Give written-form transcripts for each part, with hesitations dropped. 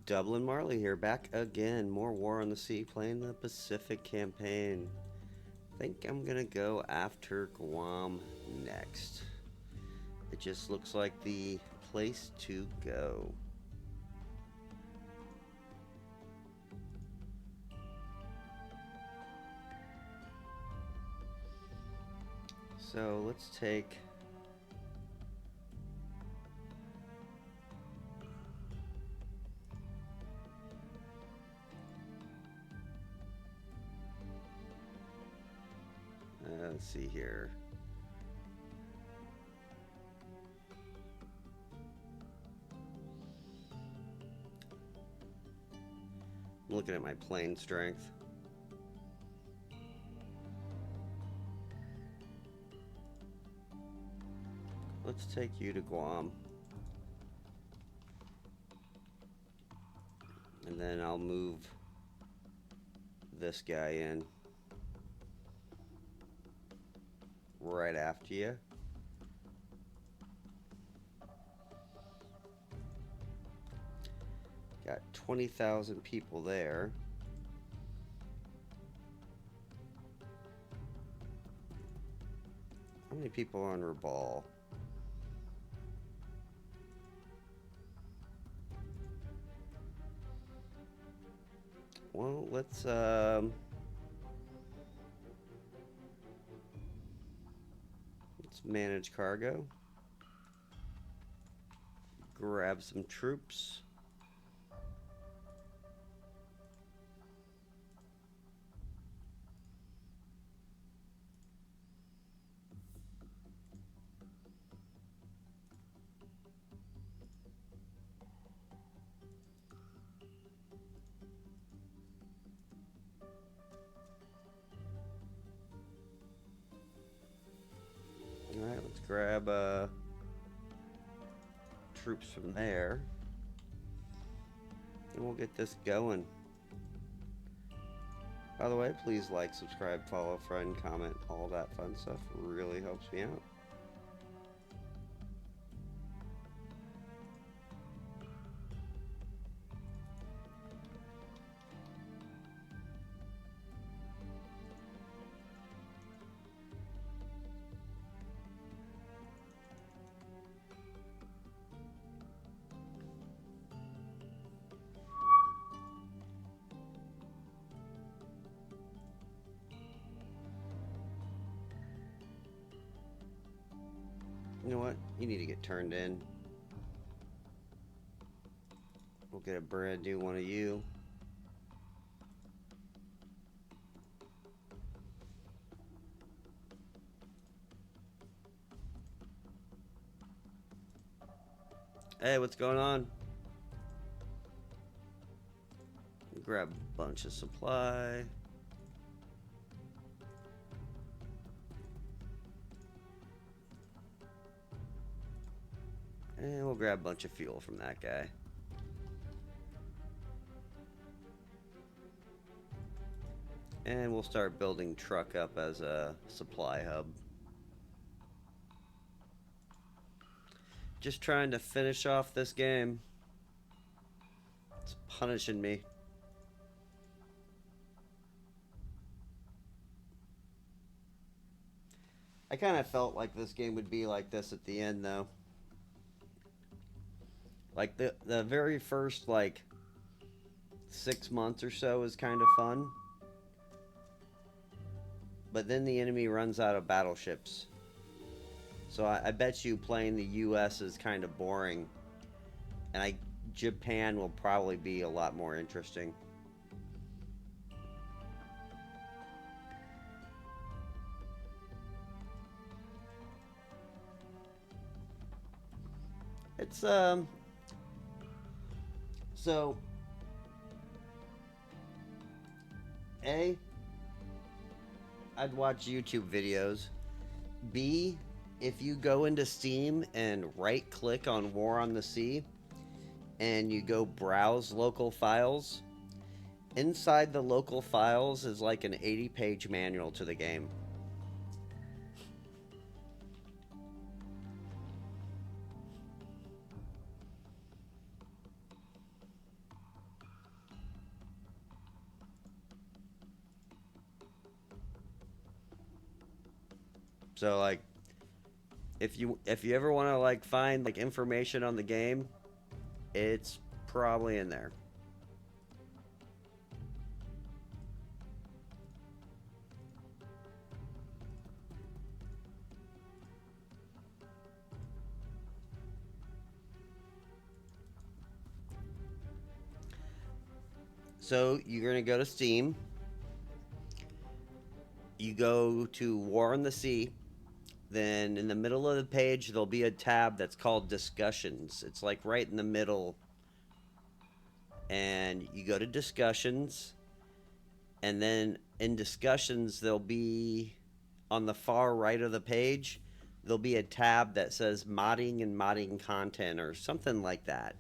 Dublin Marley here, back again. More War on the Sea, playing the Pacific campaign. I think I'm gonna go after Guam next. It just looks like the place to go. So let's take let's see here. I'm looking at my plane strength. Let's take you to Guam. And then I'll move this guy in right after you. Got 20,000 people there. How many people are on Rabaul? Well, let's manage cargo. Grab some troops. Alright, let's grab troops from there. And we'll get this going. By the way, please like, subscribe, follow, friend, comment, all that fun stuff. Really helps me out. You know what? You need to get turned in. We'll get a brand new one of you. Hey, what's going on? Grab a bunch of supply. And we'll grab a bunch of fuel from that guy. And we'll start building truck up as a supply hub. Just trying to finish off this game. It's punishing me. I kind of felt like this game would be like this at the end, though. Like the very first like 6 months or so is kind of fun, but then the enemy runs out of battleships. So I bet you playing the U.S. is kind of boring, and Japan will probably be a lot more interesting. It's so A, I'd watch YouTube videos. B, if you go into Steam and right click on War on the Sea and you go browse local files, inside the local files is like an 80-page manual to the game. So like, if you ever want to like find like information on the game, it's probably in there. So you're gonna go to Steam. You go to War on the Sea. Then in the middle of the page, there'll be a tab that's called Discussions. It's like right in the middle. And you go to Discussions. And then in Discussions, there'll be on the far right of the page, there'll be a tab that says Modding and Modding Content or something like that.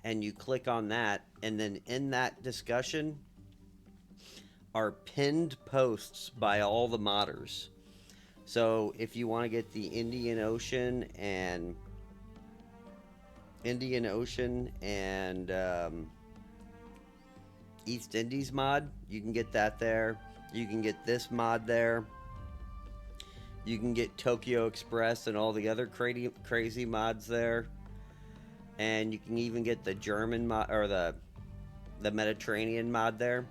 And you click on that. And then in that discussion are pinned posts by all the modders. So if you want to get the Indian Ocean and East Indies mod, you can get that there. You can get this mod there. You can get Tokyo Express and all the other crazy mods there. And you can even get the German mod or the Mediterranean mod there.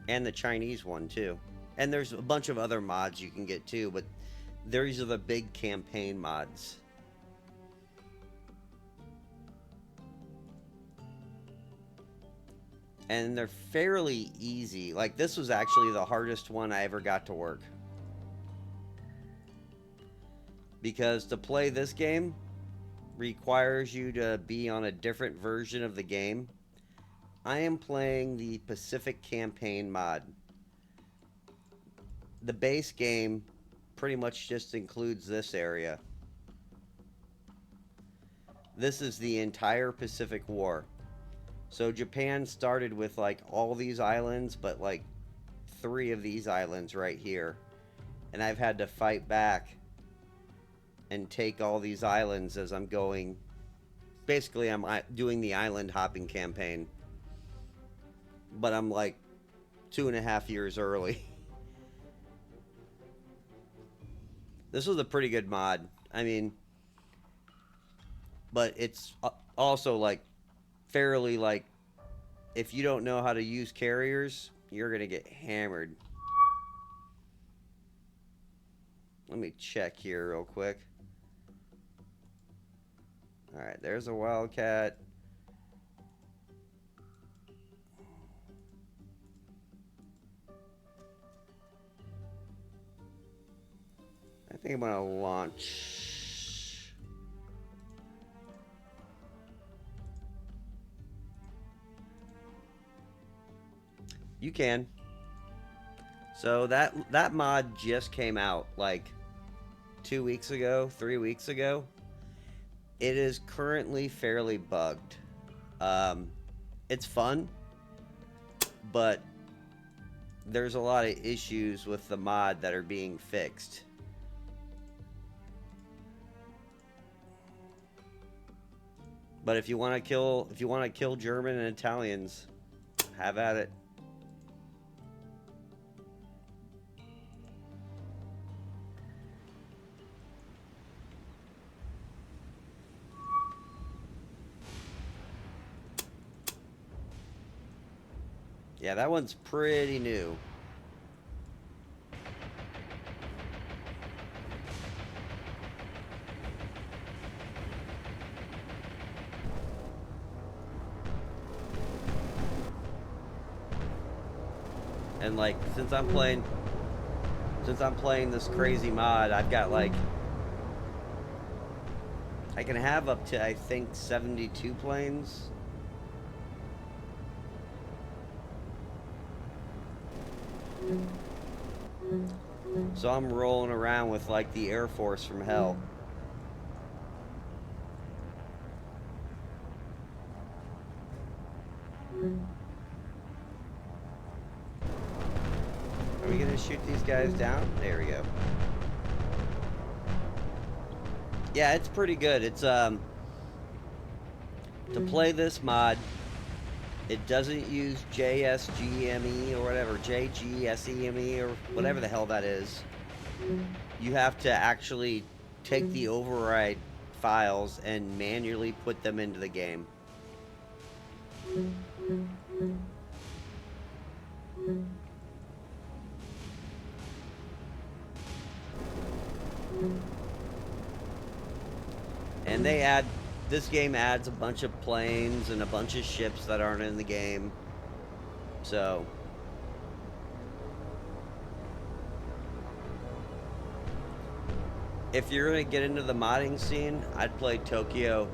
And the Chinese one too. And there's a bunch of other mods you can get too, but these are the big campaign mods. And they're fairly easy. Like, this was actually the hardest one I ever got to work. Because to play this game requires you to be on a different version of the game. I am playing the Pacific Campaign mod. The base game pretty much just includes this area. This is the entire Pacific War. So Japan started with like all these islands, but like 3 of these islands right here. And I've had to fight back and take all these islands as I'm going. Basically, I'm doing the island hopping campaign. But I'm like 2.5 years early. This was a pretty good mod. I mean, but it's also like fairly like, if you don't know how to use carriers, you're gonna get hammered. Let me check here real quick. Alright, there's a Wildcat. I think I'm gonna launch. You can. So that mod just came out like 2 weeks ago, 3 weeks ago. It is currently fairly bugged. It's fun, but there's a lot of issues with the mod that are being fixed. But if you want to kill German and Italians, have at it. Yeah, that one's pretty new. And like, since I'm playing this crazy mod, I've got like, I can have up to, I think, 72 planes. So I'm rolling around with like the Air Force from hell. Are we gonna shoot these guys down? There we go. Yeah, it's pretty good. It's to play this mod, it doesn't use JSGME or whatever, JGSEME or whatever the hell that is. You have to actually take the override files and manually put them into the game. And this game adds a bunch of planes and a bunch of ships that aren't in the game. So, if you're gonna get into the modding scene, I'd play Tokyo.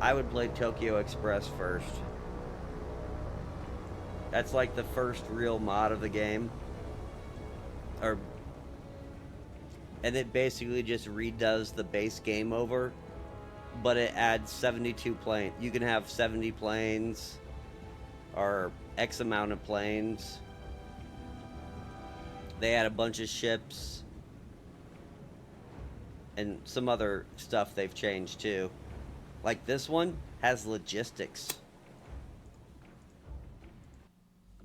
I would play Tokyo Express first. That's like the first real mod of the game. And it basically just redoes the base game over, but it adds 72 planes. You can have 70 planes or X amount of planes. They add a bunch of ships and some other stuff they've changed too. Like this one has logistics.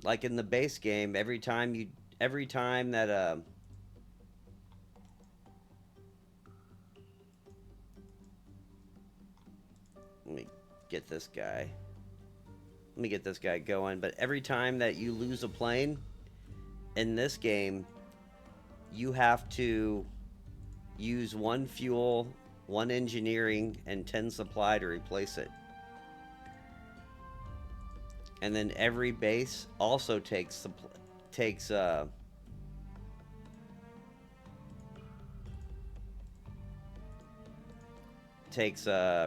Like in the base game, every time that let me get this guy. Let me get this guy going. But every time that you lose a plane in this game, you have to use 1 fuel, 1 engineering, and 10 supply to replace it. And then every base also takes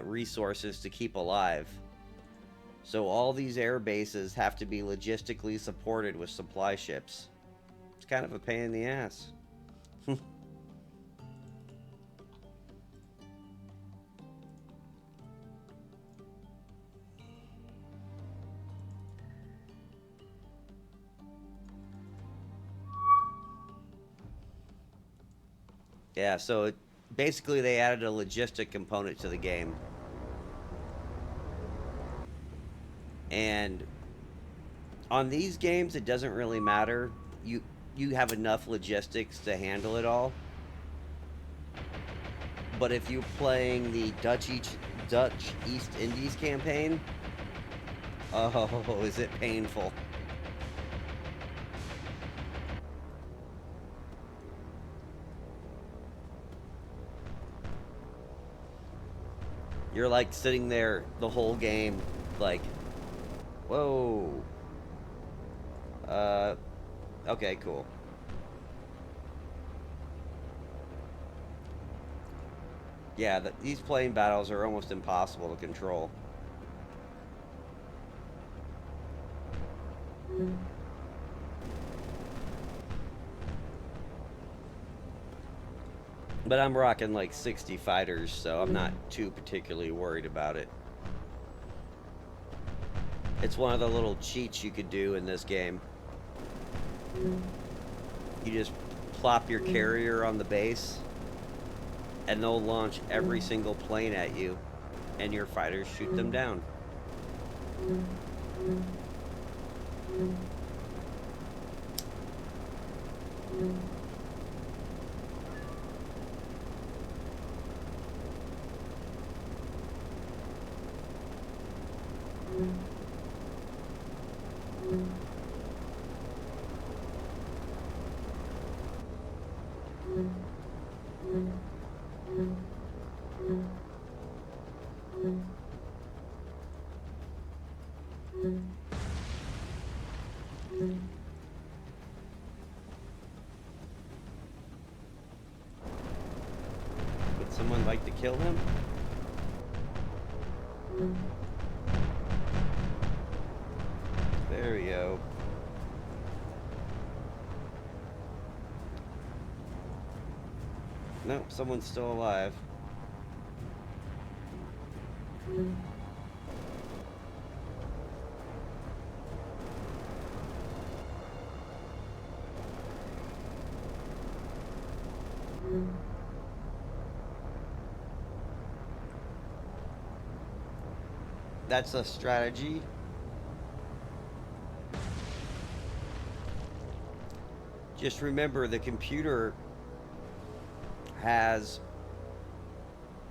resources to keep alive. So all these air bases have to be logistically supported with supply ships. It's kind of a pain in the ass. Yeah, so basically they added a logistic component to the game. And on these games, it doesn't really matter. You have enough logistics to handle it all. But if you're playing the Dutch East Indies campaign, oh, is it painful. You're like sitting there the whole game, like, whoa. Okay, cool. Yeah, these plane battles are almost impossible to control. But I'm rocking like 60 fighters, so I'm not too particularly worried about it. It's one of the little cheats you could do in this game. You just plop your carrier on the base, and they'll launch every single plane at you, and your fighters shoot them down. Would someone like to kill him? There we go. Nope, someone's still alive. That's a strategy. Just remember the computer has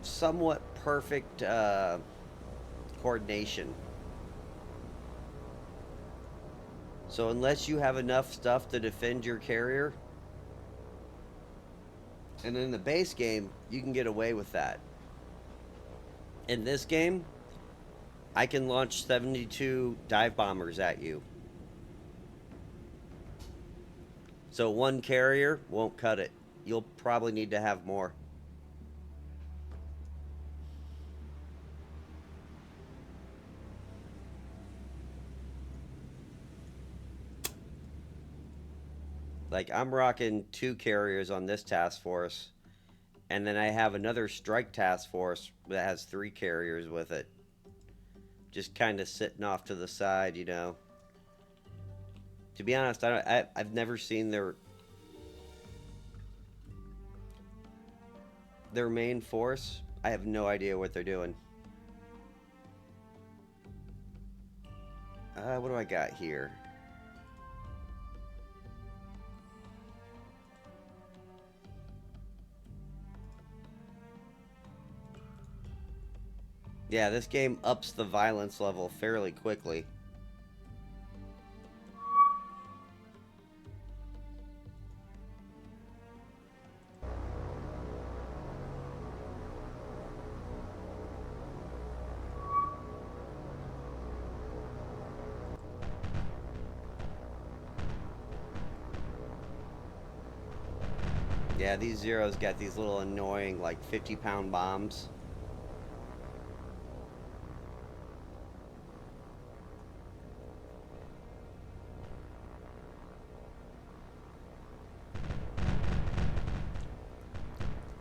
somewhat perfect coordination. So unless you have enough stuff to defend your carrier, and in the base game, you can get away with that. In this game, I can launch 72 dive bombers at you. So one carrier won't cut it. You'll probably need to have more. Like, I'm rocking 2 carriers on this task force, and then I have another strike task force that has 3 carriers with it. Just kind of sitting off to the side, you know. To be honest, I've never seen their main force. I have no idea what they're doing. What do I got here? Yeah, this game ups the violence level fairly quickly. Yeah, these Zeros got these little annoying, like, 50-pound bombs.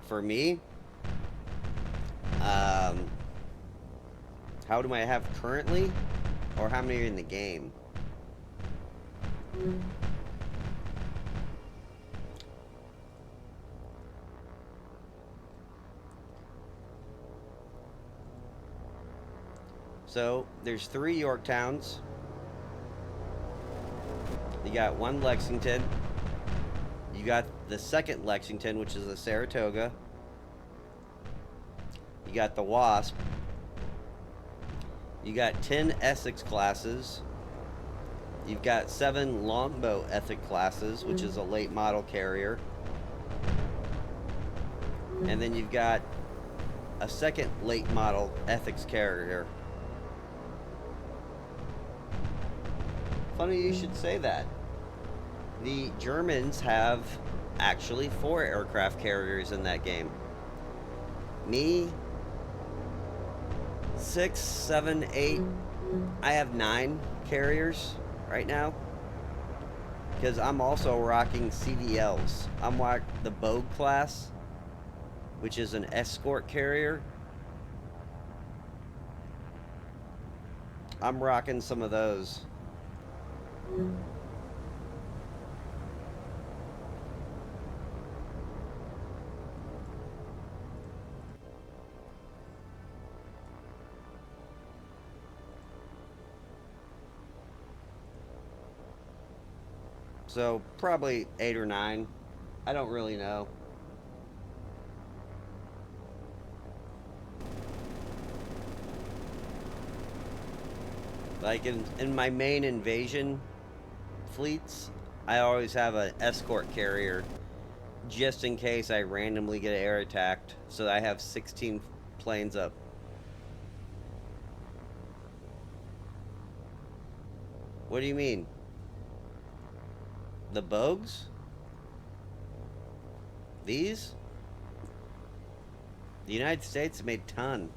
For me, how do I have currently? Or how many are in the game? So, there's 3 Yorktowns. You got 1 Lexington. You got the 2nd Lexington, which is a Saratoga. You got the Wasp. You got 10 Essex classes. You've got 7 Longbow Ethic classes, which is a late model carrier. And then you've got a 2nd late model Ethics carrier. Funny you should say that. The Germans have actually 4 aircraft carriers in that game. Me, 6, 7, 8. I have 9 carriers right now. Because I'm also rocking CDLs. I'm rocking the Bogue class, which is an escort carrier. I'm rocking some of those. So, probably 8 or 9. I don't really know. Like, in my main invasion fleets, I always have an escort carrier just in case I randomly get air attacked. So I have 16 planes up. What do you mean? The Bogues? These? The United States made a ton.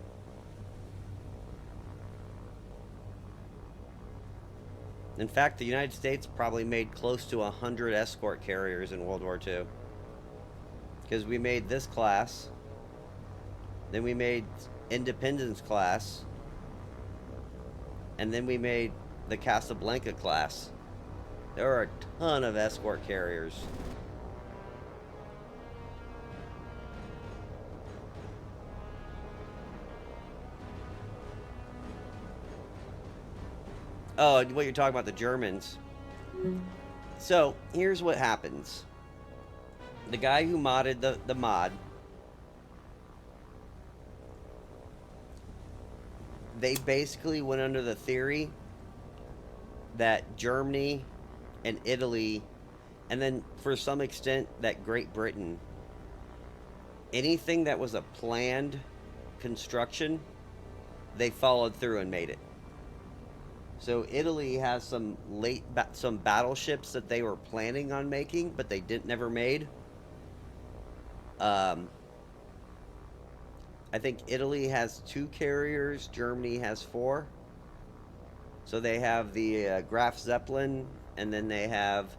In fact, the United States probably made close to 100 escort carriers in World War II. Because we made this class, then we made Independence class, and then we made the Casablanca class. There are a ton of escort carriers. Oh, what you're talking about, the Germans. So here's what happens. The guy who modded the mod, they basically went under the theory that Germany and Italy, and then for some extent that Great Britain, anything that was a planned construction, they followed through and made it. So Italy has some battleships that they were planning on making, but they didn't never made. Um, I think Italy has 2 carriers. Germany has 4. So they have the Graf Zeppelin, and then they have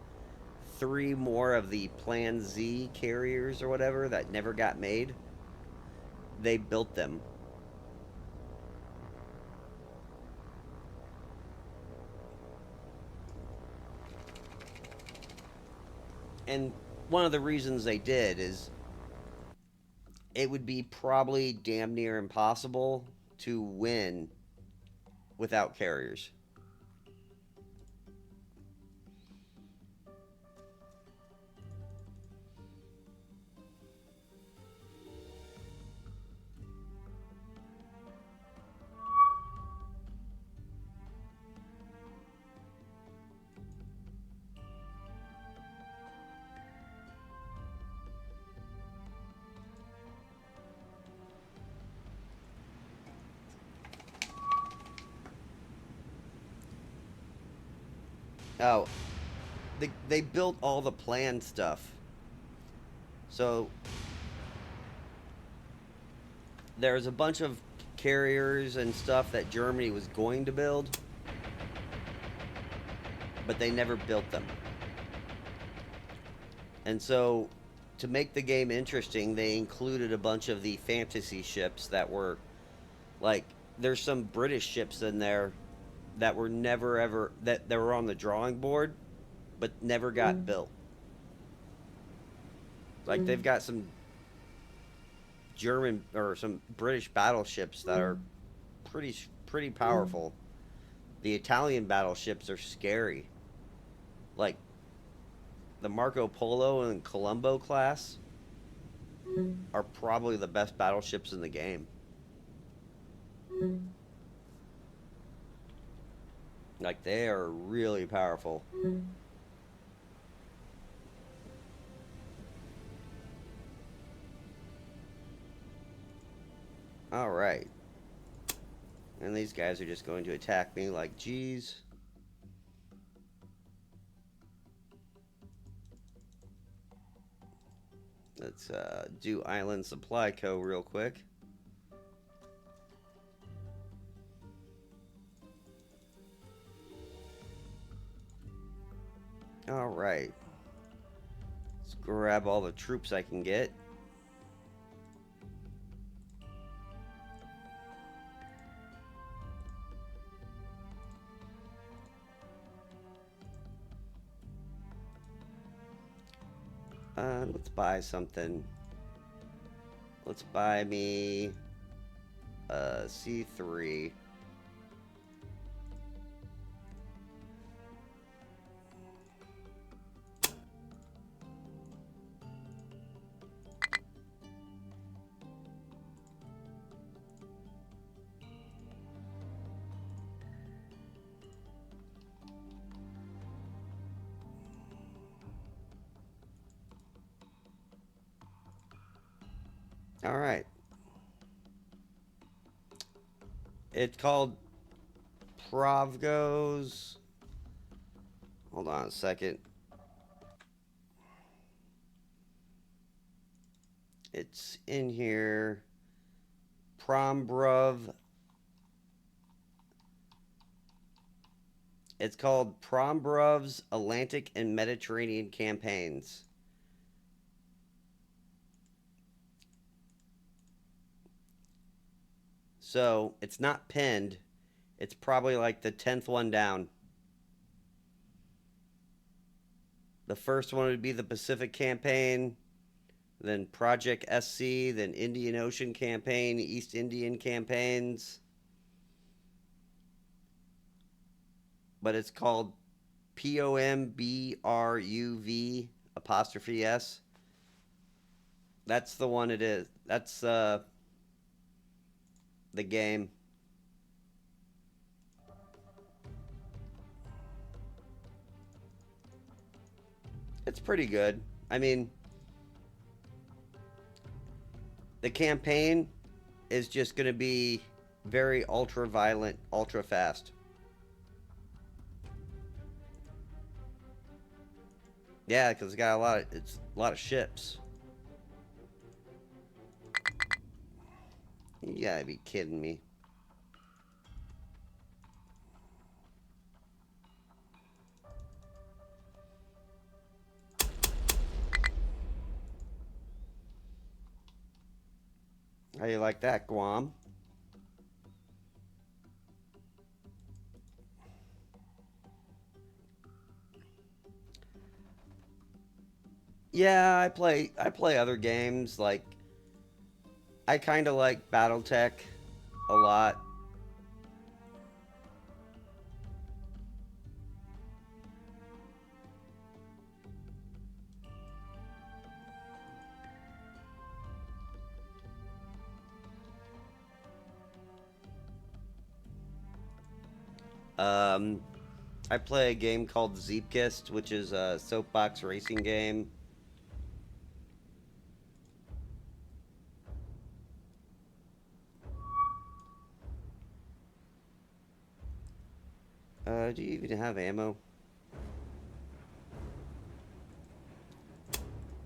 3 more of the Plan Z carriers or whatever that never got made. They built them. And one of the reasons they did is it would be probably damn near impossible to win without carriers. Oh, they built all the planned stuff. So there's a bunch of carriers and stuff that Germany was going to build, but they never built them. And so to make the game interesting, they included a bunch of the fantasy ships that were like there's some British ships in there that were never ever that were on the drawing board but never got built. Like they've got some German or some British battleships that are pretty powerful. The Italian battleships are scary. Like the Marco Polo and Colombo class are probably the best battleships in the game. Like they are really powerful. All right. And these guys are just going to attack me like, geez. Let's do Island Supply Co. real quick. All right. Let's grab all the troops I can get. Let's buy something. Let's buy me a C3. All right. It's called Provgos. Hold on a second. It's in here. Prombrov. It's called Prombrov's Atlantic and Mediterranean Campaigns. So it's not pinned. It's probably like the 10th one down. The first one would be the Pacific Campaign, then Project SC, then Indian Ocean Campaign, East Indian Campaigns. But it's called POMBRUV apostrophe S. That's the one it is. That's the game. It's pretty good. I mean, the campaign is just going to be very ultra violent, ultra fast. Yeah, because it's got a lot of ships. You gotta be kidding me. How you like that, Guam? Yeah, I play other games. Like I kind of like BattleTech a lot. Um, I play a game called Zeepkist, which is a soapbox racing game. Do you even have ammo?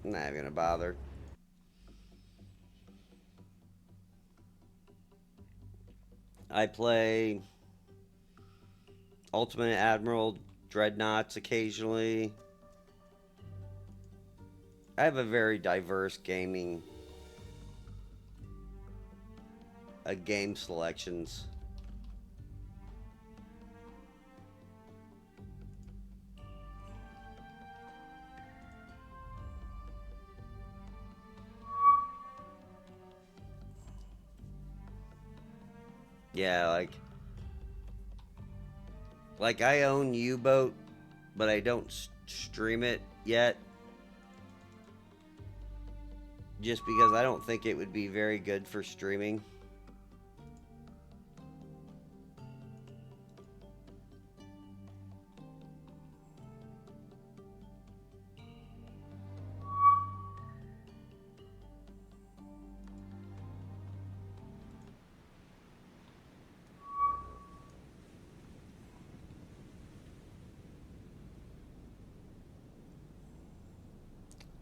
Not even gonna bother. I play Ultimate Admiral Dreadnoughts occasionally. I have a very diverse game selections. Yeah, like I own U-Boat, but I don't stream it yet, just because I don't think it would be very good for streaming.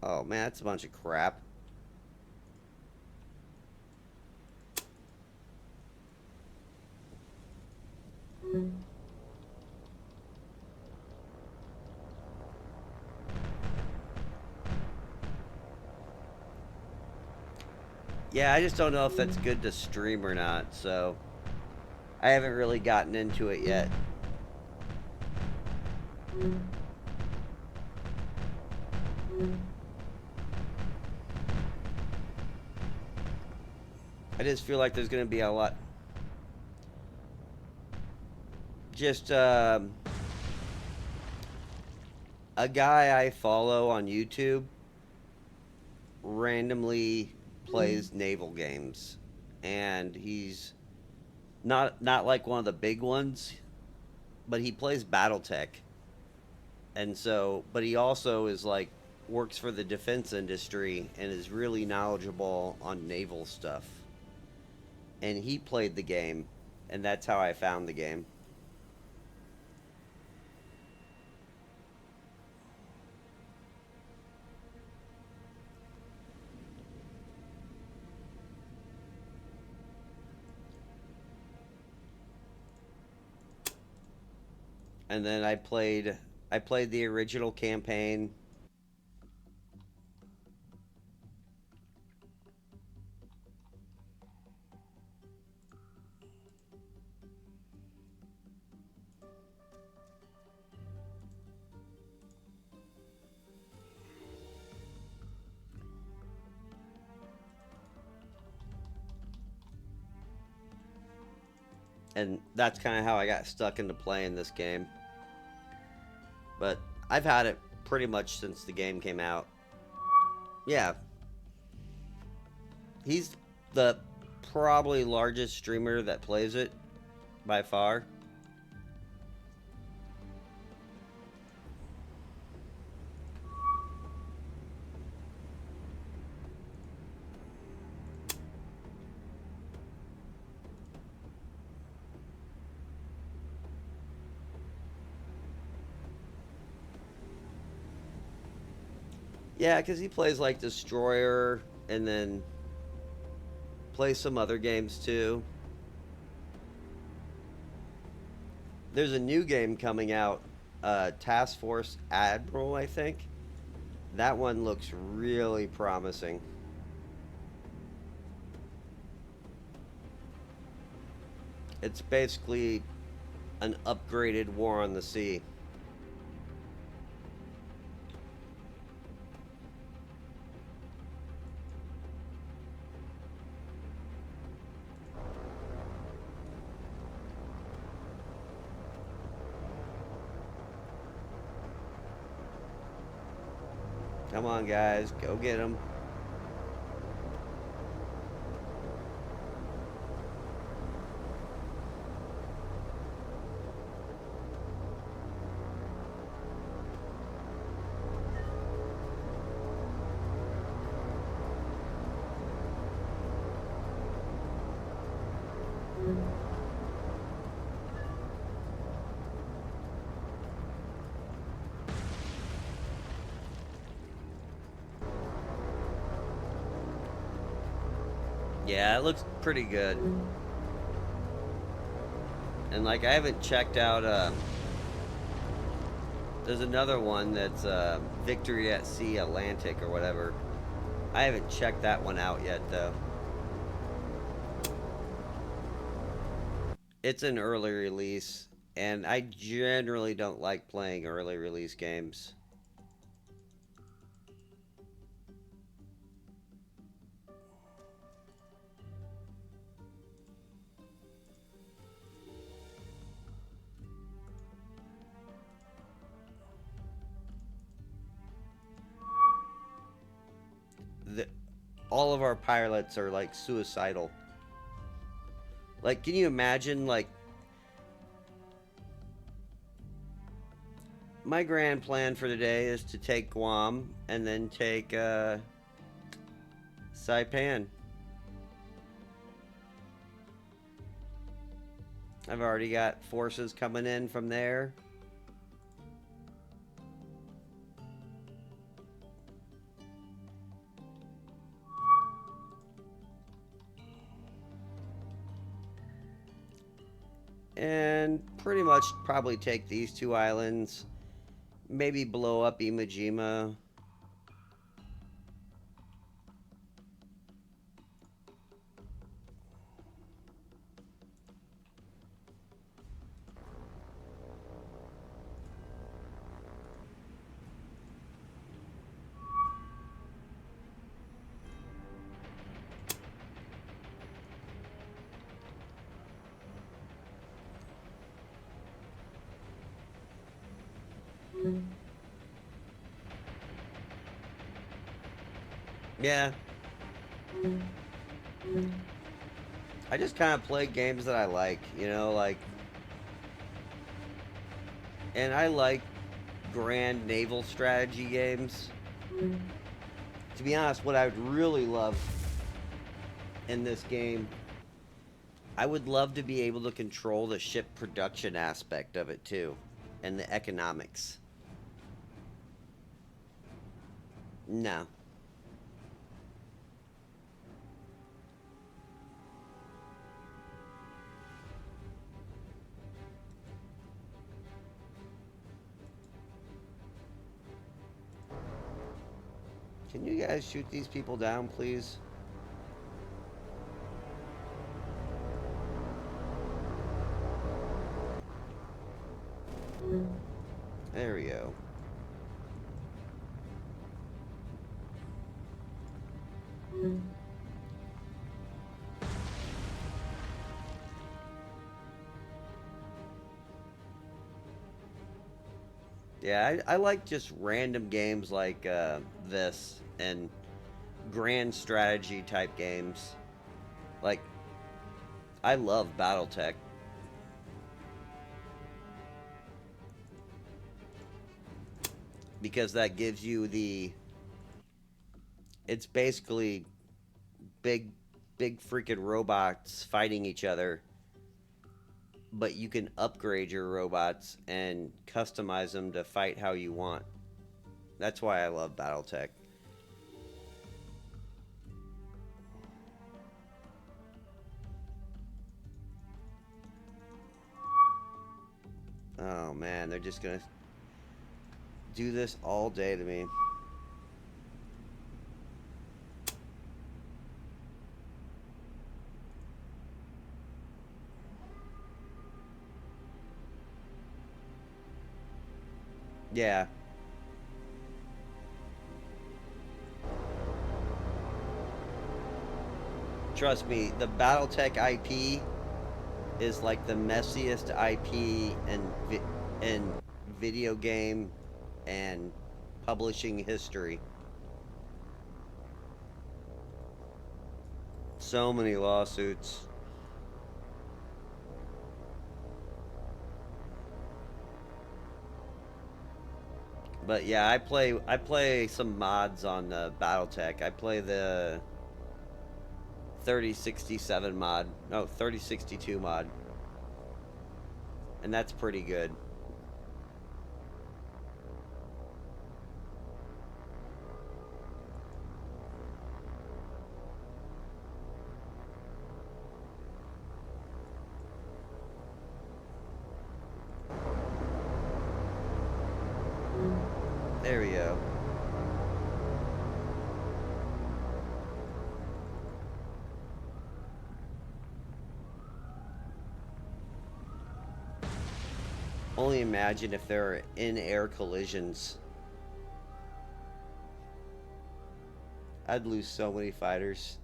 Oh man, that's a bunch of crap. Yeah, I just don't know if that's good to stream or not, so I haven't really gotten into it yet. I just feel like there's gonna be a lot. Just a guy I follow on YouTube randomly plays naval games, and he's not like one of the big ones, but he plays BattleTech, and so but he also is like works for the defense industry and is really knowledgeable on naval stuff. And he played the game, and that's how I found the game. And then I played the original campaign. And that's kind of how I got stuck into playing this game. But I've had it pretty much since the game came out. Yeah, he's the probably largest streamer that plays it by far. Yeah, because he plays like Destroyer and then plays some other games too. There's a new game coming out, Task Force Admiral, I think. That one looks really promising. It's basically an upgraded War on the Sea. Come on, guys, go get them. Yeah, it looks pretty good. And like, I haven't checked out. There's another one that's Victory at Sea Atlantic or whatever. I haven't checked that one out yet though. It's an early release, and I generally don't like playing early release games. The, all of our pilots are like suicidal. Like, can you imagine, like, my grand plan for today is to take Guam and then take Saipan. I've already got forces coming in from there. And pretty much probably take these two islands. Maybe blow up Imajima. Yeah. I just kind of play games that I like, you know, like. And I like grand naval strategy games. To be honest, what I would really love in this game, I would love to be able to control the ship production aspect of it too, and the economics. No. Can you guys shoot these people down, please? There we go. Yeah, I like just random games like this and grand strategy type games. Like, I love Battletech because that gives you the. It's basically big, big freaking robots fighting each other, but you can upgrade your robots and customize them to fight how you want. That's why I love Battletech. Oh man, they're just gonna do this all day to me. Yeah, trust me, the Battletech IP is like the messiest IP in video game and publishing history. So many lawsuits. But yeah, I play some mods on BattleTech. I play the 3067 mod. No, 3062 mod. And that's pretty good. There we go. Only imagine if there are in-air collisions. I'd lose so many fighters.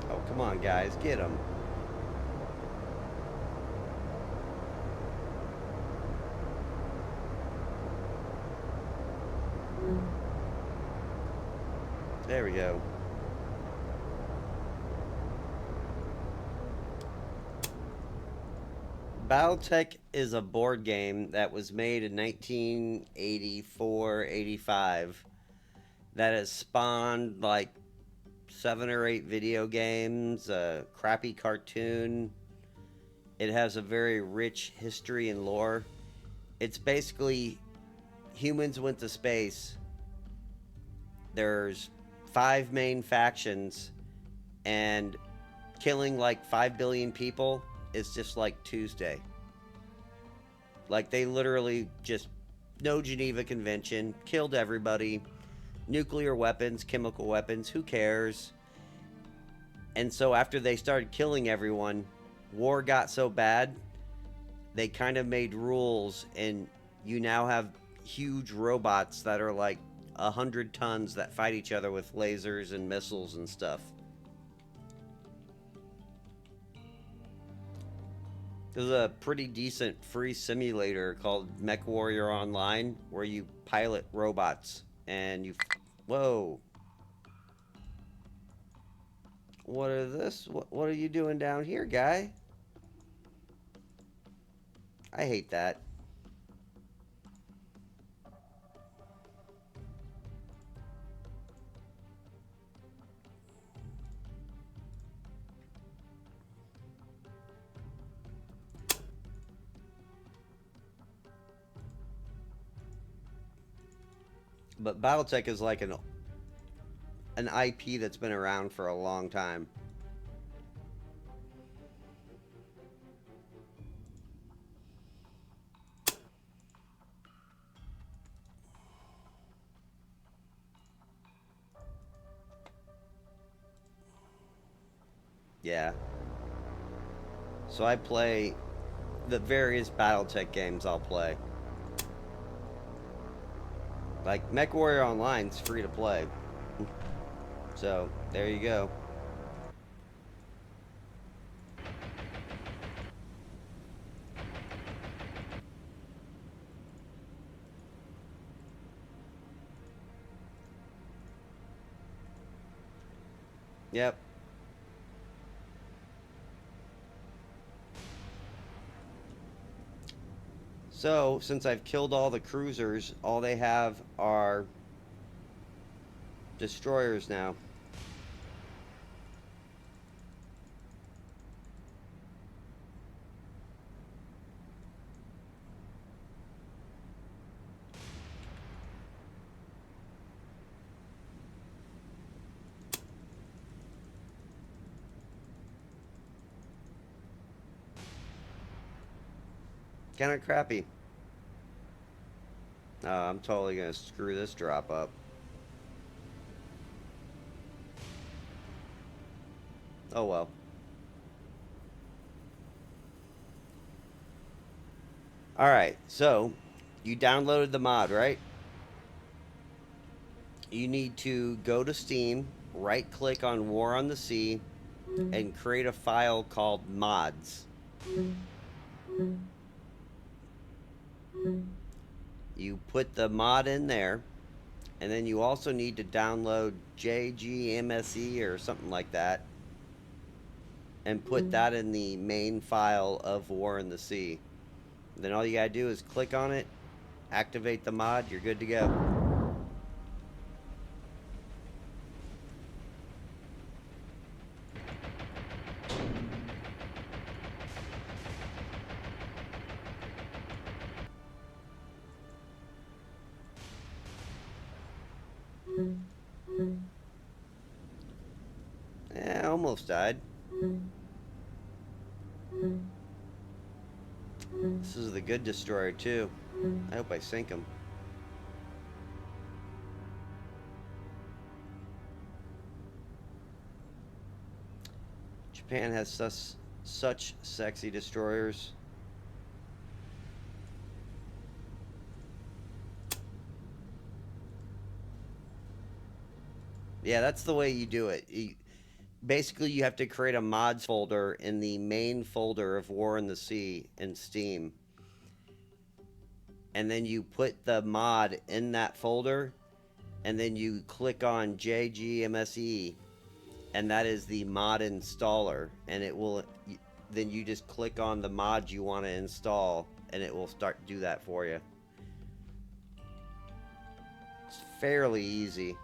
Oh, come on, guys, get them. There we go. Battletech is a board game that was made in 1984, 85 that has spawned like 7 or 8 video games, a crappy cartoon. It has a very rich history and lore. It's basically humans went to space. There's 5 main factions, and killing like 5 billion people is just like Tuesday. Like, they literally just, no Geneva Convention, killed everybody. Nuclear weapons, chemical weapons, who cares? And so after they started killing everyone, war got so bad, they kind of made rules, and you now have huge robots that are like 100 tons that fight each other with lasers and missiles and stuff. There's a pretty decent free simulator called Mech Warrior Online where you pilot robots and you. Whoa. What is this? What are you doing down here, guy? I hate that. But Battletech is like an IP that's been around for a long time. Yeah. So I play the various BattleTech games I'll play. Like MechWarrior Online's free to play. So there you go. Yep. So, since I've killed all the cruisers, all they have are destroyers now. Kind of crappy. I'm totally gonna screw this drop up. Oh well. Alright, so you downloaded the mod, right? You need to go to Steam, right click on War on the Sea, and create a file called mods. You put the mod in there, and then you also need to download JGMSE or something like that, and put that in the main file of War in the Sea. Then all you gotta do is click on it, activate the mod, you're good to go. Almost died. This is the good destroyer too. I hope I sink him. Japan has such sexy destroyers. Yeah, that's the way you do it. Basically, you have to create a mods folder in the main folder of War in the Sea in Steam. And then you put the mod in that folder, and then you click on JGMSE, and that is the mod installer. And it will, then you just click on the mod you want to install, and it will start to do that for you. It's fairly easy.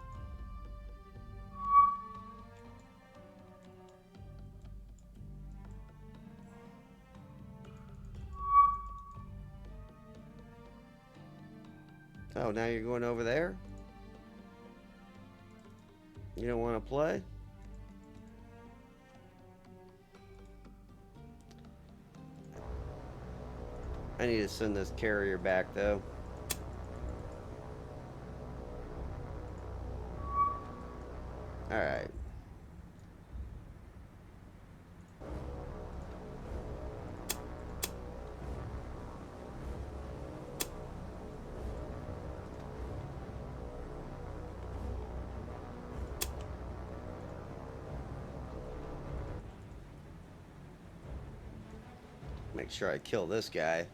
Oh, now you're going over there? You don't want to play? I need to send this carrier back, though. Alright. Make sure I kill this guy.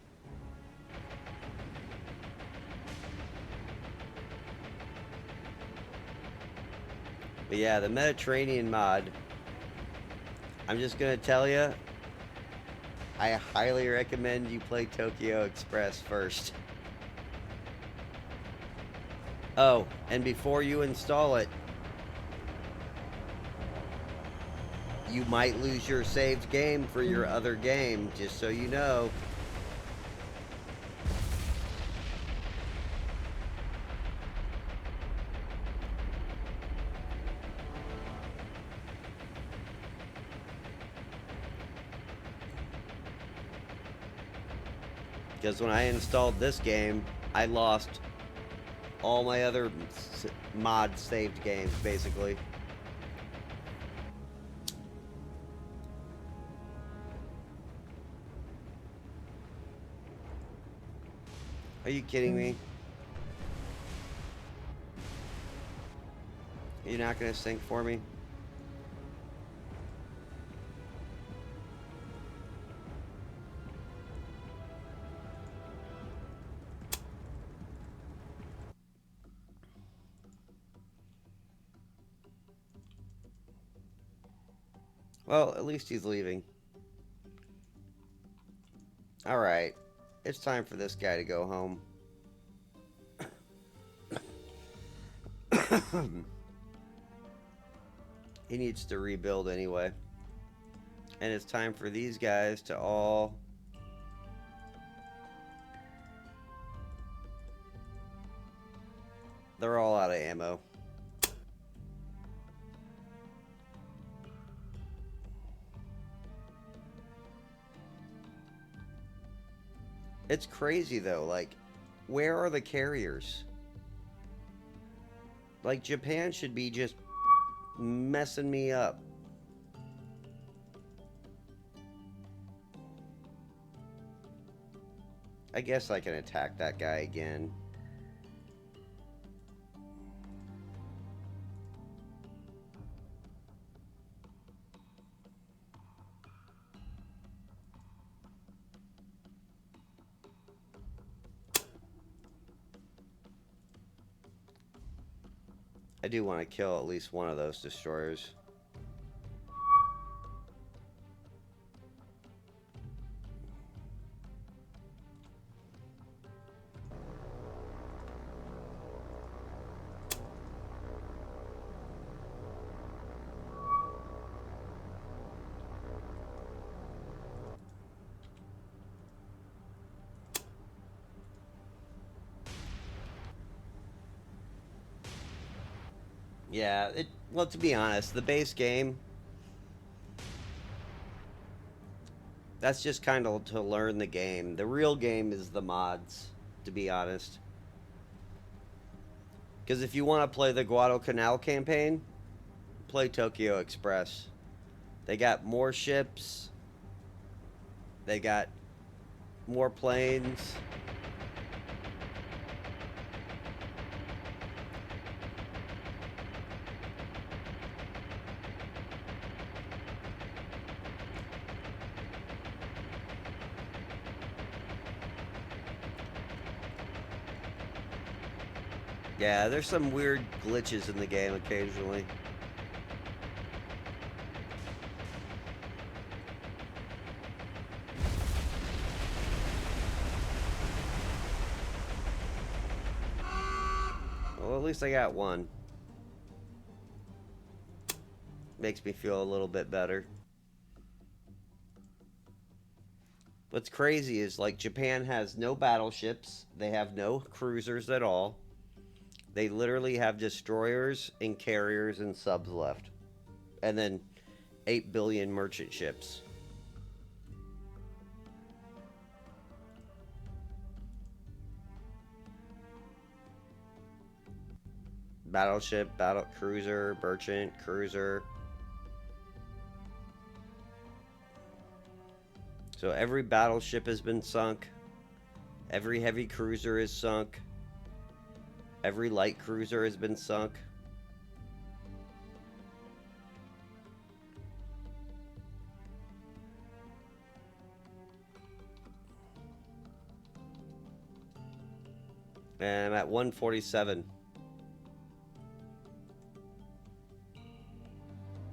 But yeah, the Mediterranean mod, I'm just gonna tell you, I highly recommend you play Tokyo Express first. Oh, and before you install it, you might lose your saved game for your other game, just so you know. Because when I installed this game, I lost all my other mod saved games, basically. Are you kidding me? You're not gonna sink for me? Well, at least he's leaving. Alright. It's time for this guy to go home. He needs to rebuild anyway. And it's time for these guys to all... They're all out of ammo. It's crazy though, like, where are the carriers? Like, Japan should be just messing me up. I guess I can attack that guy again. I do want to kill at least one of those destroyers. Yeah, well, to be honest, the base game, that's just kind of to learn the game. The real game is the mods, to be honest. Because if you want to play the Guadalcanal campaign, play Tokyo Express. They got more ships. They got more planes. Yeah, there's some weird glitches in the game occasionally. Well, at least I got one. Makes me feel a little bit better. What's crazy is, like, Japan has no battleships. They have no cruisers at all. They literally have destroyers and carriers and subs left. And then 8 billion merchant ships. Battleship, battle cruiser, merchant, cruiser. So every battleship has been sunk. Every heavy cruiser is sunk. Every light cruiser has been sunk. And I'm at 147.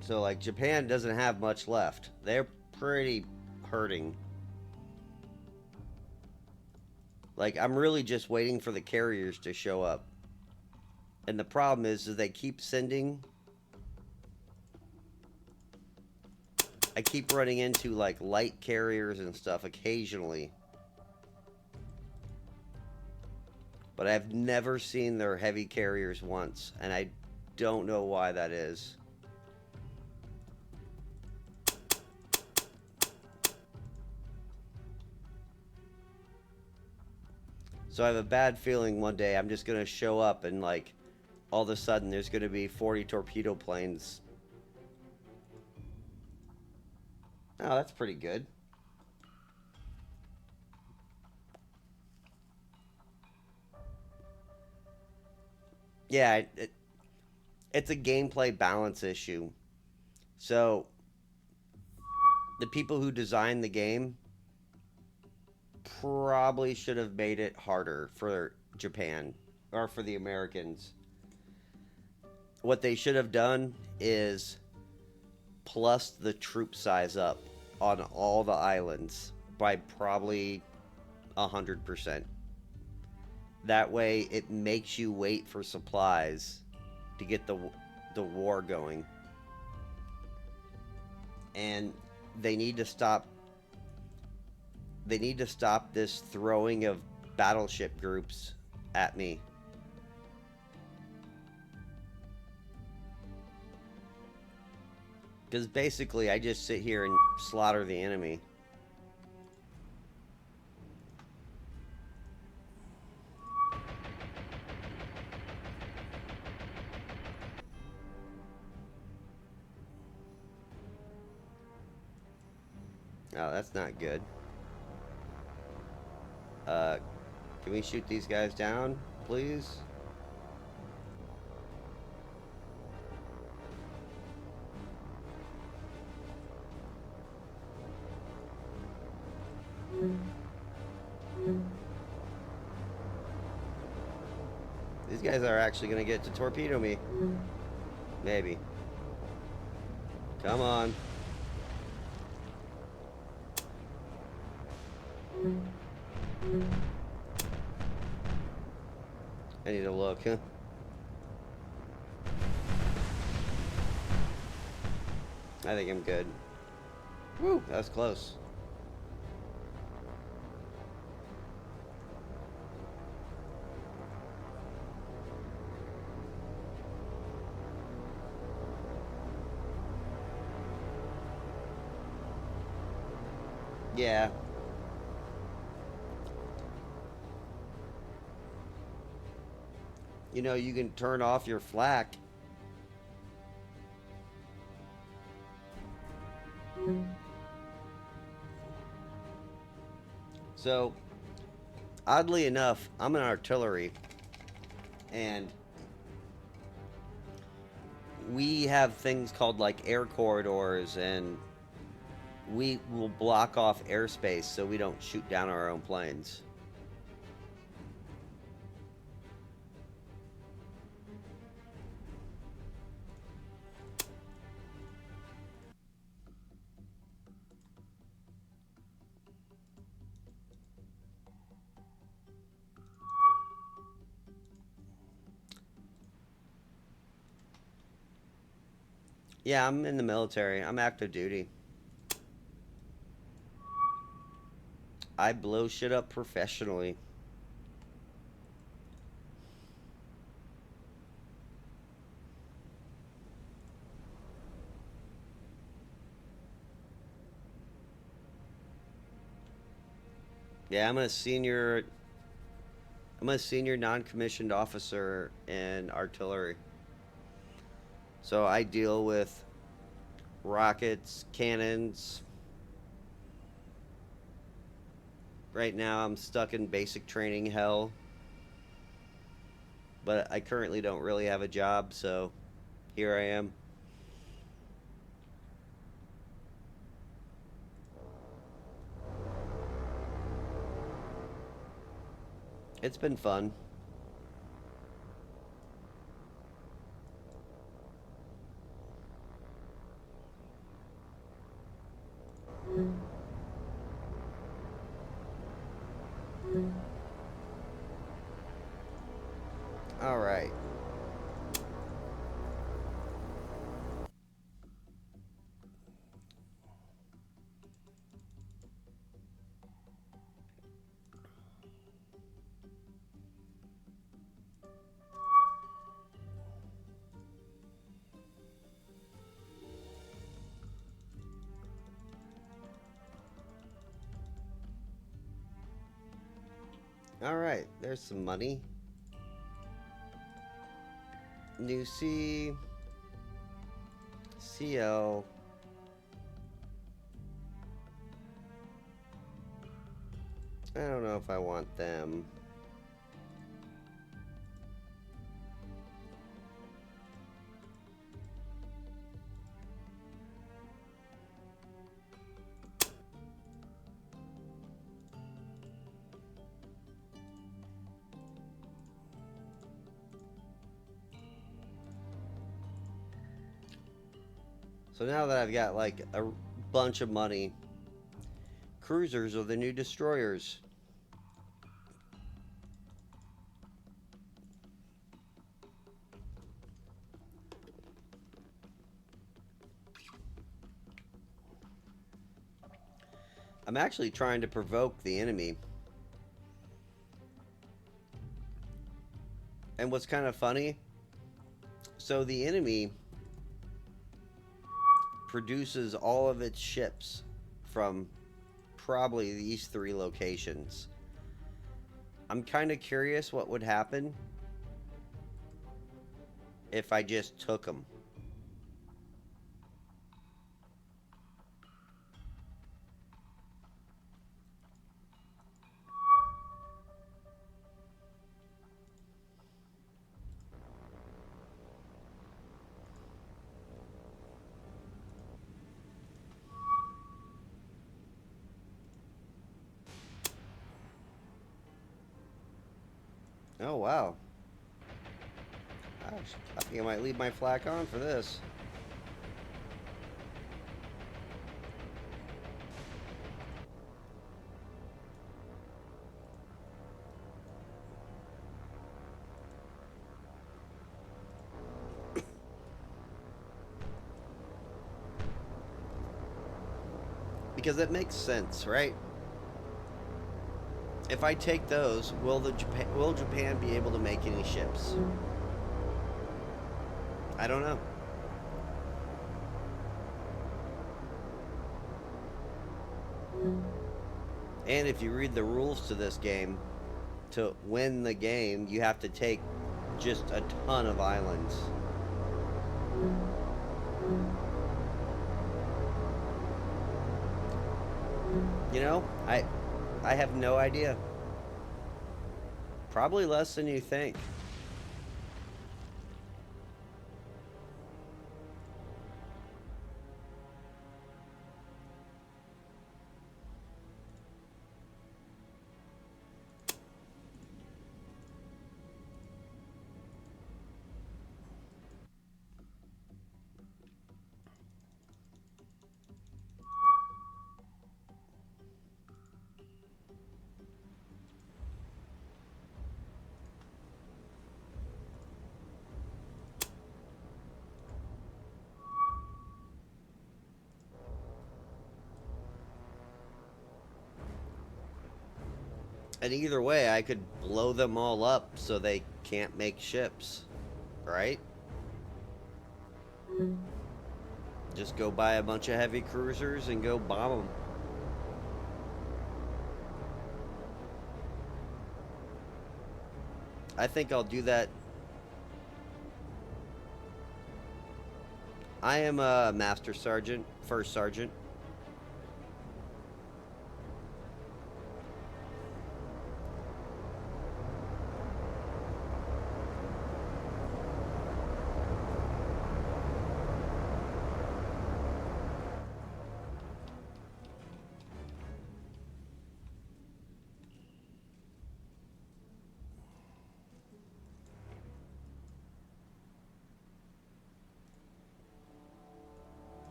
So, like, Japan doesn't have much left. They're pretty hurting. Like, I'm really just waiting for the carriers to show up. And the problem is they keep sending... I keep running into, like, light carriers and stuff occasionally. But I've never seen their heavy carriers once. And I don't know why that is. So I have a bad feeling one day I'm just going to show up and, like, all of a sudden there's going to be 40 torpedo planes. Oh, that's pretty good. Yeah, it's a gameplay balance issue. So the people who designed the game probably should have made it harder for Japan or for the Americans. What they should have done is plus the troop size up on all the islands by probably 100%. That way, it makes you wait for supplies to get the war going, and they need to stop. They need to stop this throwing of battleship groups at me. Because basically, I just sit here and slaughter the enemy. Oh, that's not good. Uh, can we shoot these guys down, please? These guys are actually going to get to torpedo me. Maybe. Come on. I need to look, huh? I think I'm good. Woo, that was close. Yeah. You know, you can turn off your flak. So, oddly enough, I'm an artillery, and we have things called like air corridors, and we will block off airspace so we don't shoot down our own planes. Yeah, I'm in the military. I'm active duty. I blow shit up professionally. Yeah, I'm a senior non-commissioned officer in artillery. So I deal with rockets, cannons. Right now I'm stuck in basic training hell, but I currently don't really have a job, so here I am. It's been fun. All right. All right. There's some money. New C. CL. I don't know if I want them. So now that I've got like a bunch of money, cruisers are the new destroyers. I'm actually trying to provoke the enemy. And what's kind of funny, so the enemy produces all of its ships from probably these 3 locations. I'm kind of curious what would happen if I just took them. Oh, wow. Gosh, I think I might leave my flak on for this. Because it makes sense, right? If I take those, will Japan be able to make any ships? I don't know. And if you read the rules to this game, to win the game, you have to take just a ton of islands. You know, I have no idea. Probably less than you think. And either way, I could blow them all up so they can't make ships, right? Just go buy a bunch of heavy cruisers and go bomb them. I think I'll do that. I am a master sergeant, first sergeant.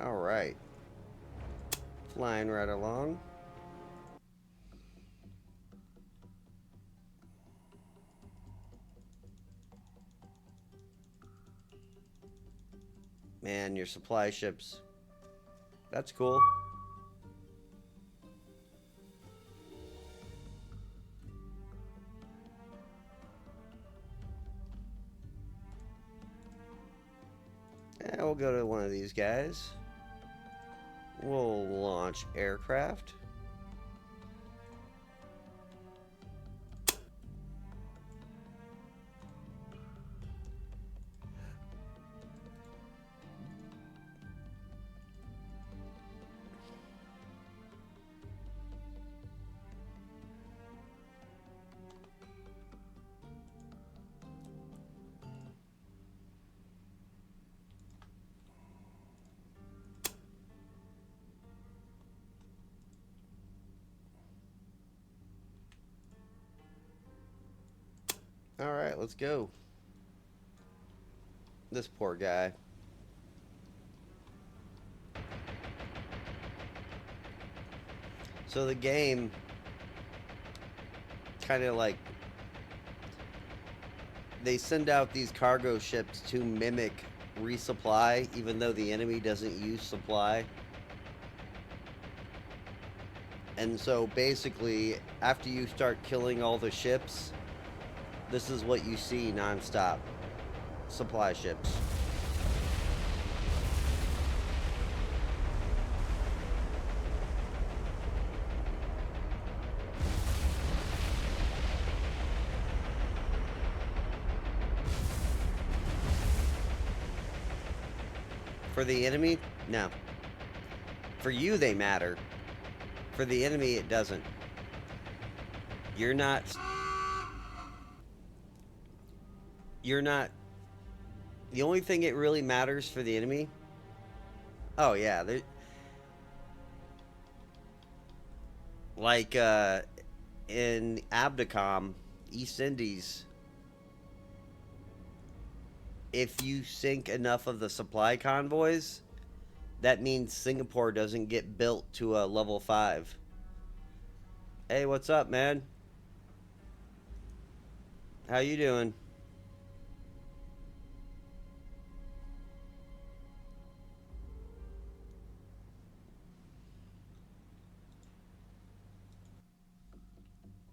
All right. Flying right along. Man, your supply ships. That's cool. Yeah, we'll go to one of these guys. We'll launch aircraft. Alright, let's go. This poor guy. So the game kind of like they send out these cargo ships to mimic resupply, even though the enemy doesn't use supply. And so basically, after you start killing all the ships, this is what you see nonstop. Supply ships. For the enemy, no. For you, they matter. For the enemy, it doesn't. You're not... You're not... The only thing it really matters for the enemy... Oh, yeah. Like, in Abdicom, East Indies, if you sink enough of the supply convoys, that means Singapore doesn't get built to a level 5. Hey, what's up, man? How you doing?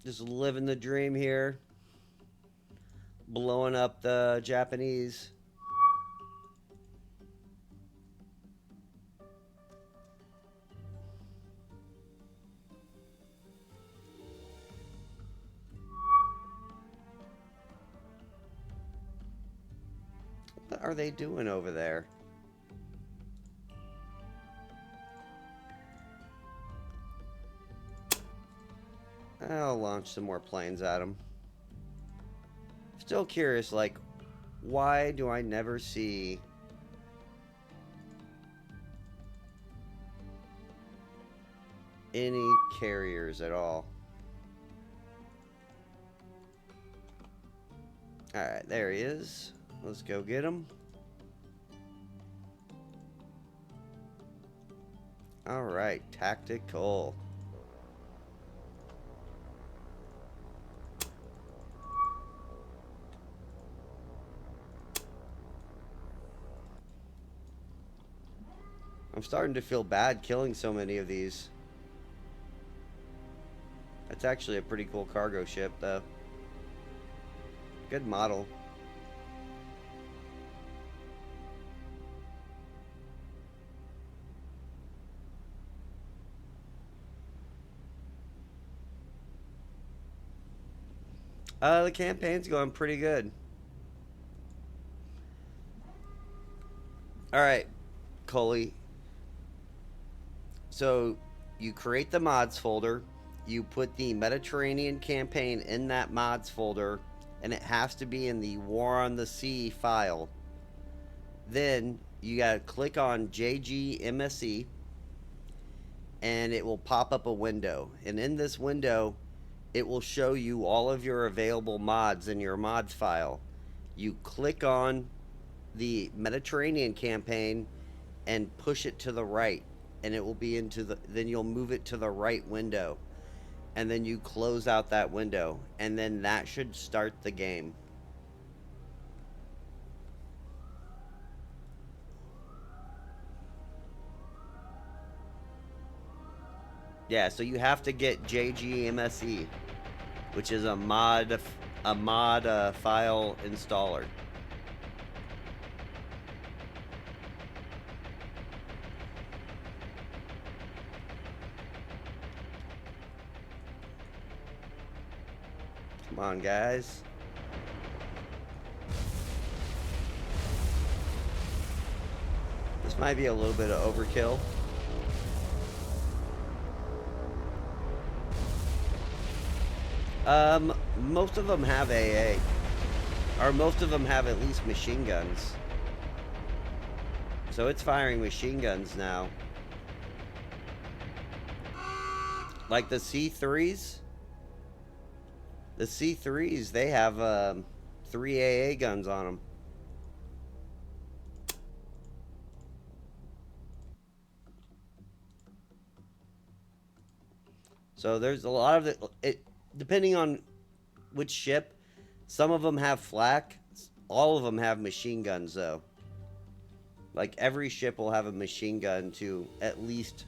Just living the dream here. Blowing up the Japanese. What are they doing over there? I'll launch some more planes at them. Still curious, like, why do I never see any carriers at all? Alright, there he is. Let's go get him. Alright, tactical. I'm starting to feel bad killing so many of these. That's actually a pretty cool cargo ship, though. Good model. The campaign's going pretty good. Alright, Coley. So, you create the mods folder. You put the Mediterranean campaign in that mods folder. And it has to be in the War on the Sea file. Then, you gotta click on JGMSE. And it will pop up a window. And in this window, it will show you all of your available mods in your mods file. You click on the Mediterranean campaign and push it to the right, and it will be into the, then you'll move it to the right window, and then you close out that window, and then that should start the game. Yeah, so you have to get JGMSE, which is a mod file installer. Come on, guys. This might be a little bit of overkill. Most of them have AA. Or most of them have at least machine guns. So it's firing machine guns now. Like the C3s. The C3s, they have 3 AA guns on them. So there's a lot of it depending on which ship. Some of them have flak. All of them have machine guns, though. Like, every ship will have a machine gun to at least...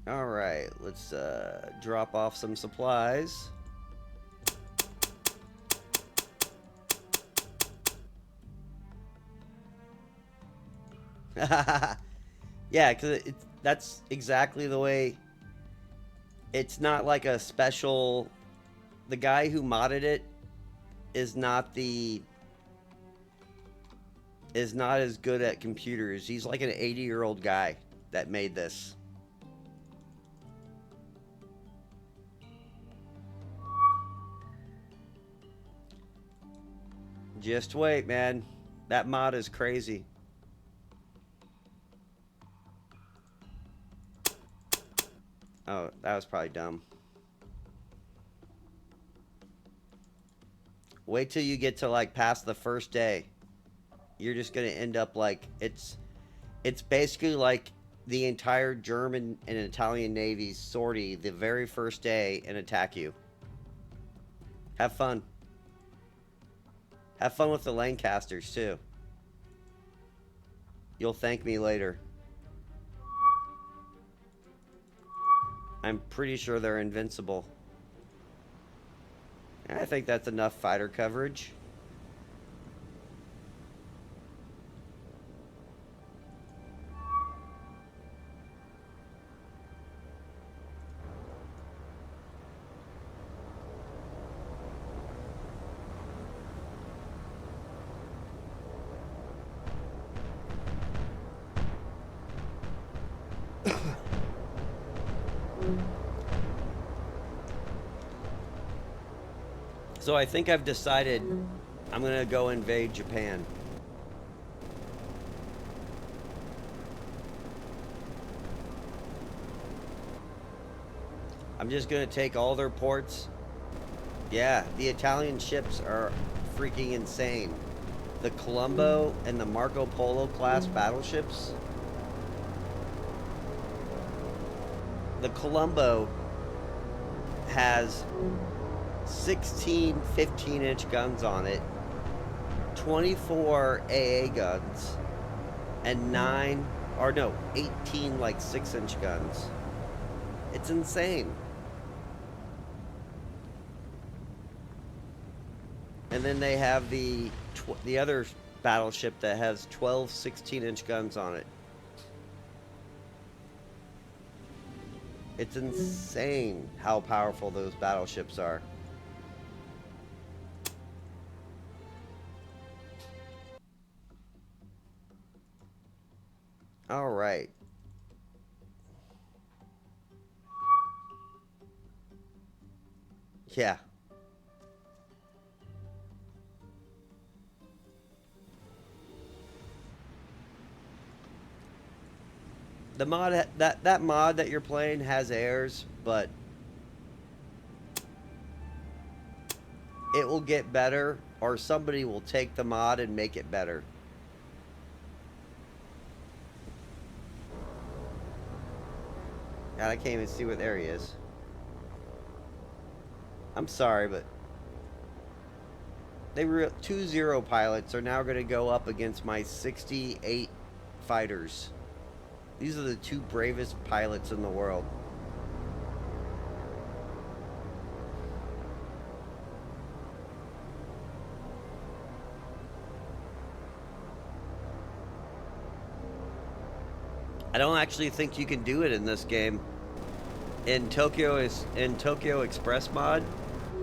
Alright, let's drop off some supplies. Yeah, because that's exactly the way... It's not like a special... The guy who modded it is not as good at computers. He's like an 80-year-old guy that made this. Just wait, man. That mod is crazy. Oh, that was probably dumb. Wait till you get to like past the first day. You're just gonna end up like it's basically like the entire German and Italian navies sortie the very first day and attack you. Have fun. Have fun with the Lancasters too. You'll thank me later. I'm pretty sure they're invincible. I think that's enough fighter coverage. So I think I've decided I'm gonna go invade Japan. I'm just gonna take all their ports. Yeah, the Italian ships are freaking insane. The Colombo and the Marco Polo class battleships. The Colombo has 16 15-inch guns on it, 24 AA guns, and 18 like 6-inch guns. It's insane. And then they have the other battleship that has 12 16-inch guns on it. It's insane how powerful those battleships are. All right. Yeah. The mod that mod that you're playing has airs, but it will get better, or somebody will take the mod and make it better. God, I can't even see what there he is. I'm sorry, but they 2-0 pilots are now going to go up against my 68 fighters. These are the two bravest pilots in the world. I don't actually think you can do it in this game. In Tokyo Express mod,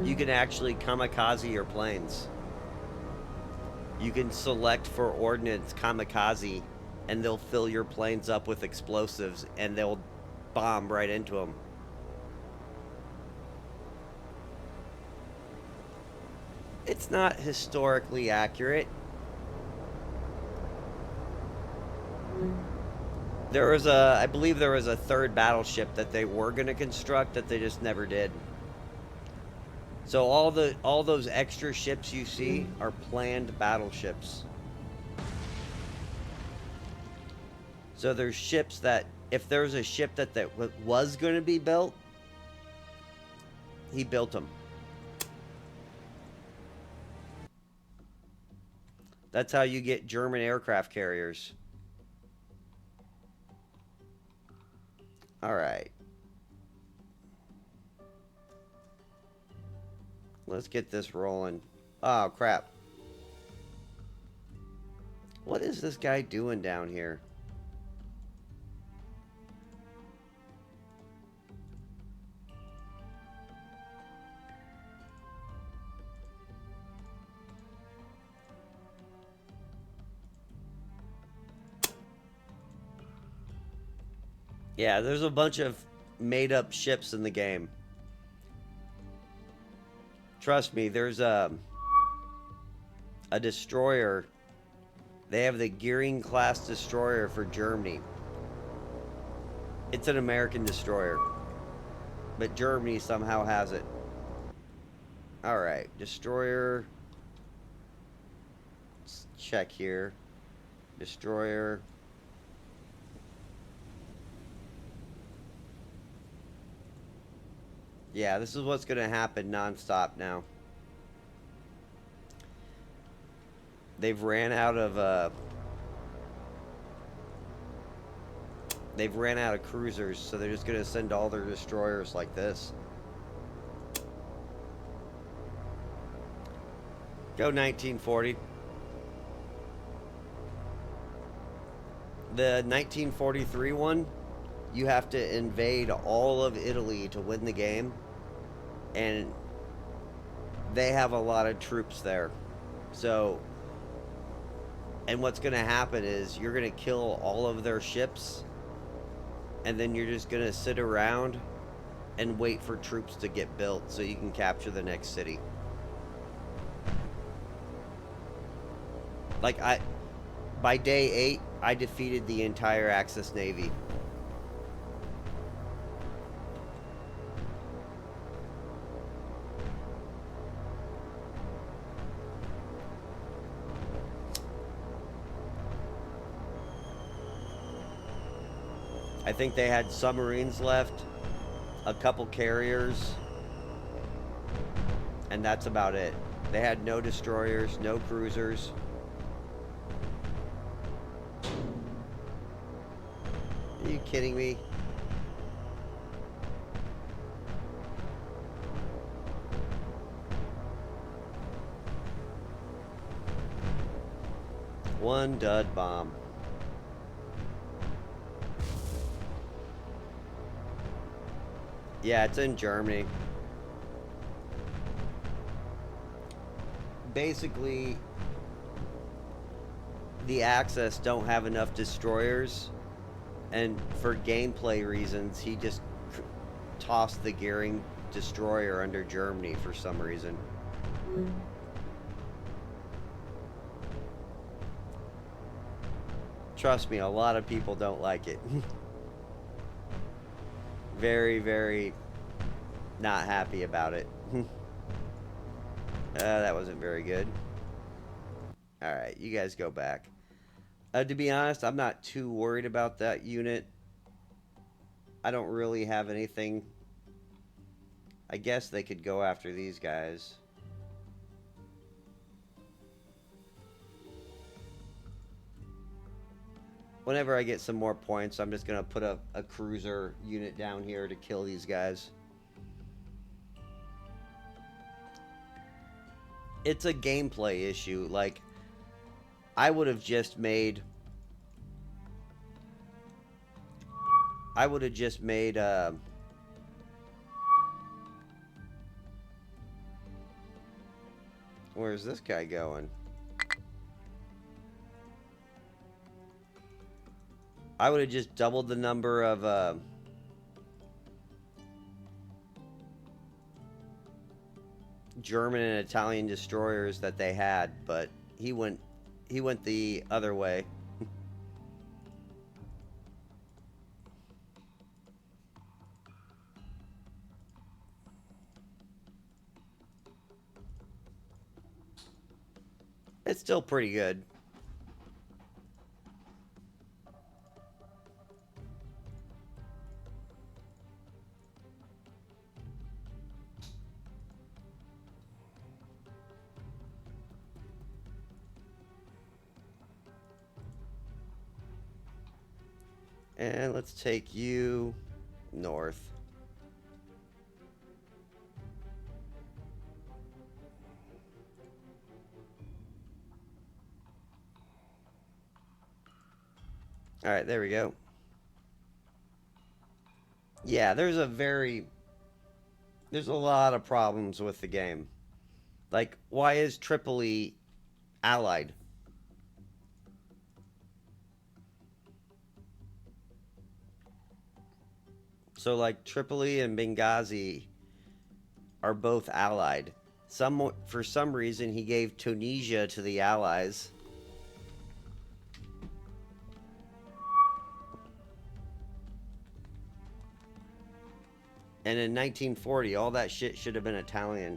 you can actually kamikaze your planes. You can select for ordnance kamikaze, and they'll fill your planes up with explosives, and they'll bomb right into them. It's not historically accurate. There was a, I believe there was a third battleship that they were going to construct that they just never did. So all those extra ships you see are planned battleships. So there's ships that if there's a ship that was going to be built, he built them. That's how you get German aircraft carriers. All right. Let's get this rolling. Oh, crap. What is this guy doing down here? Yeah, there's a bunch of made-up ships in the game. Trust me, there's a destroyer. They have the Gearing class destroyer for Germany. It's an American destroyer, but Germany somehow has it. All right, destroyer. Let's check here. Destroyer. Yeah, this is what's going to happen nonstop now. They've ran out of cruisers, so they're just going to send all their destroyers like this. Go 1940. The 1943 one, you have to invade all of Italy to win the game, and they have a lot of troops there. So, and what's going to happen is you're going to kill all of their ships, and then you're just going to sit around and wait for troops to get built so you can capture the next city. Like, by day 8, I defeated the entire Axis Navy. I think they had submarines left, a couple carriers, and that's about it. They had no destroyers, no cruisers. Are you kidding me? One dud bomb. Yeah, it's in Germany. Basically, the Axis don't have enough destroyers, and for gameplay reasons, he just tossed the Gearing destroyer under Germany for some reason. Trust me, a lot of people don't like it. Very, very not happy about it. That wasn't very good. Alright, you guys go back. To be honest, I'm not too worried about that unit. I don't really have anything. I guess they could go after these guys. Whenever I get some more points, I'm just going to put a cruiser unit down here to kill these guys. It's a gameplay issue. Like, I would have just made... Where's this guy going? I would have just doubled the number of German and Italian destroyers that they had, but he went the other way. It's still pretty good. And let's take you north. All right, there we go. Yeah, there's a lot of problems with the game. Like, why is Tripoli allied? So, like, Tripoli and Benghazi are both allied. For some reason, he gave Tunisia to the Allies. And in 1940, all that shit should have been Italian.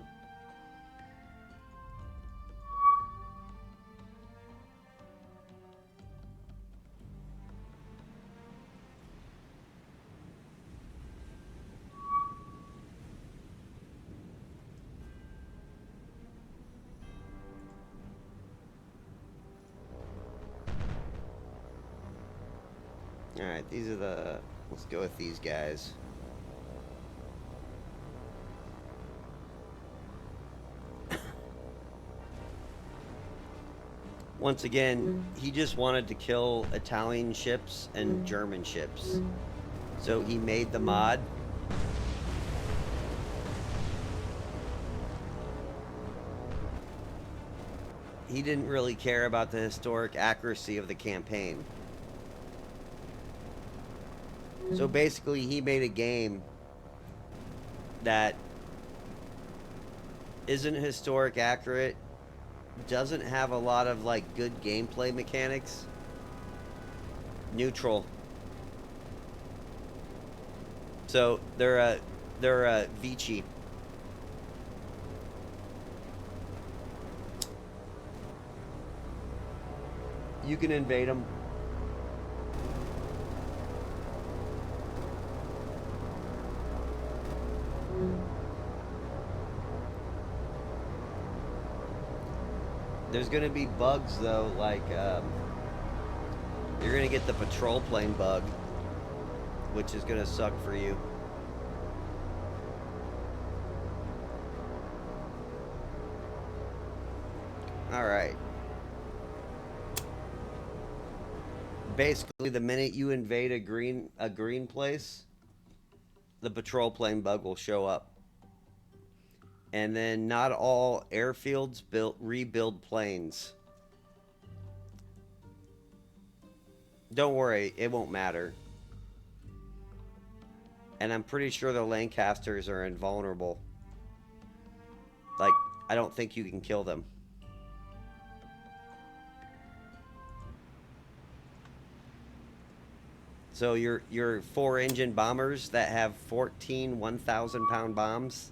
Alright, these are the... Let's go with these guys. Once again, he just wanted to kill Italian ships and German ships. So he made the mod. He didn't really care about the historic accuracy of the campaign. So basically, he made a game that isn't historic accurate, doesn't have a lot of like good gameplay mechanics. Neutral. So they're Vici. You can invade them. There's gonna be bugs though, like you're gonna get the patrol plane bug, which is gonna suck for you. All right. Basically, the minute you invade a green place, the patrol plane bug will show up. And then not all airfields rebuild planes. Don't worry, it won't matter. And I'm pretty sure the Lancasters are invulnerable. Like, I don't think you can kill them. So your 4-engine bombers that have 14 1,000-pound bombs,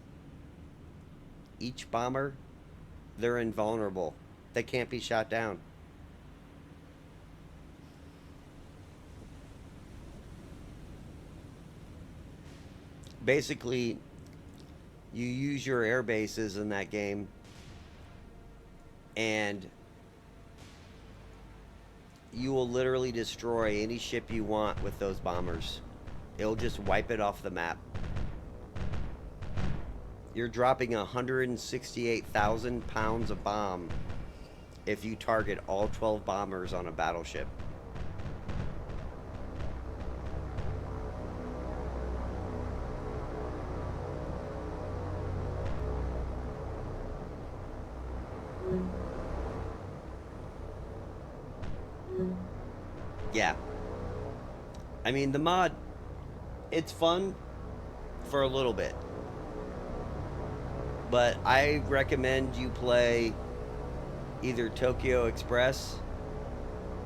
each bomber, they're invulnerable. They can't be shot down. Basically, you use your air bases in that game, and you will literally destroy any ship you want with those bombers. It'll just wipe it off the map. You're dropping 168,000 pounds of bomb if you target all 12 bombers on a battleship. Yeah. I mean, the mod, it's fun for a little bit. But I recommend you play either Tokyo Express,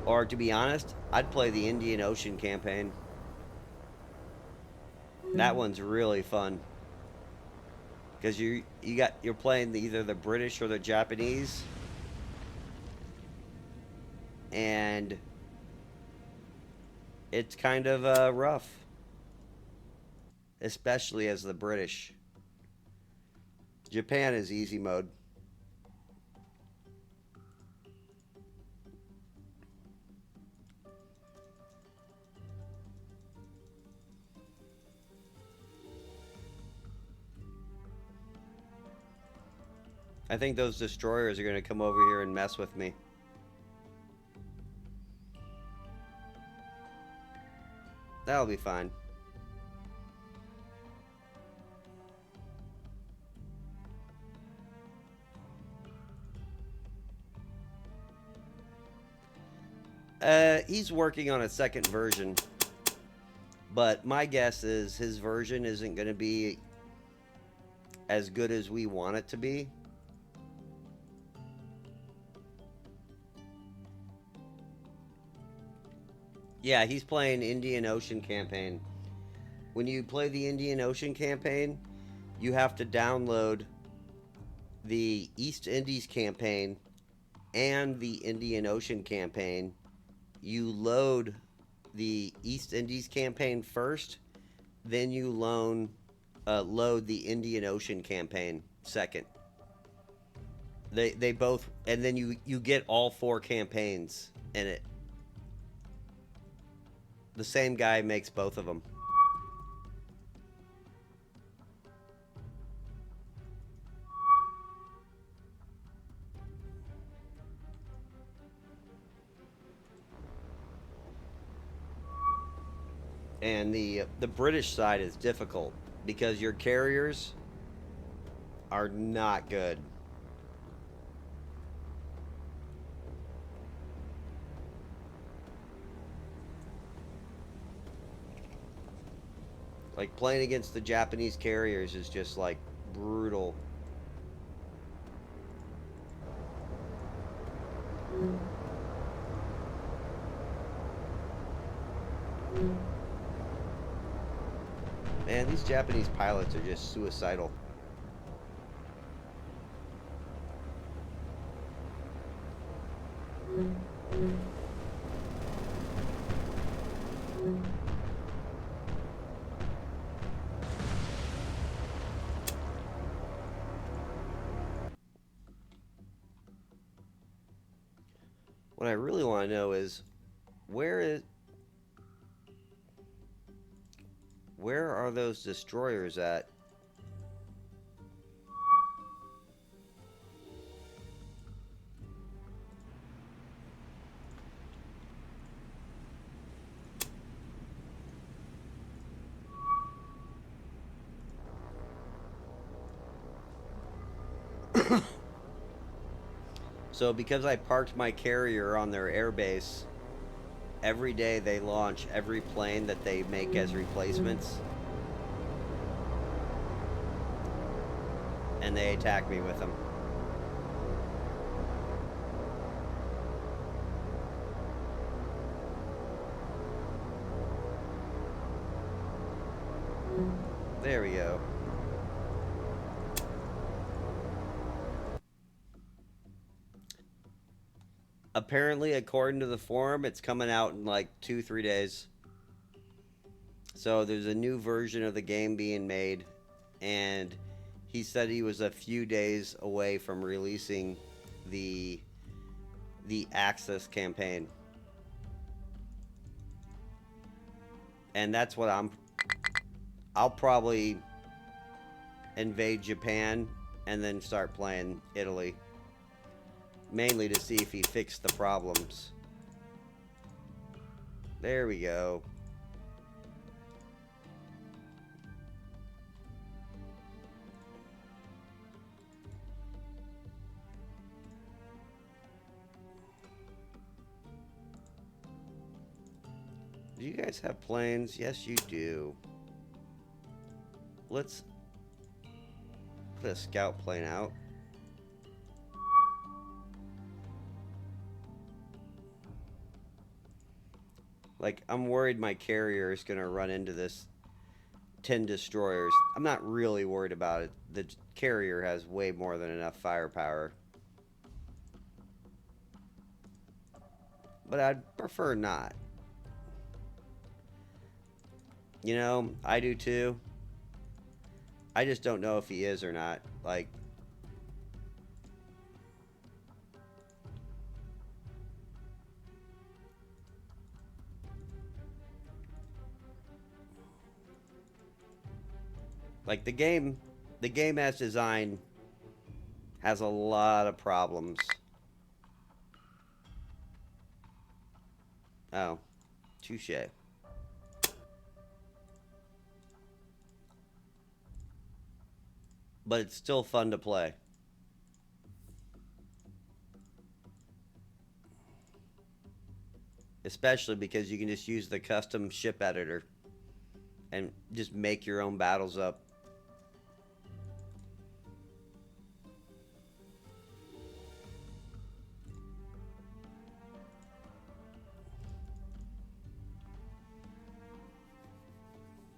or to be honest, I'd play the Indian Ocean campaign. That one's really fun. Because you're playing either the British or the Japanese, and it's kind of rough, especially as the British. Japan is easy mode. I think those destroyers are going to come over here and mess with me. That'll be fine. He's working on a second version, but my guess is his version isn't going to be as good as we want it to be. Yeah, he's playing Indian Ocean Campaign. When you play the Indian Ocean Campaign, you have to download the East Indies Campaign and the Indian Ocean Campaign. You load the East Indies Campaign first, then you load the Indian Ocean Campaign second. They both, and then you get all 4 campaigns in it. The same guy makes both of them. And the British side is difficult because your carriers are not good. Like playing against the Japanese carriers is just like brutal. Man, these Japanese pilots are just suicidal. What I really want to know is where is where are those destroyers at? So because I parked my carrier on their airbase, every day they launch every plane that they make as replacements, and they attack me with them. There we go. Apparently, according to the forum, it's coming out in like 2-3 days. So there's a new version of the game being made, and he said he was a few days away from releasing the Access campaign. And that's what I'll probably invade Japan and then start playing Italy. Mainly to see if he fixed the problems. There we go. Do you guys have planes? Yes, you do. Let's put a scout plane out. Like, I'm worried my carrier is going to run into this 10 destroyers. I'm not really worried about it. The carrier has way more than enough firepower. but I'd prefer not. You know, I do too. I just don't know if he is or not. Like the game as designed has a lot of problems. Oh, touche. But it's still fun to play. Especially because you can just use the custom ship editor and just make your own battles up.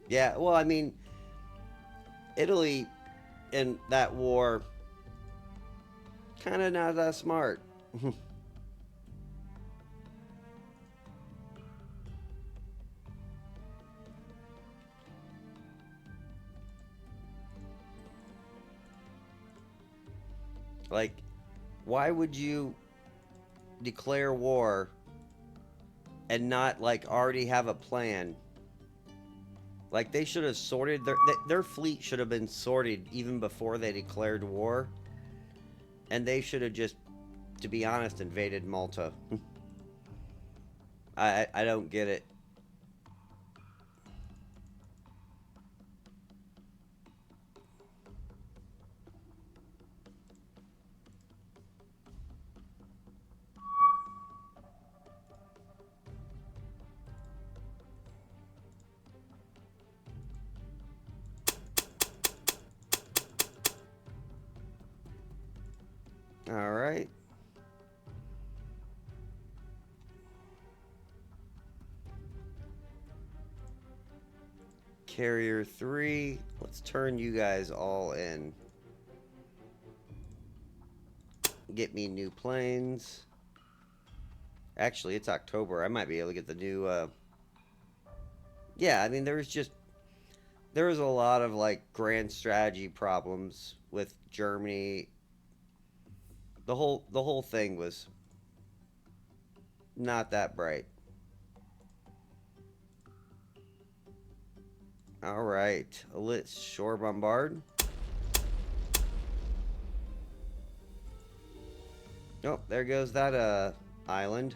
Yeah, well, I mean, Italy in that war kind of not that smart. Like, why would you declare war and not like already have a plan? Like they should have sorted their fleet should have been sorted even before they declared war, and they should have just, to be honest, invaded Malta. I don't get it. All right. Carrier 3. Let's turn you guys all in. Get me new planes. Actually, it's October. I might be able to get the new. Yeah, I mean, there was a lot of like grand strategy problems with Germany. The whole thing was not that bright. All right, let's shore bombard. Oh, there goes that island.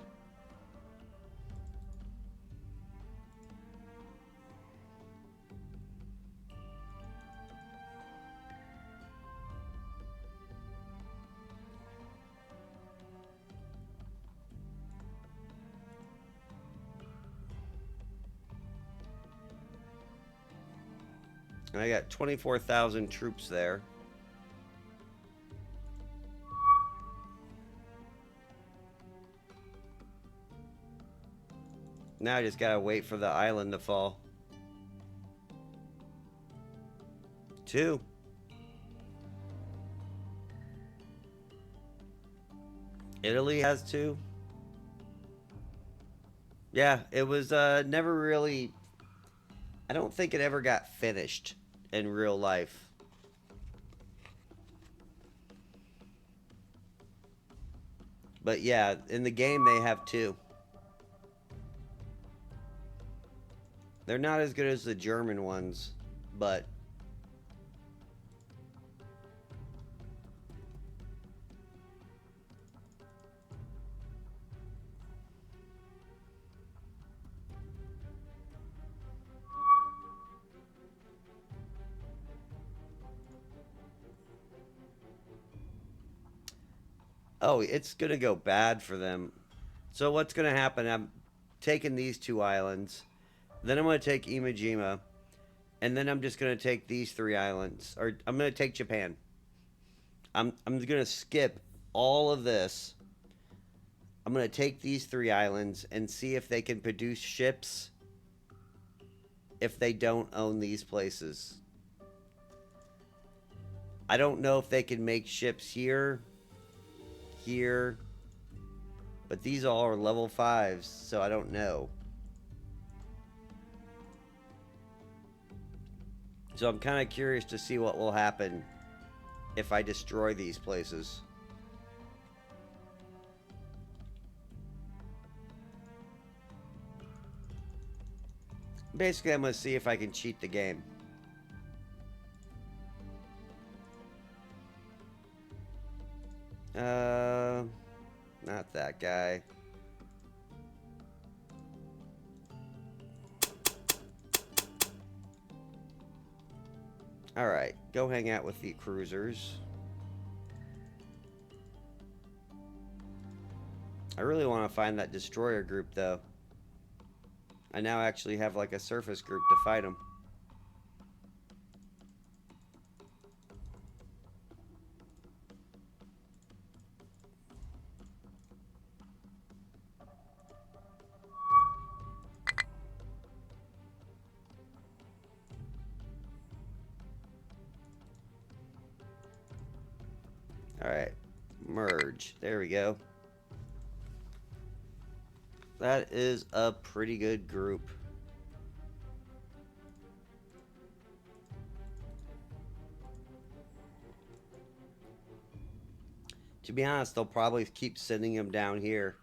And I got 24,000 troops there. Now I just gotta wait for the island to fall. 2. Italy has 2. Yeah, it was never really. I don't think it ever got finished in real life. But yeah, in the game they have 2. They're not as good as the German ones, but oh, it's gonna go bad for them. So what's gonna happen? I'm taking these 2 islands, then I'm gonna take Imajima, and then I'm just gonna take these 3 islands, or I'm gonna take Japan. I'm gonna skip all of this. I'm gonna take these 3 islands and see if they can produce ships if they don't own these places. I don't know if they can make ships here, here, But these all are level 5s, so I don't know. So I'm kind of curious to see what will happen if I destroy these places. Basically, I'm going to see if I can cheat the game. Not that guy. Alright, go hang out with the cruisers. I really want to find that destroyer group, though. I now actually have like a surface group to fight them. Alright, merge. There we go. That is a pretty good group. To be honest, they'll probably keep sending them down here.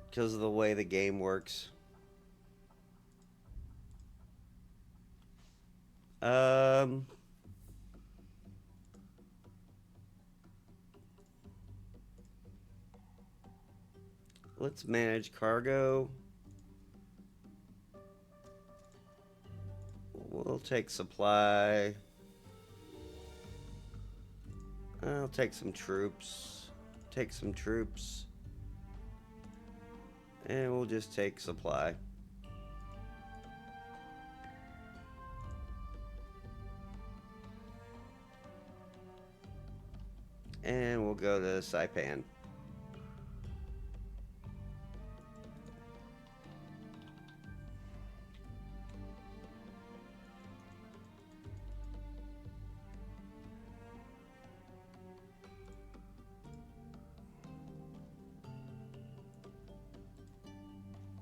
Because of the way the game works. Let's manage cargo. We'll take supply. I'll take some troops. Take some troops. And we'll just take supply. And we'll go to Saipan.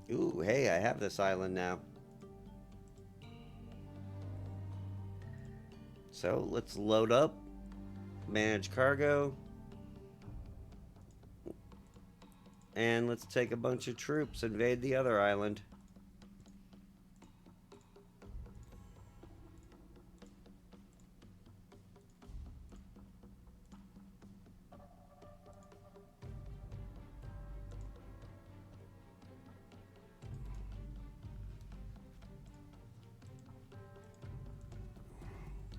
Ooh, hey, I have this island now. So let's load up, manage cargo, and let's take a bunch of troops, invade the other island.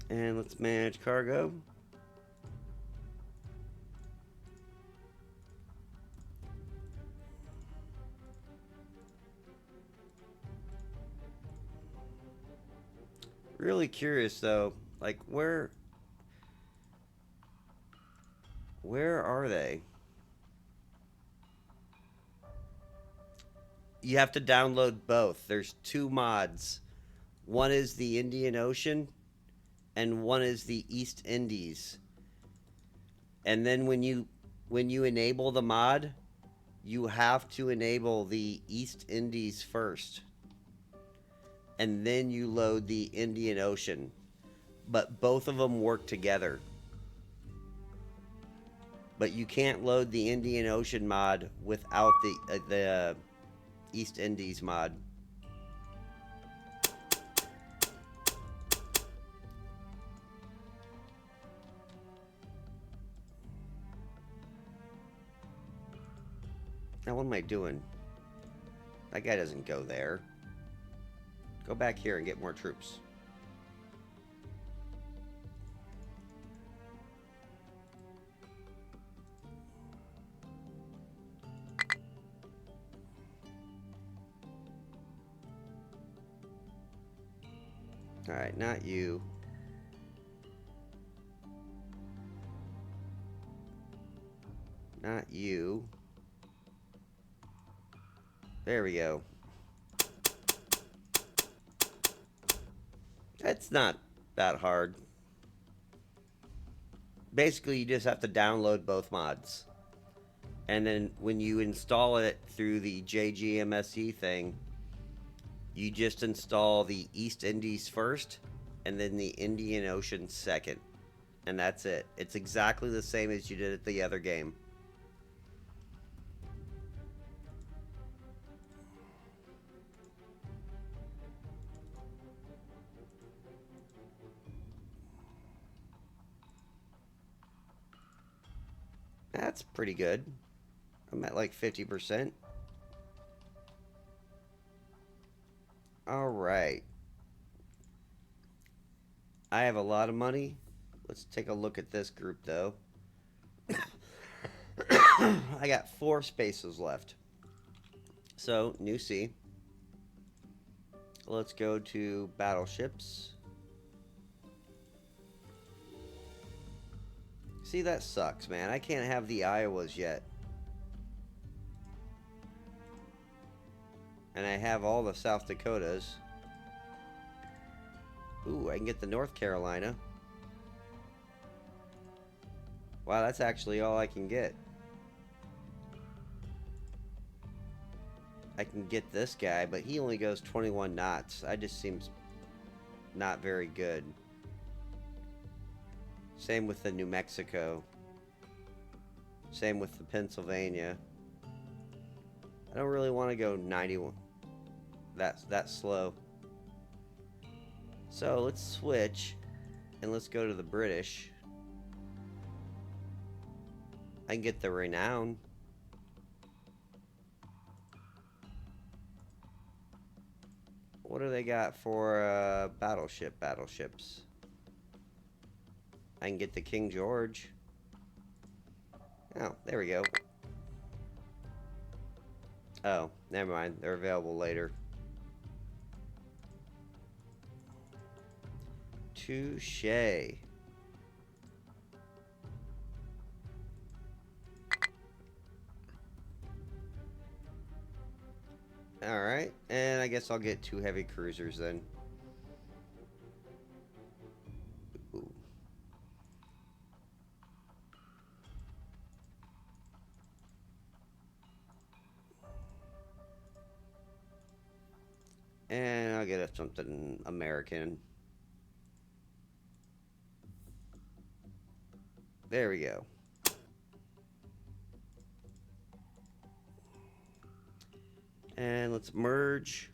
And let's manage cargo. Really curious though, like where are they? You have to download both. There's 2 mods. One is the Indian Ocean and one is the East Indies. And then when you enable the mod, you have to enable the East Indies first. And then you load the Indian Ocean. But both of them work together. But you can't load the Indian Ocean mod without the East Indies mod. Now what am I doing? That guy doesn't go there. Go back here and get more troops. Alright, not you. Not you. There we go. It's not that hard. basically you just have to download both mods. And then when you install it through the JGMSE thing, you just install the East Indies first and then the Indian Ocean second. And that's it. It's exactly the same as you did at the other game. That's pretty good. I'm at like 50%. All right. I have a lot of money. Let's take a look at this group, though. I got 4 spaces left. So, new sea. Let's go to battleships. See, that sucks, man. I can't have the Iowas yet. And I have all the South Dakotas. Ooh, I can get the North Carolina. Wow, that's actually all I can get. I can get this guy, but he only goes 21 knots. That just seems not very good. Same with the New Mexico. Same with the Pennsylvania. I don't really want to go 91. That's slow. So let's switch and let's go to the British. I can get the Renown. What do they got for battleships? I can get the King George. Oh, there we go. Oh, never mind. They're available later. Touché. Alright, and I guess I'll get 2 heavy cruisers then. Ooh. And I'll get something American. There we go. And let's merge.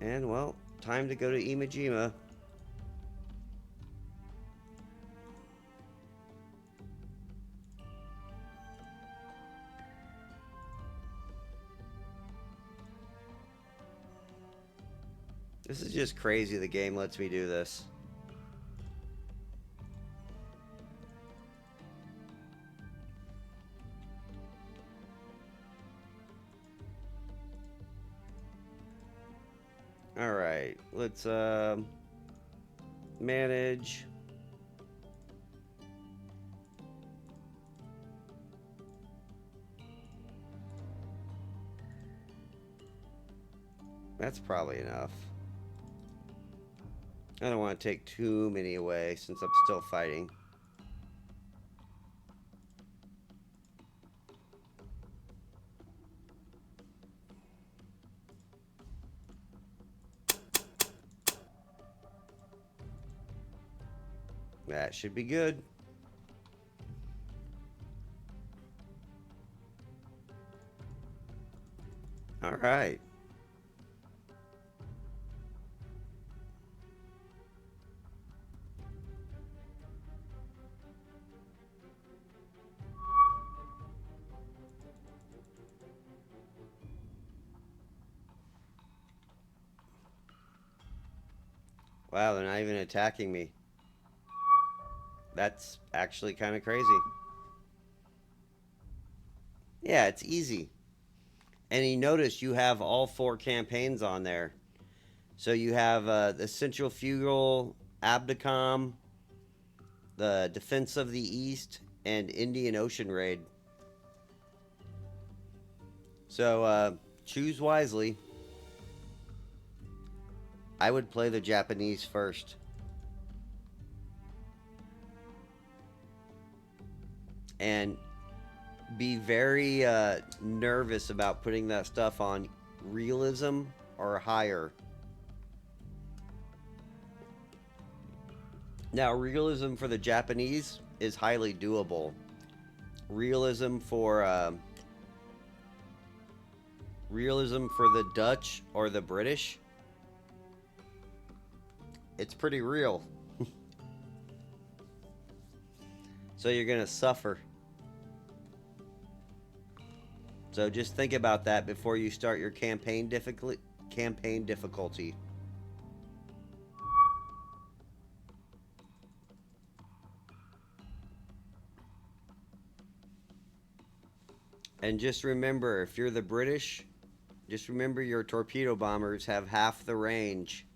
And, well, time to go to Imajima. This is just crazy the game lets me do this. Alright, let's manage. That's probably enough. I don't want to take too many away since I'm still fighting. That should be good. All right. Wow, they're not even attacking me. That's actually kind of crazy. Yeah, it's easy. And you notice you have all 4 campaigns on there. So you have the Centrifugal, Abdicom, the Defense of the East, and Indian Ocean Raid. So choose wisely. I would play the Japanese first. And be very nervous about putting that stuff on realism or higher. Now, realism for the Japanese is highly doable. Realism for the Dutch or the British, it's pretty real. So you're gonna suffer. So just think about that before you start your campaign difficulty. And just remember, if you're the British, just remember your torpedo bombers have half the range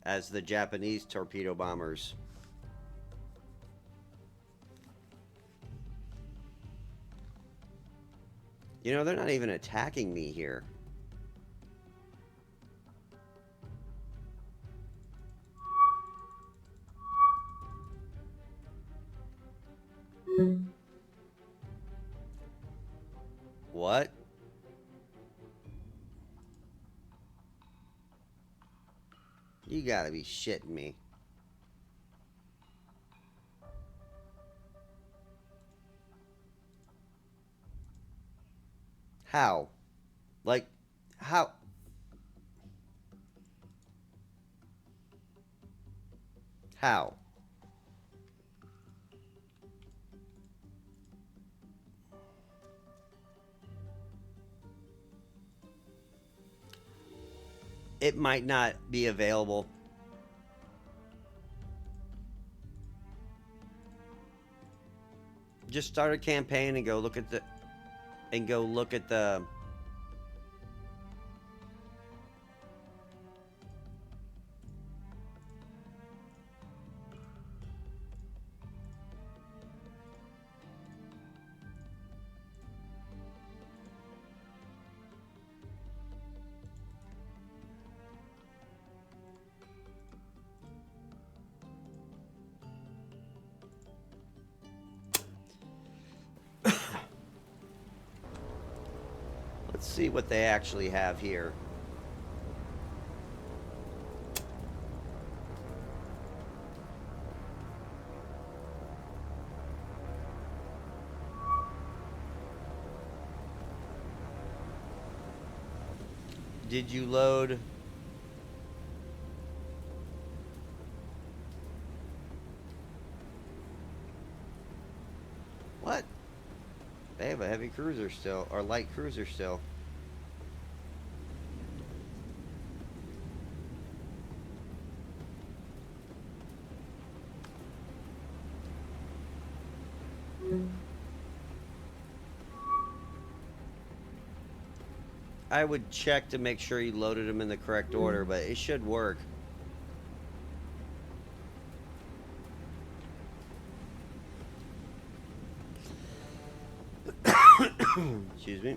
as the Japanese torpedo bombers. You know, they're not even attacking me here. What? You gotta be shitting me. How? Like, how? How? It might not be available. Just start a campaign and go look at the Let's see what they actually have here. Did you load? What? They have a heavy cruiser still, or light cruiser still. I would check to make sure you loaded them in the correct order, but it should work. Excuse me.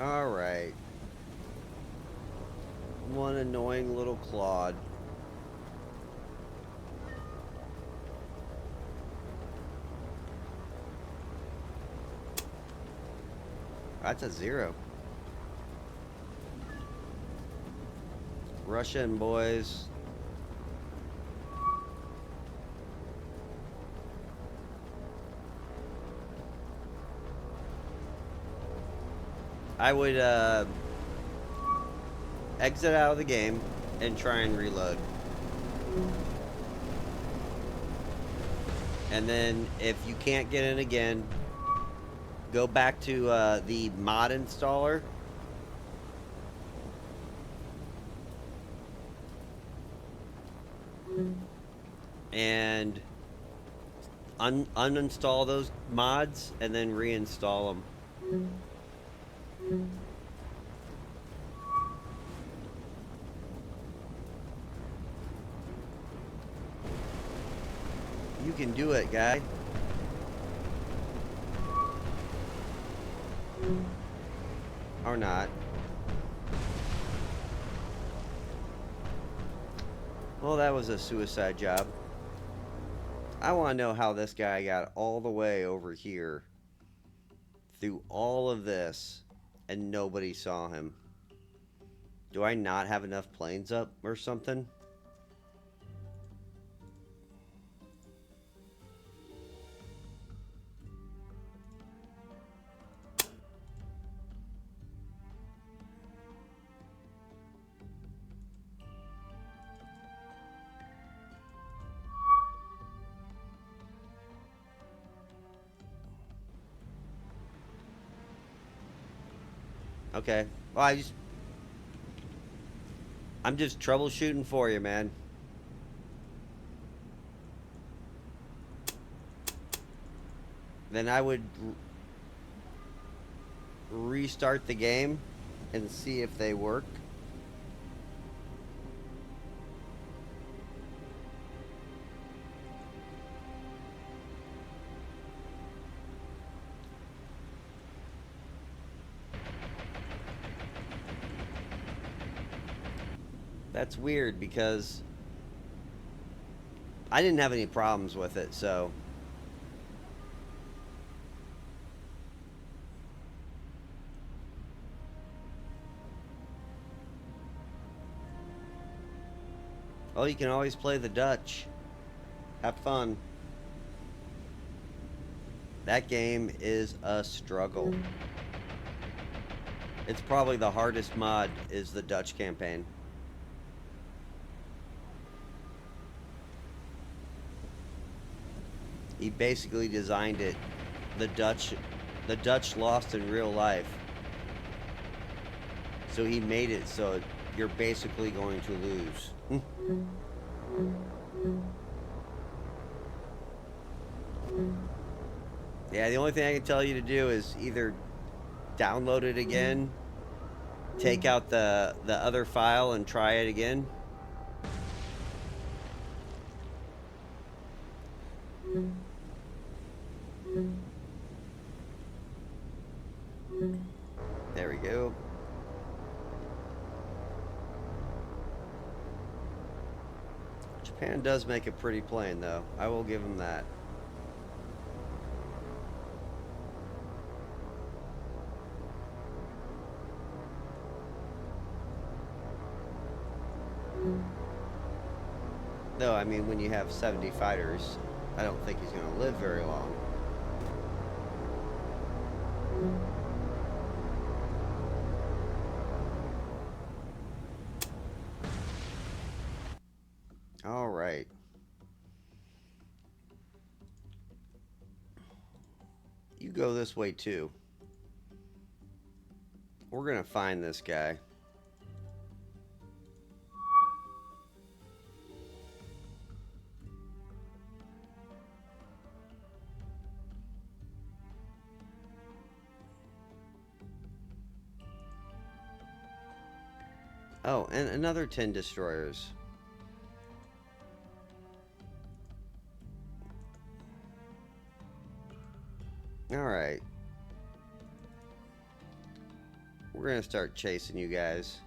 All right. One annoying little Claude. That's a 0. Russian boys. I would exit out of the game and try and reload. And then if you can't get in again, go back to the mod installer. And uninstall those mods and then reinstall them. You can do it, guy. Or not. Well, that was a suicide job. I want to know how this guy got all the way over here through all of this and nobody saw him. Do I not have enough planes up or something? Okay. Well, I'm just troubleshooting for you, man. Then I would restart the game and see if they work. That's weird because I didn't have any problems with it, so. Oh, you can always play the Dutch. Have fun. That game is a struggle. It's probably the hardest mod is the Dutch campaign. He basically designed it. The Dutch lost in real life. So he made it so you're basically going to lose. Yeah, the only thing I can tell you to do is either download it again, take out the other file and try it again. There we go. Japan does make a pretty plane, though. I will give them that. Though, I mean, when you have 70 fighters, I don't think he's going to live very long. All right. You go this way, too. We're going to find this guy. Oh, and another 10 destroyers. Alright. We're going to start chasing you guys.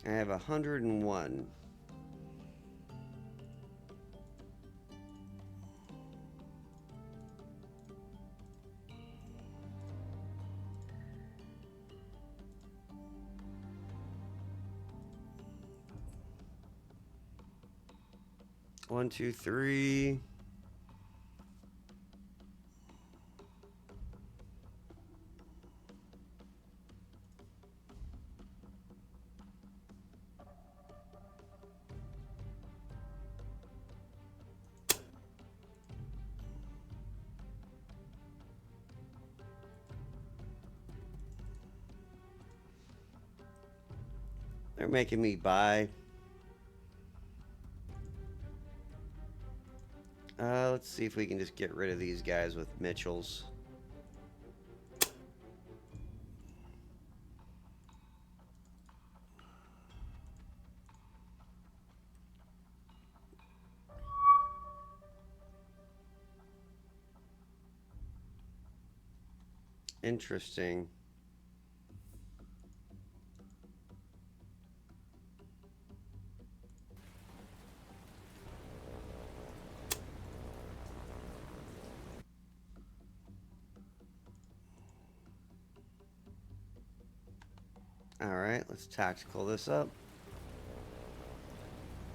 I have 101. One, two, three. They're making me buy. Let's see if we can just get rid of these guys with Mitchells. Interesting. Alright, let's tactical this up.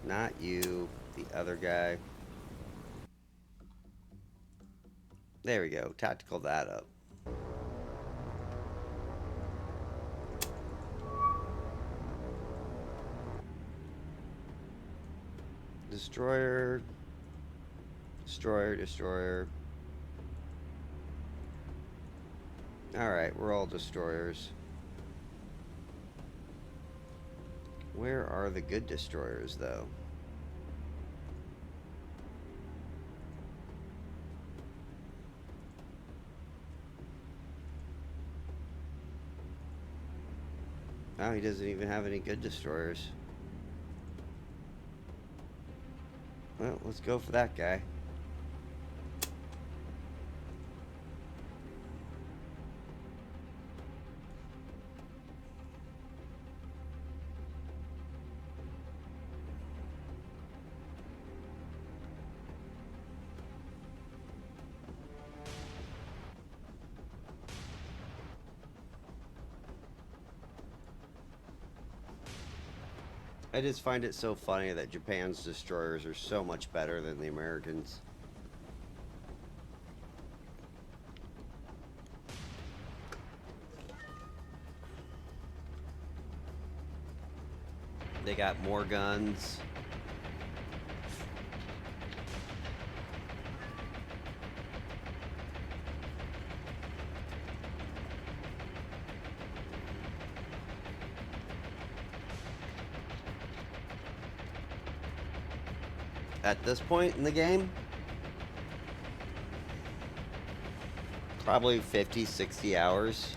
Not you, the other guy. There we go, tactical that up. Destroyer. Destroyer, destroyer. Alright, we're all destroyers. Where are the good destroyers, though? Oh, he doesn't even have any good destroyers. Well, let's go for that guy. I just find it so funny that Japan's destroyers are so much better than the Americans. They got more guns. At this point in the game, probably 50, 60 hours.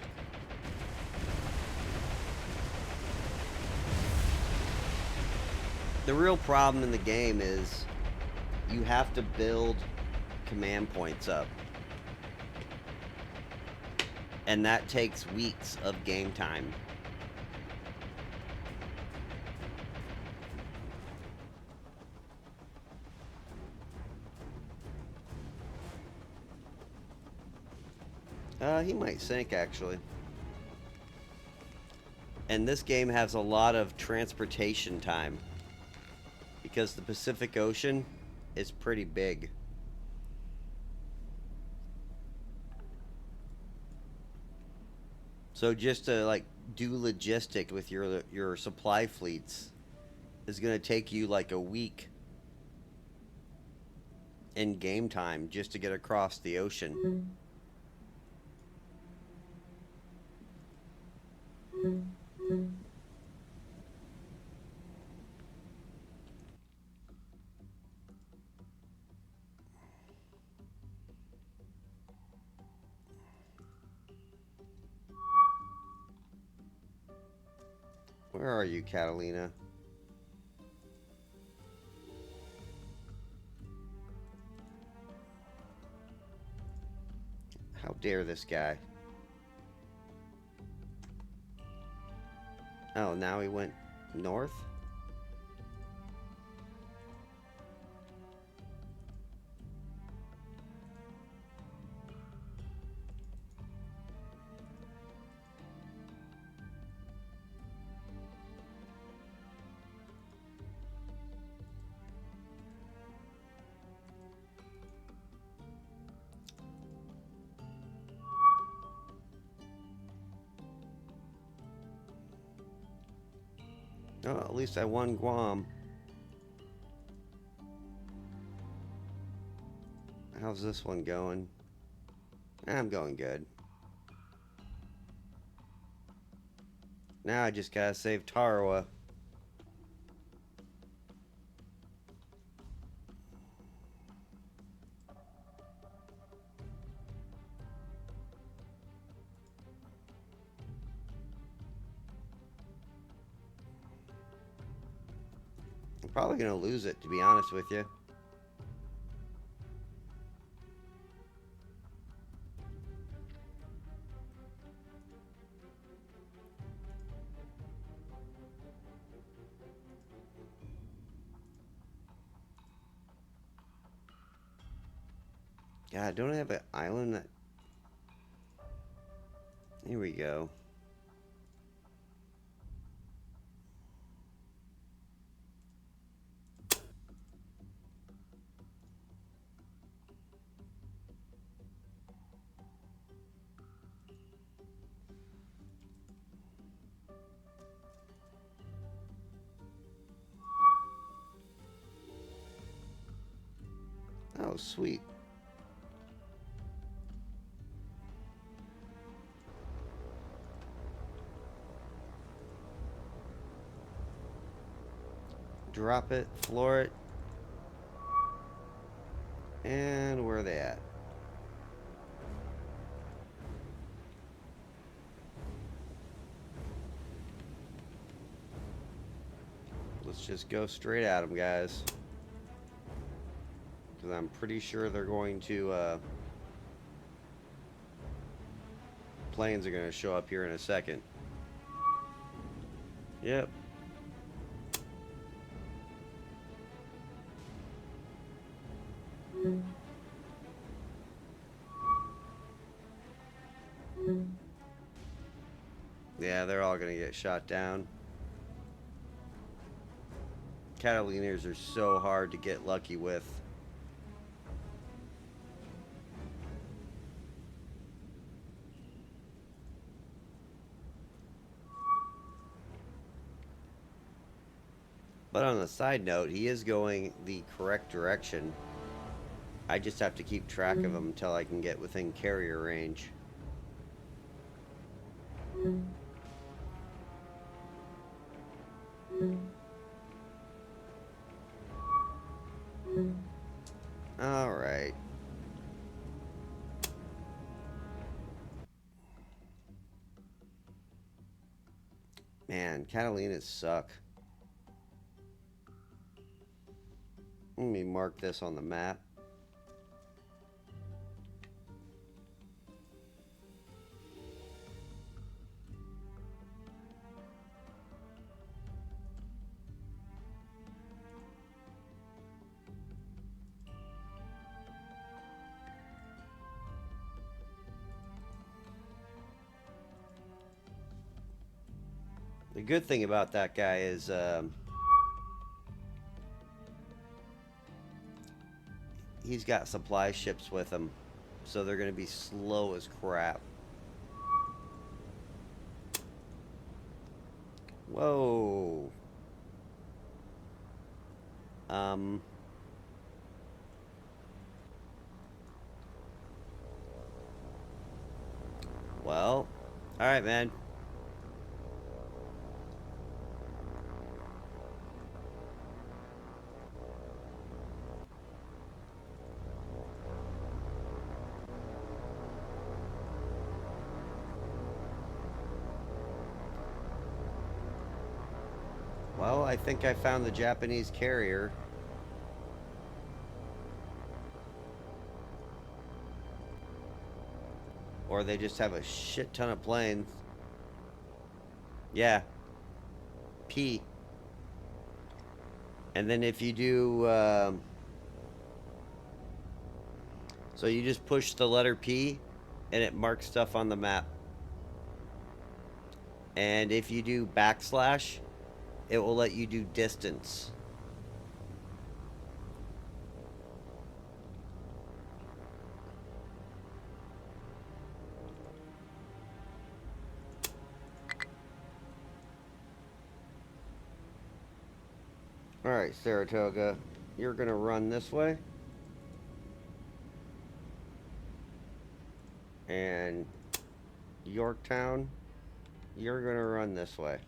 The real problem in the game is you have to build command points up. And that takes weeks of game time. He might sink, actually. And this game has a lot of transportation time, because the Pacific Ocean is pretty big. So just to like do logistics with your supply fleets is going to take you like a week in game time just to get across the ocean. Where are you, Catalina? How dare this guy? Oh, now he went north? Oh, at least I won Guam. How's this one going? I'm going good. Now I just gotta save Tarawa. I'm probably gonna lose it, to be honest with you. God, don't I have an island that... Here we go. Oh, sweet. Drop it, floor it. And where are they at? Let's just go straight at them, guys. Because I'm pretty sure they're going to... planes are going to show up here in a second. Yep. Yeah, they're all going to get shot down. Catalinas are so hard to get lucky with. But on a side note, he is going the correct direction. I just have to keep track of him until I can get within carrier range. Alright. Man, Catalinas suck. Let me mark this on the map. The good thing about that guy is he's got supply ships with him, so they're going to be slow as crap. Whoa. Well, alright, man. Well, I think I found the Japanese carrier. Or they just have a shit ton of planes. Yeah. P. And then if you do... so you just push the letter P, and it marks stuff on the map. And if you do backslash, it will let you do distance. Alright, Saratoga, you're gonna run this way. And Yorktown, you're gonna run this way.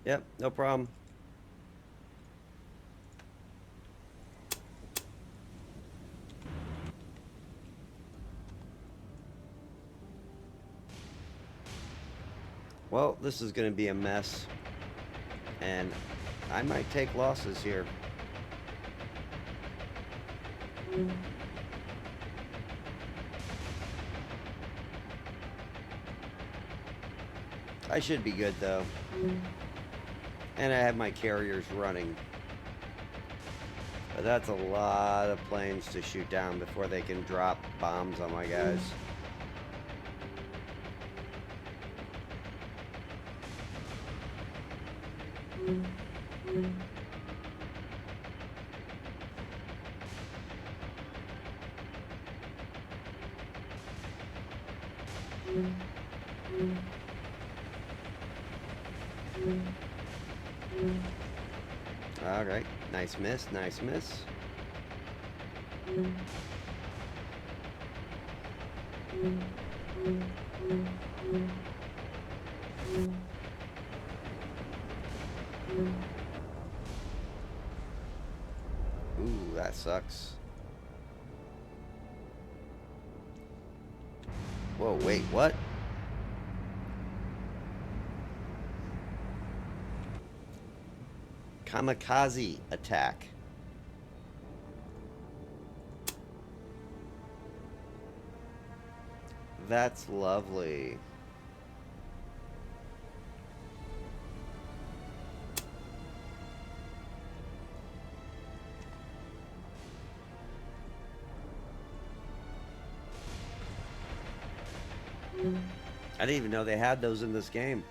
Yep, no problem. Well, this is going to be a mess. And I might take losses here. I should be good though. And I have my carriers running. But that's a lot of planes to shoot down before they can drop bombs on my guys. Alright, nice miss, nice miss. Ooh, that sucks. Whoa, wait, what? Kamikaze attack. That's lovely. I didn't even know they had those in this game.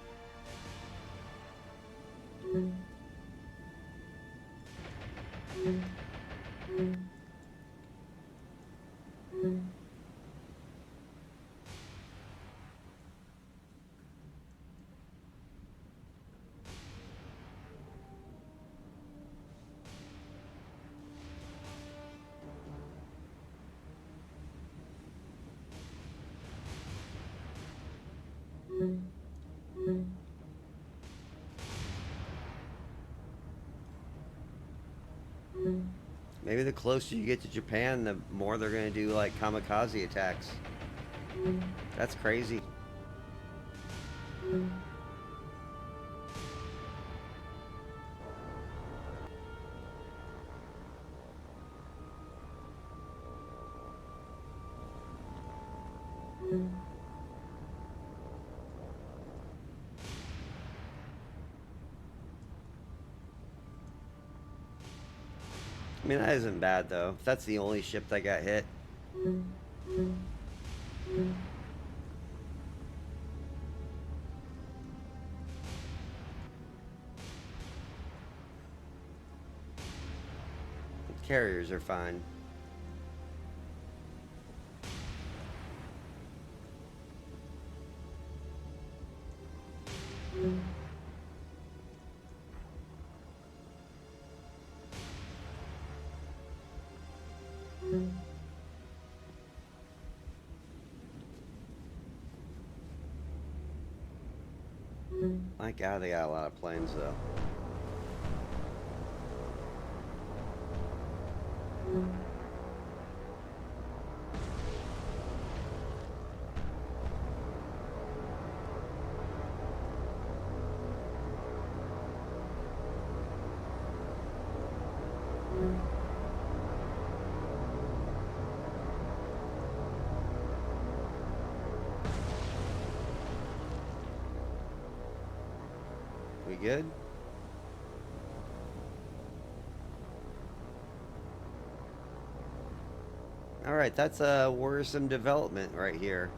Maybe the closer you get to Japan, the more they're going to do like kamikaze attacks. That's crazy. I mean, that isn't bad though. If that's the only ship that got hit. Carriers are fine. My God, they got a lot of planes though. We good? Alright, that's a worrisome development right here.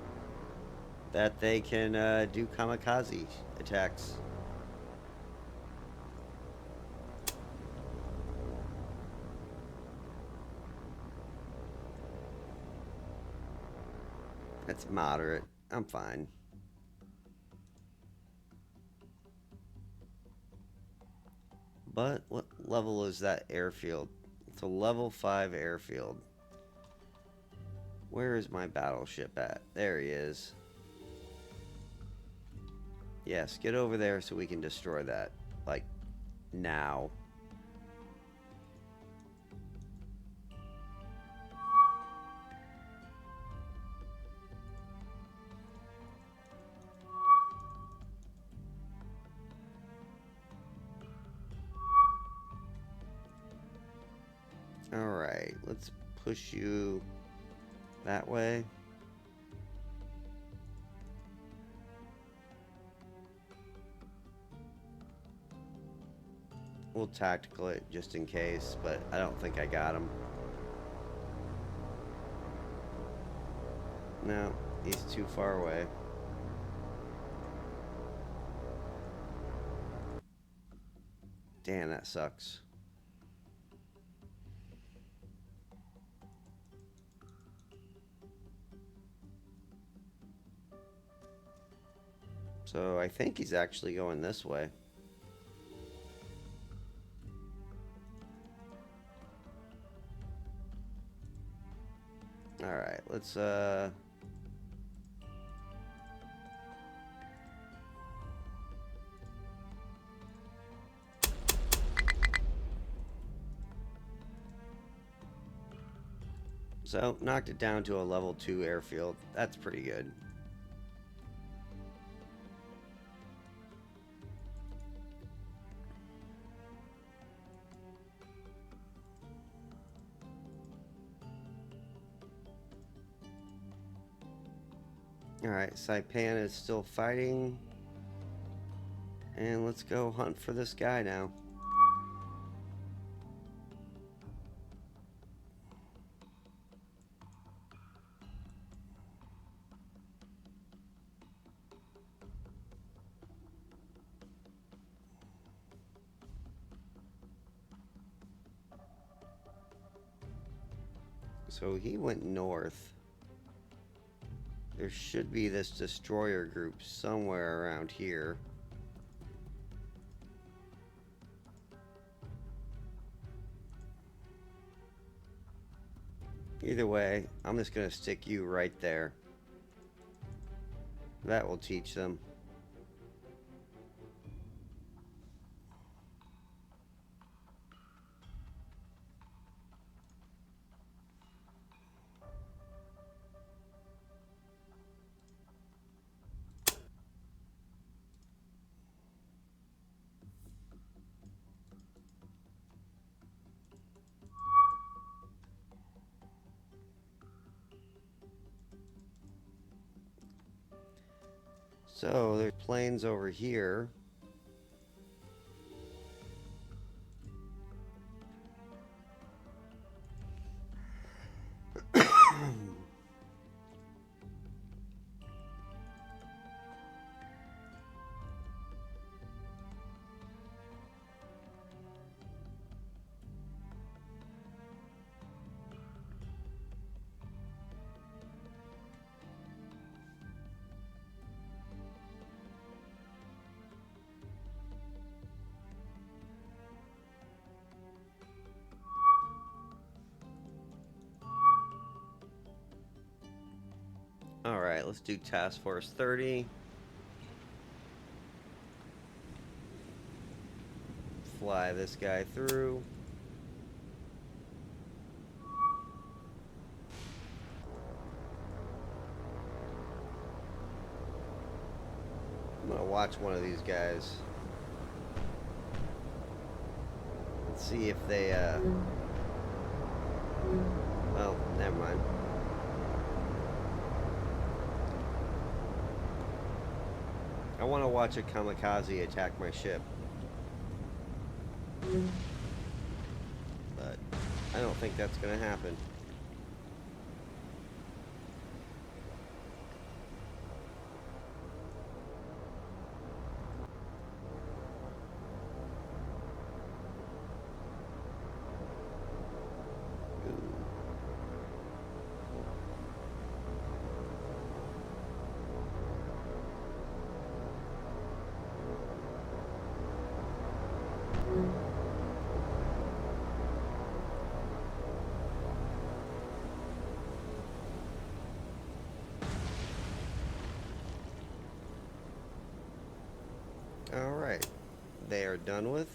That they can do kamikaze attacks. That's moderate. I'm fine. But what level is that airfield? It's a level 5 airfield. Where is my battleship at? There he is. Yes, get over there so we can destroy that. Like, now. Alright, let's push you that way. We'll tactical it just in case, but I don't think I got him. No, he's too far away. Damn, that sucks. So I think he's actually going this way. Alright, let's so, knocked it down to a level 2 airfield. That's pretty good. Alright, Saipan is still fighting. And let's go hunt for this guy now. So he went north. There should be this destroyer group somewhere around here. Either way, I'm just going to stick you right there. That will teach them. So there's planes over here. Alright, let's do Task Force 30. Fly this guy through. I'm gonna watch one of these guys. Let's see if they, well, never mind. I want to watch a kamikaze attack my ship. But I don't think that's going to happen. Alright, they are done with.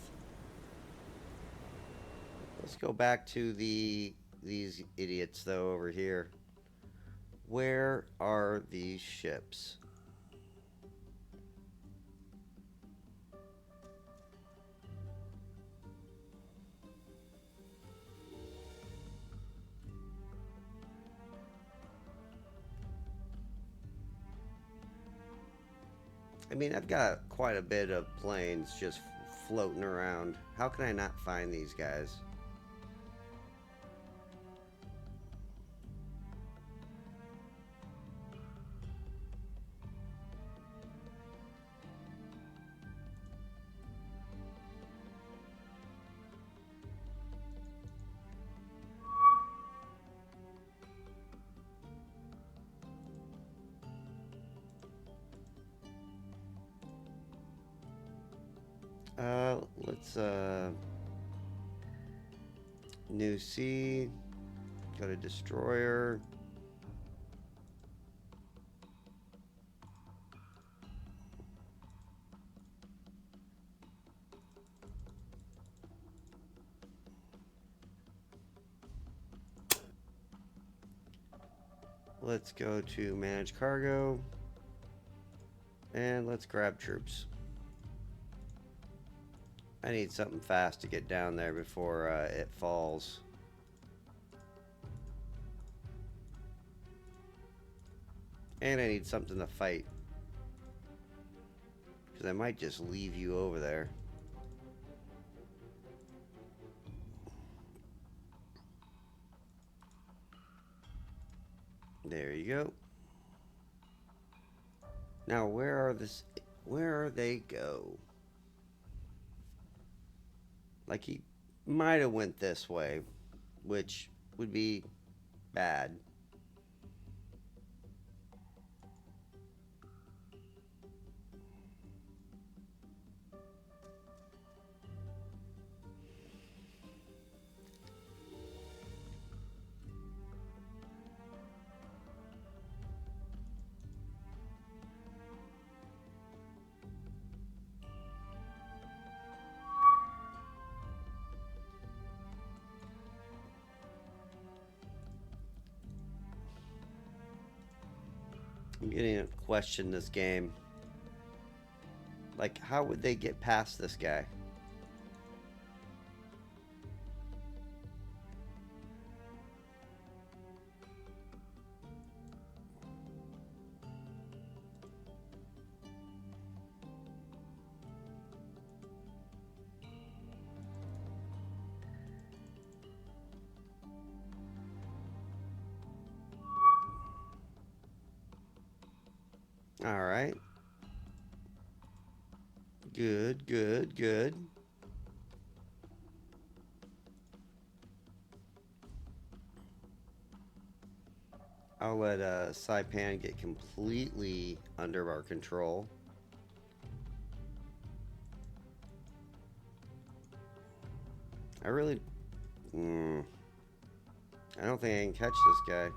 Let's go back to these idiots though over here. Where are these ships? I mean, I've got quite a bit of planes just floating around. How can I not find these guys? Let's, new sea, go to destroyer. Let's go to manage cargo. And let's grab troops. I need something fast to get down there before it falls. And I need something to fight. Because I might just leave you over there. There you go. Now where are they go? Like he might have went this way, which would be bad. I'm getting to question this game. Like, how would they get past this guy? All right. Good, good, good. I'll let Saipan get completely under our control. I really... I don't think I can catch this guy.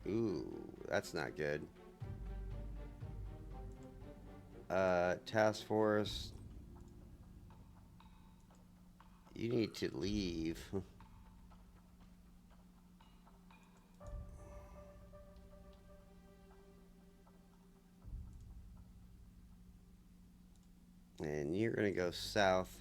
Ooh, that's not good. Task force. You need to leave. And you're gonna go south.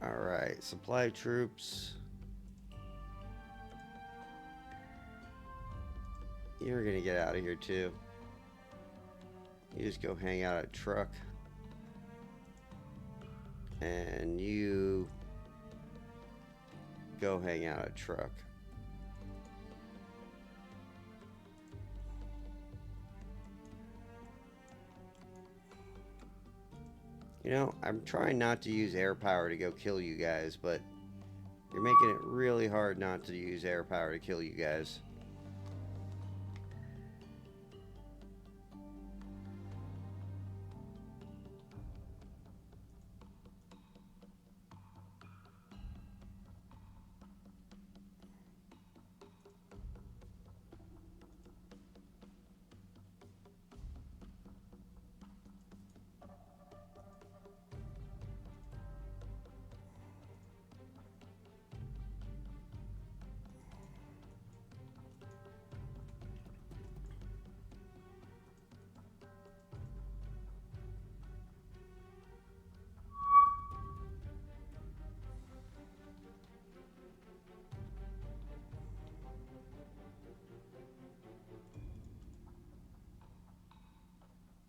Alright, supply troops. You're gonna get out of here too. You just go hang out at a truck. And you go hang out at a truck. You know, I'm trying not to use air power to go kill you guys, but you're making it really hard not to use air power to kill you guys.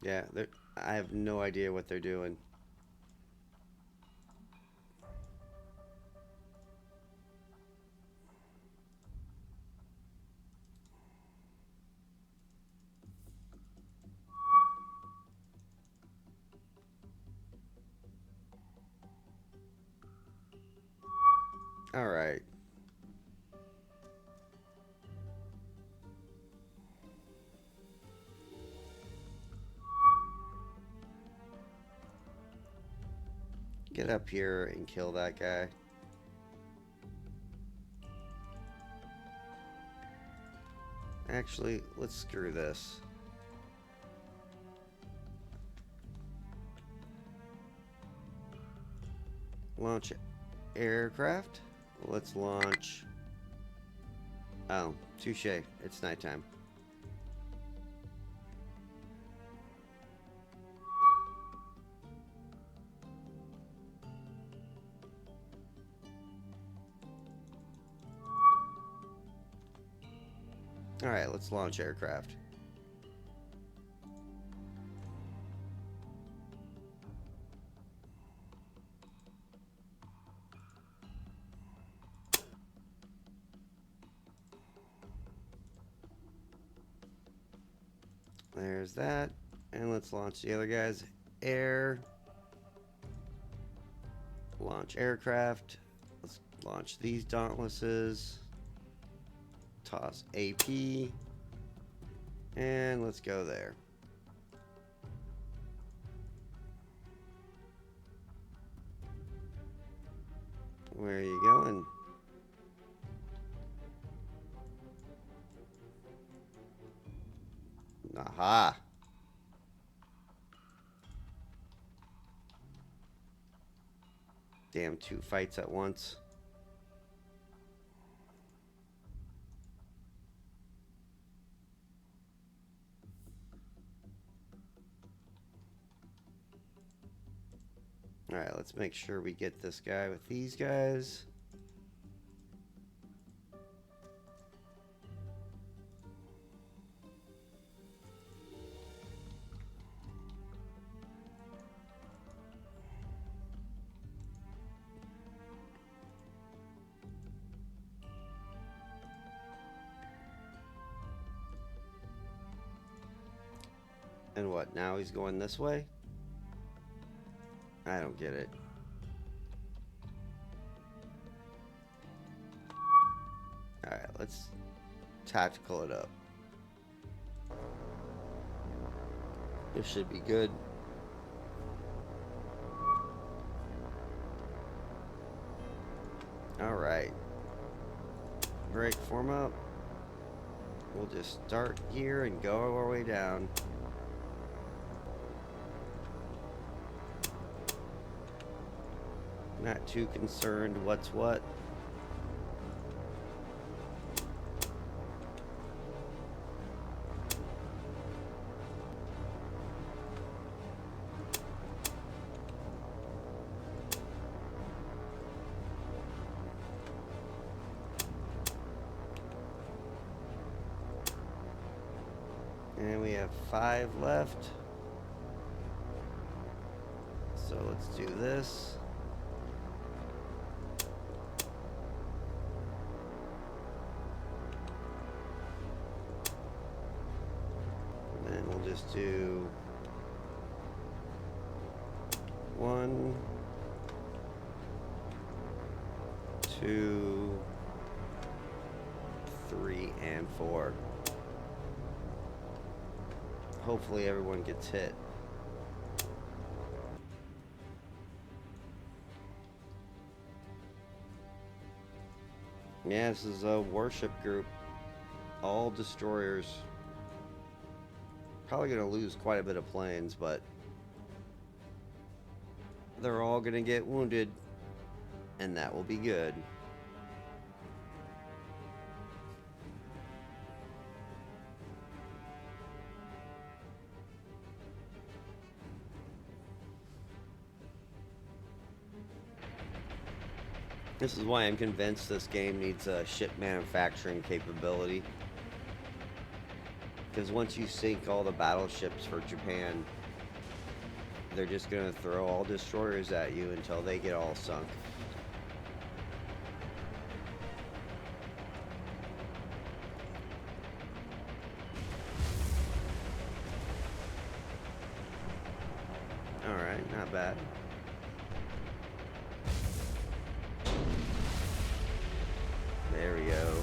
Yeah, I have no idea what they're doing. All right. Get up here and kill that guy. Actually, let's screw this. Launch aircraft. Let's launch. Oh, touche. It's nighttime. Alright, let's launch aircraft. There's that. And let's launch the other guys. Air. Launch aircraft. Let's launch these dauntlesses. Toss AP. And let's go there. Where are you going? Aha. Damn, 2 fights at once. Alright, let's make sure we get this guy with these guys. And what, now he's going this way? I don't get it. Alright, let's tactical it up. This should be good. Alright. Break, form up. We'll just start here and go our way down. Not too concerned what's what. And we have 5 left. So let's do this. And then we'll just do 1, 2, 3, and 4. Hopefully everyone gets hit. Yeah, this is a warship group. All destroyers. Probably going to lose quite a bit of planes, but they're all going to get wounded, and that will be good. This is why I'm convinced this game needs a ship manufacturing capability. Because once you sink all the battleships for Japan, they're just going to throw all destroyers at you until they get all sunk. Alright, not bad. There we go.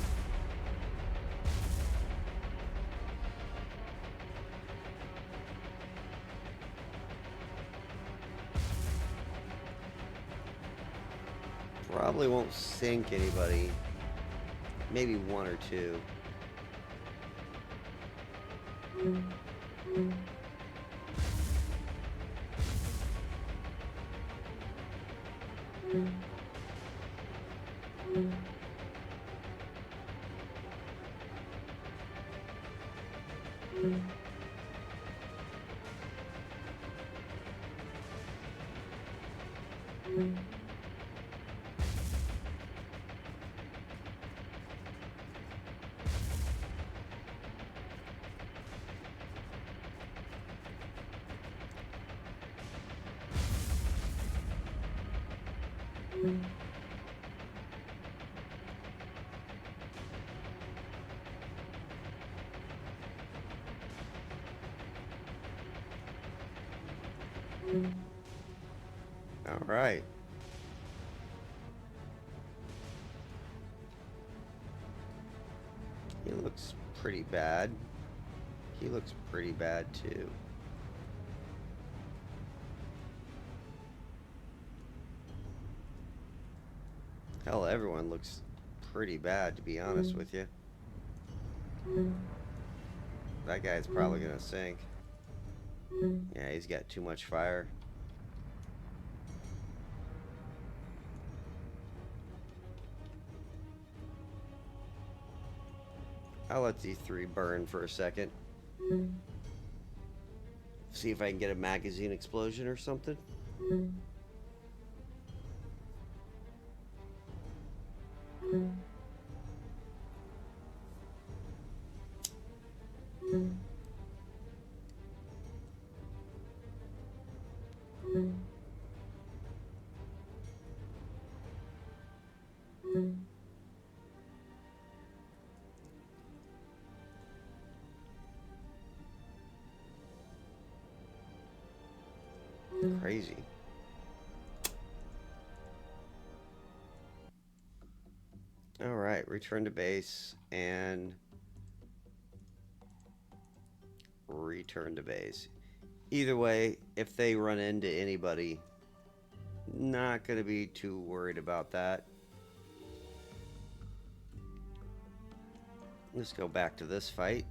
Probably won't sink anybody. Maybe one or two. All right. He looks pretty bad. He looks pretty bad too. Hell, everyone looks pretty bad, to be honest with you. That guy's probably gonna sink. Yeah, he's got too much fire. I'll let these three burn for a second. See if I can get a magazine explosion or something. Crazy. Alright, return to base and return to base. Either way, if they run into anybody, not gonna be too worried about that. Let's go back to this fight.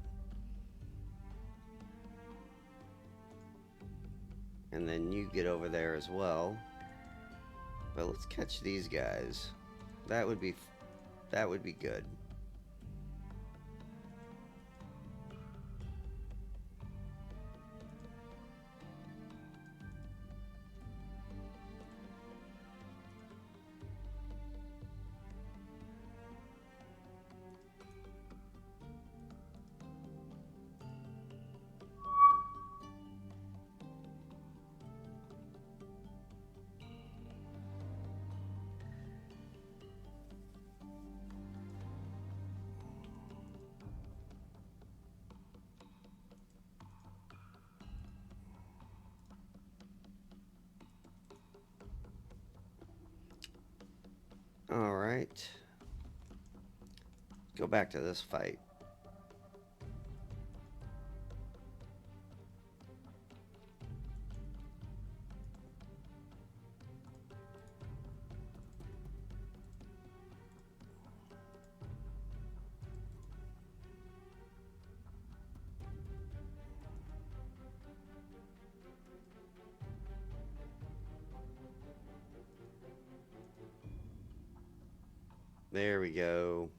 And then you get over there as well. But let's catch these guys. That would be good. Alright. Go back to this fight. There we go.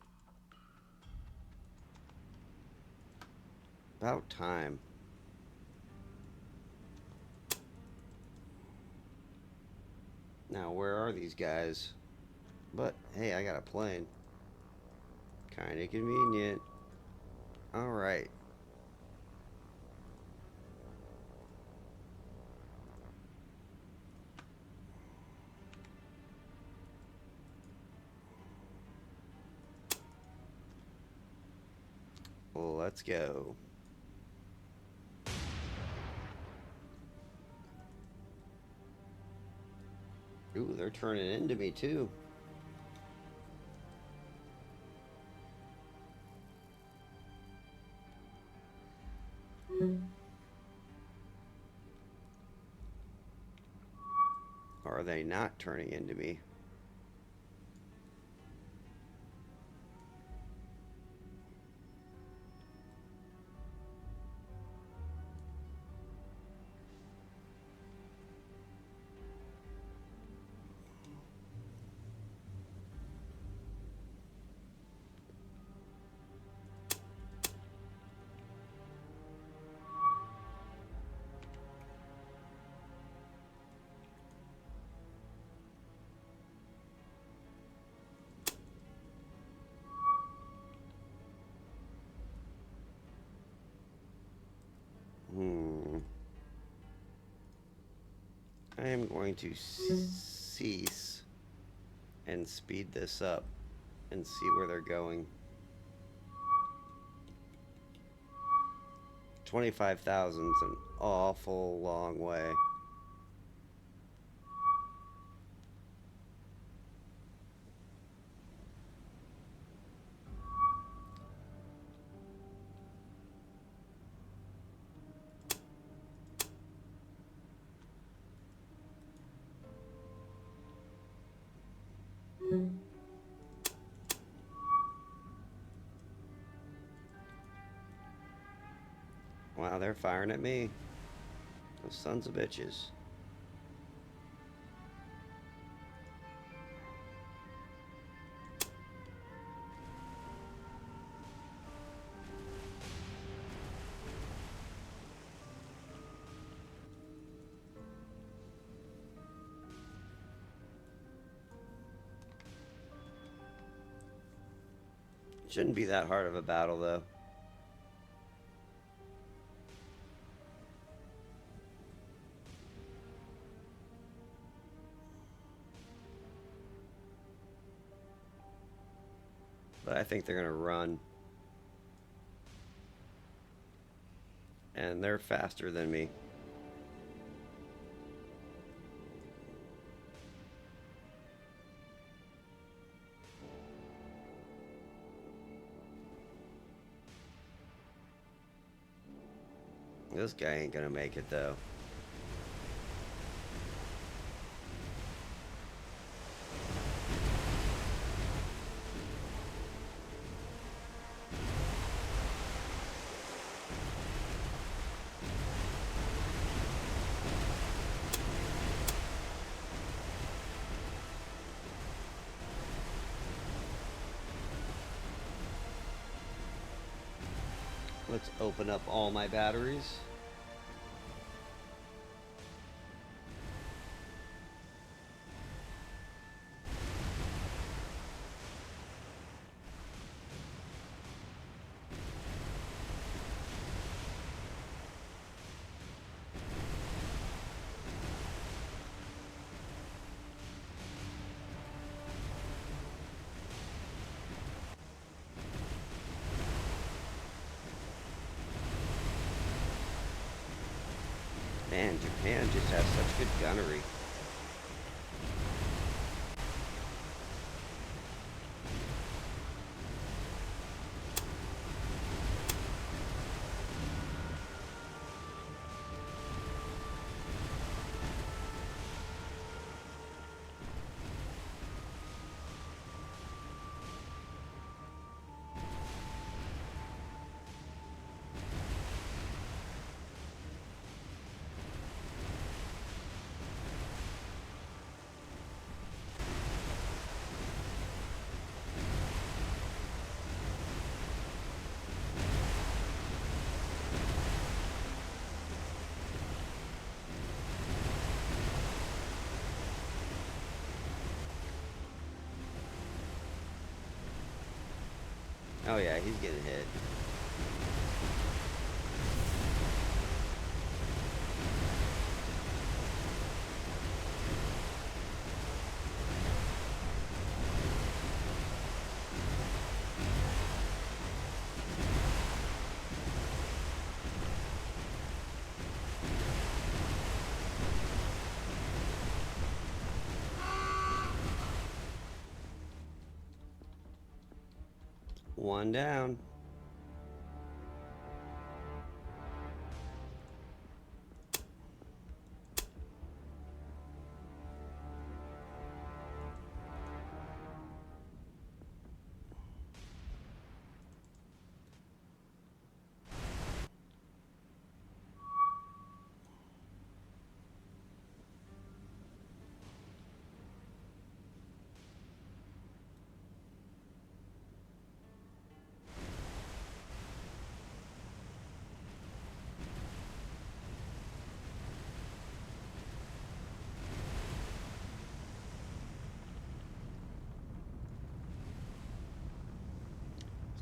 About time. Now, where are these guys? But, hey, I got a plane. Kinda convenient. Alright. let's go. Ooh, they're turning into me too. Or are they not turning into me? I am going to cease and speed this up and see where they're going. 25,000 is an awful long way. Wow, they're firing at me. Those sons of bitches. Shouldn't be that hard of a battle, though. But I think they're going to run. And they're faster than me. This guy ain't gonna make it, though. Let's open up all my batteries. Man, Japan just has such good gunnery. Oh yeah, he's getting hit. One down.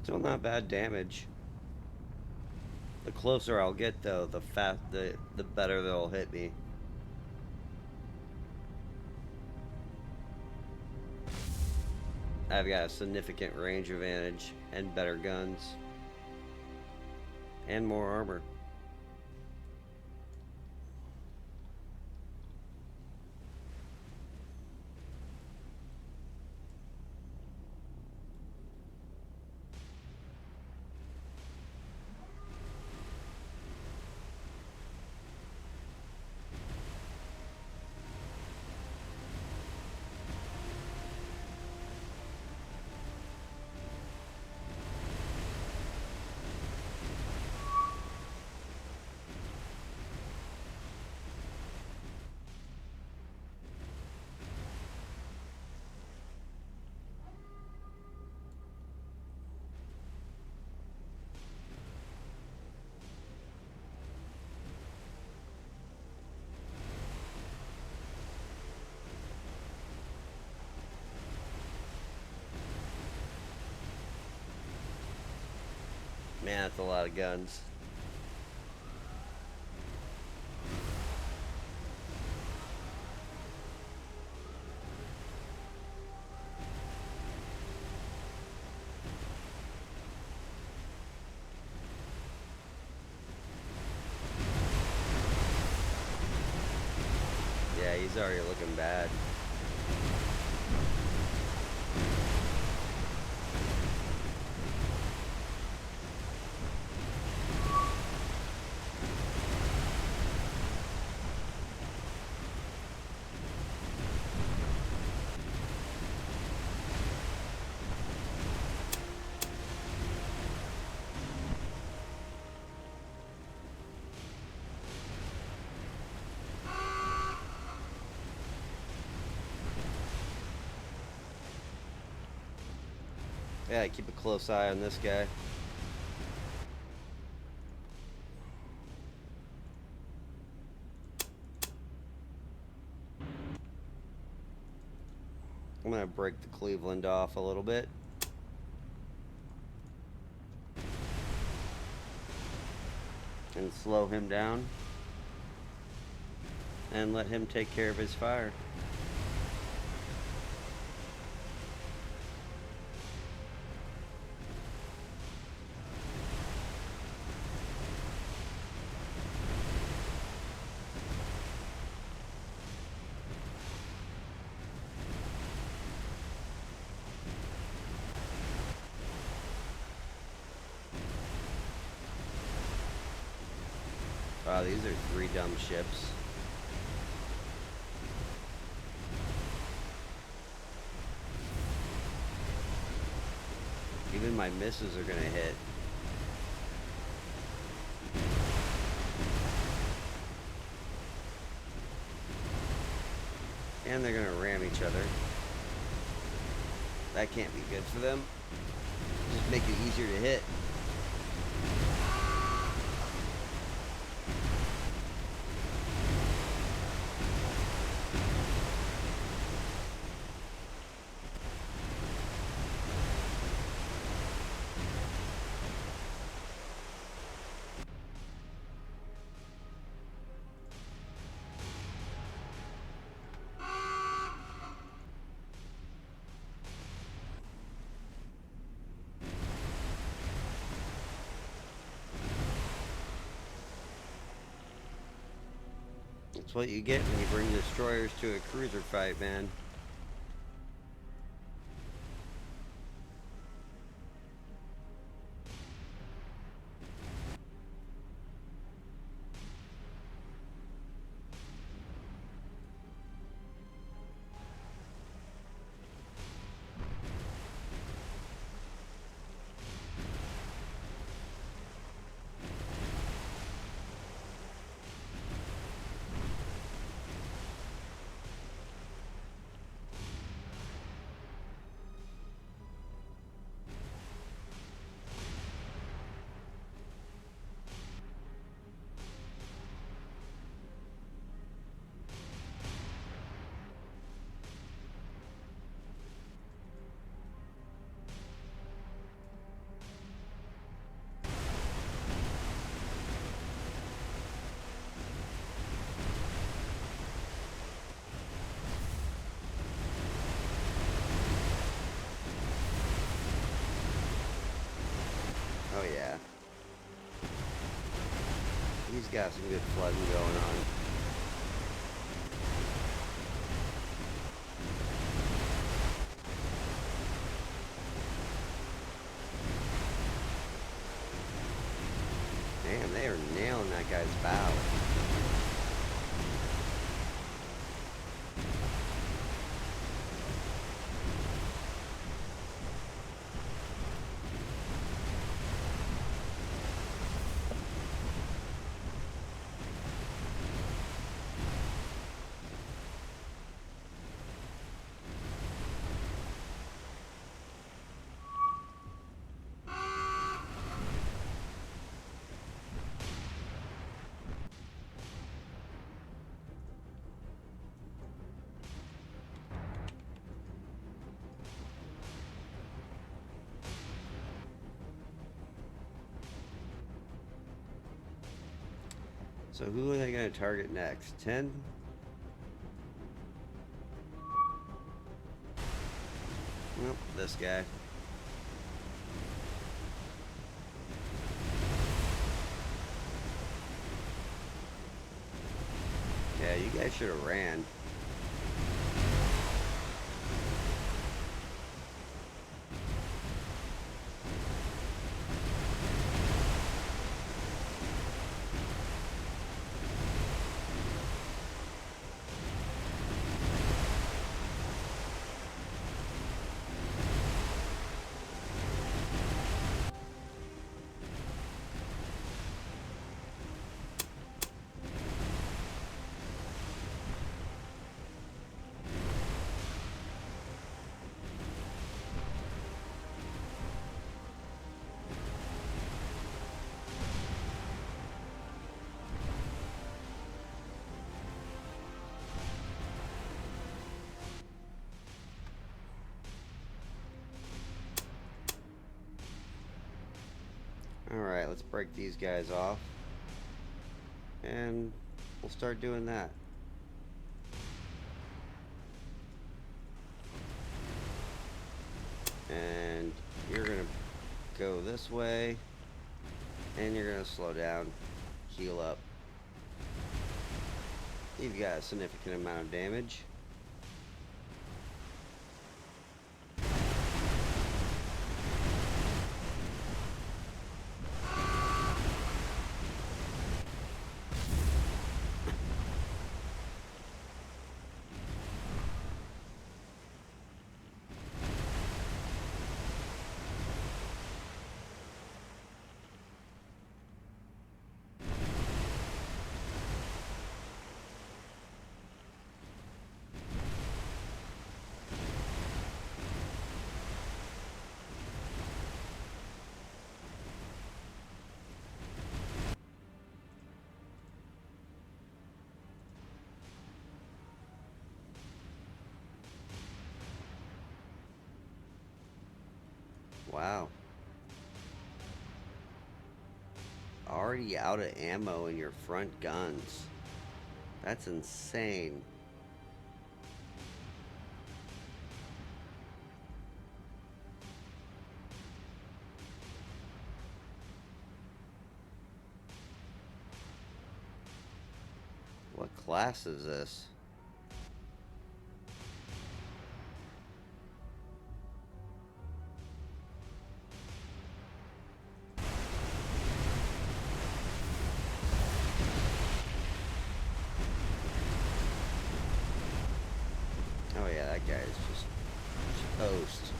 Still not bad damage. The closer I'll get, though, the better they'll hit me. I've got a significant range advantage and better guns. And more armor. Man, that's a lot of guns. Yeah, he's already looking bad. Yeah, keep a close eye on this guy. I'm gonna break the Cleveland off a little bit. And slow him down. And let him take care of his fire. Wow, these are 3 dumb ships. Even my misses are gonna hit. And they're gonna ram each other. That can't be good for them. Just make it easier to hit. That's what you get when you bring destroyers to a cruiser fight, man. got some good flooding going on. Damn, they are nailing that guy's bow. So who are they going to target next? 10? Well, this guy. Yeah, you guys should have ran. Alright, let's break these guys off. And we'll start doing that. And you're going to go this way. And you're going to slow down. Heal up. You've got a significant amount of damage. Wow. Already out of ammo in your front guns. That's insane. What class is this? Oh yeah, that guy's just toast.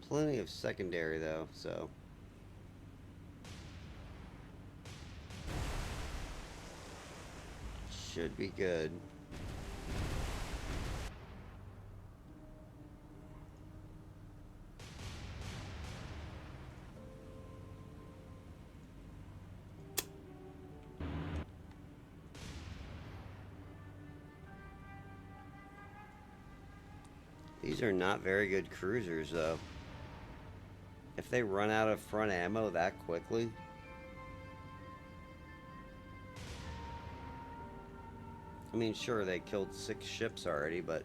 Plenty of secondary though, so should be good. These are not very good cruisers, though. If they run out of front ammo that quickly... I mean, sure, they killed 6 ships already, but...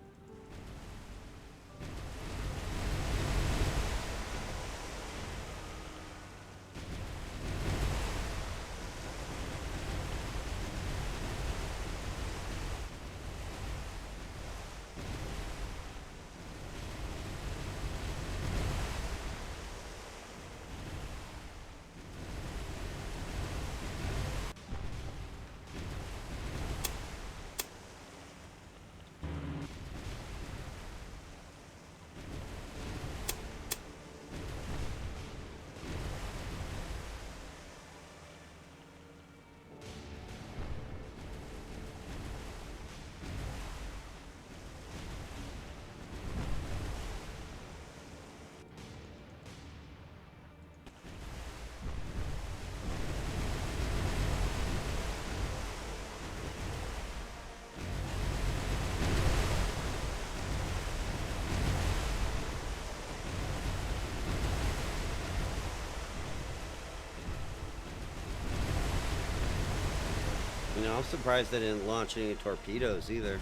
You know, I'm surprised they didn't launch any torpedoes either.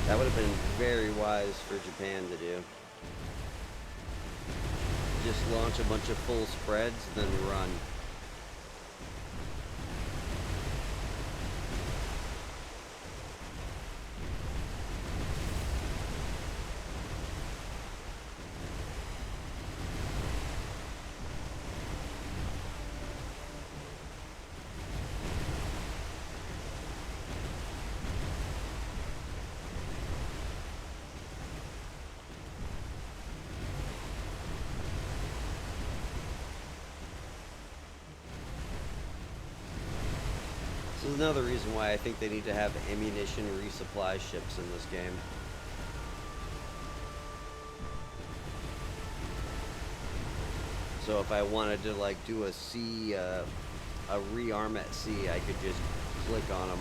That would have been very wise for Japan to do. Just launch a bunch of full spreads, then run. This is another reason why I think they need to have ammunition resupply ships in this game. So if I wanted to like do a sea, a rearm at sea, I could just click on them.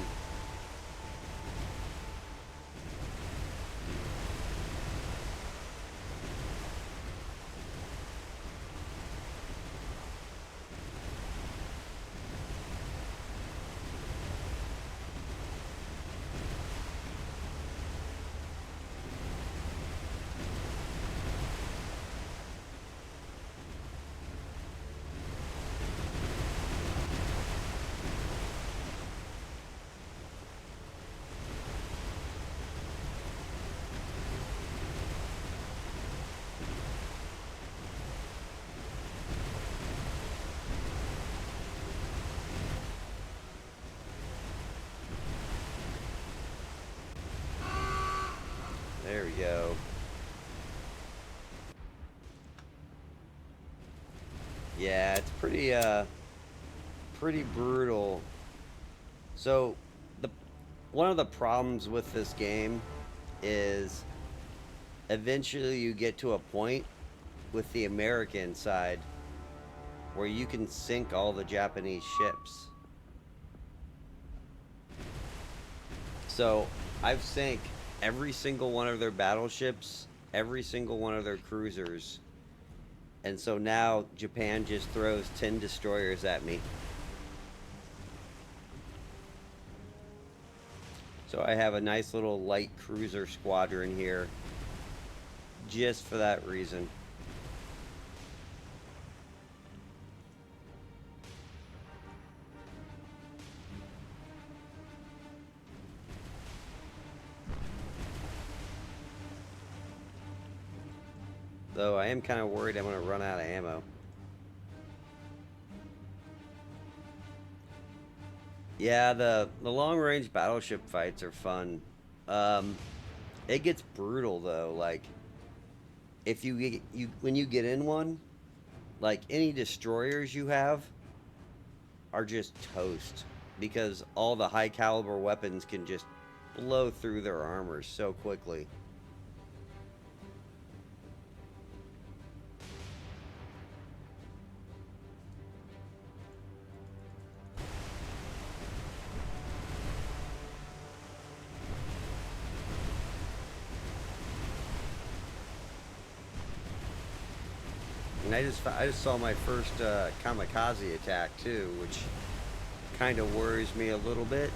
There we go. Yeah, it's pretty brutal. So, one of the problems with this game is eventually you get to a point with the American side where you can sink all the Japanese ships. So, I've sank every single one of their battleships, every single one of their cruisers. And so now Japan just throws 10 destroyers at me. So I have a nice little light cruiser squadron here just for that reason. Though I am kind of worried I'm going to run out of ammo. Yeah, the long-range battleship fights are fun. It gets brutal though. Like, if when you get in one, like any destroyers you have are just toast because all the high-caliber weapons can just blow through their armor so quickly. And I just saw my first kamikaze attack too, which kind of worries me a little bit.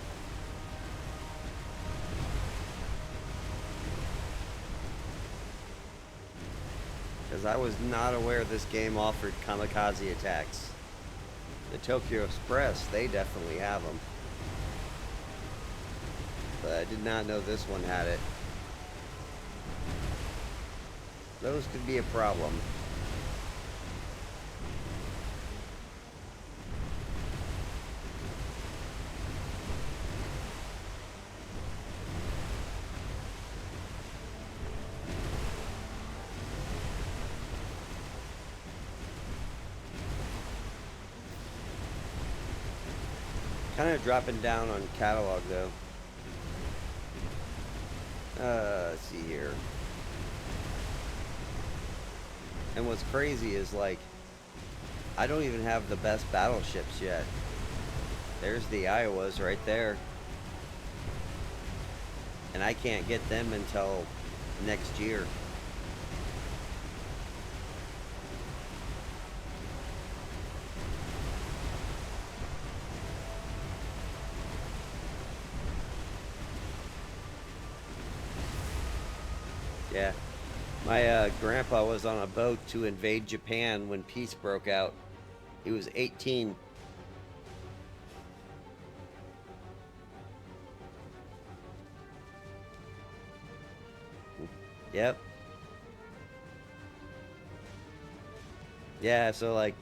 Because I was not aware this game offered kamikaze attacks. The Tokyo Express, they definitely have them. But I did not know this one had it. Those could be a problem. Kind of dropping down on catalog though. Let's see here. And what's crazy is like, I don't even have the best battleships yet. There's the Iowas right there. And I can't get them until next year. Yeah. My grandpa was on a boat to invade Japan when peace broke out. He was 18. Yep. Yeah, so like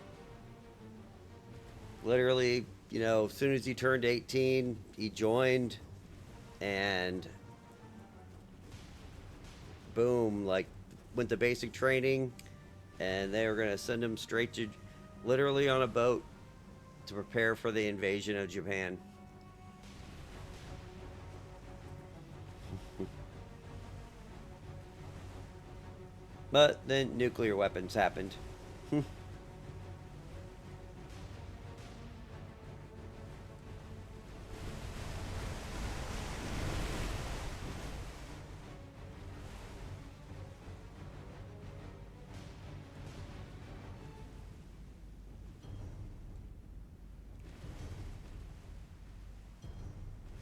literally, you know, as soon as he turned 18, he joined and boom, like went to basic training and they were going to send him straight to literally on a boat to prepare for the invasion of Japan. But then nuclear weapons happened.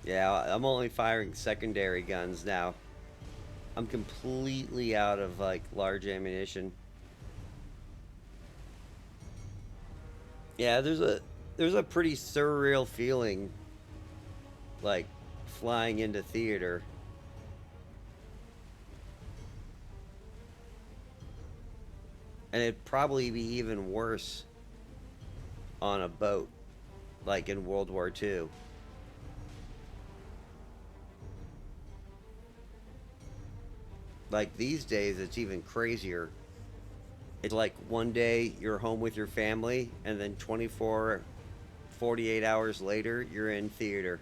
Yeah, I'm only firing secondary guns now. I'm completely out of like large ammunition. Yeah, there's a pretty surreal feeling like flying into theater. And it'd probably be even worse on a boat like in World War II. Like these days it's even crazier. It's like one day you're home with your family and then 24 48 hours later you're in theater.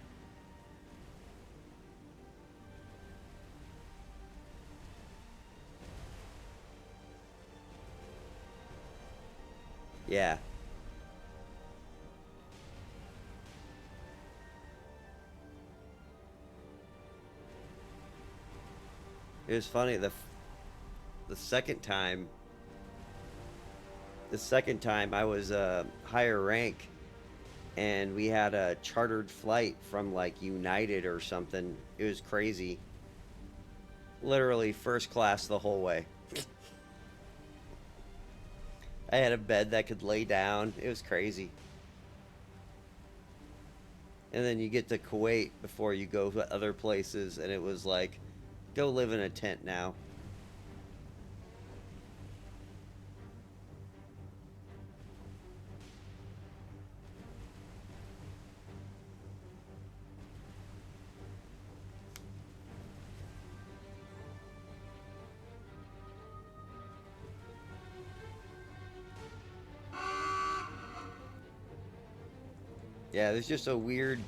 Yeah. It was funny the second time the second time I was higher rank and we had a chartered flight from like United or something. It was crazy. Literally first class the whole way. I had a bed that could lay down. It was crazy. And then you get to Kuwait before you go to other places, and it was like, go live in a tent now. Yeah, there's just a weird,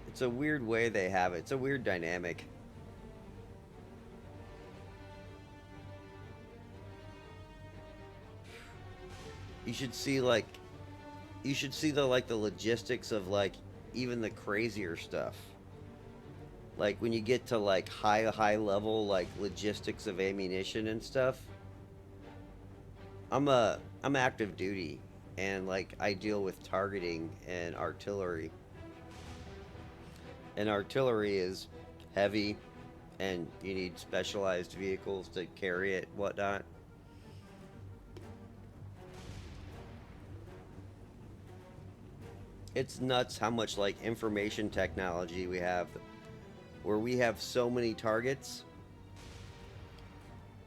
it's a weird way they have it. It's a weird dynamic. You should see like, you should see the like the logistics of like even the crazier stuff. Like when you get to like high level like logistics of ammunition and stuff. I'm active duty, and like I deal with targeting and artillery. And artillery is heavy, and you need specialized vehicles to carry it, whatnot. It's nuts how much like information technology we have, where we have so many targets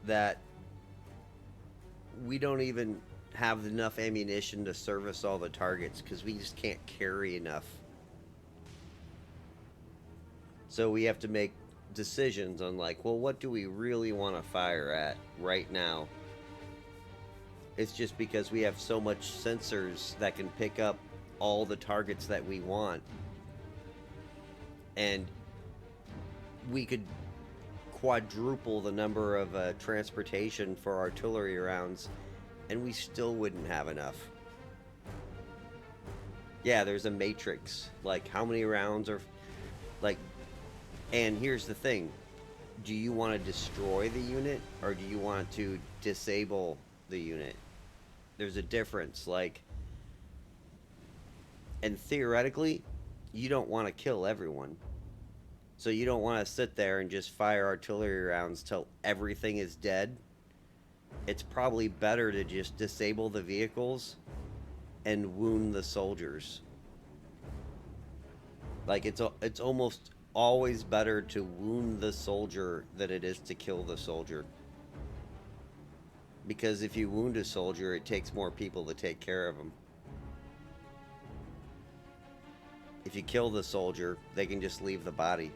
that we don't even have enough ammunition to service all the targets because we just can't carry enough. So we have to make decisions on like, well, what do we really want to fire at right now? It's just because we have so much sensors that can pick up all the targets that we want, and we could quadruple the number of transportation for artillery rounds, and we still wouldn't have enough. Yeah, there's a matrix. Like, how many rounds are. Like, and here's the thing, do you want to destroy the unit or do you want to disable the unit? There's a difference. Like, and theoretically, you don't want to kill everyone. So you don't want to sit there and just fire artillery rounds till everything is dead. It's probably better to just disable the vehicles and wound the soldiers. Like, it's almost always better to wound the soldier than it is to kill the soldier. Because if you wound a soldier, it takes more people to take care of him. If you kill the soldier, they can just leave the body.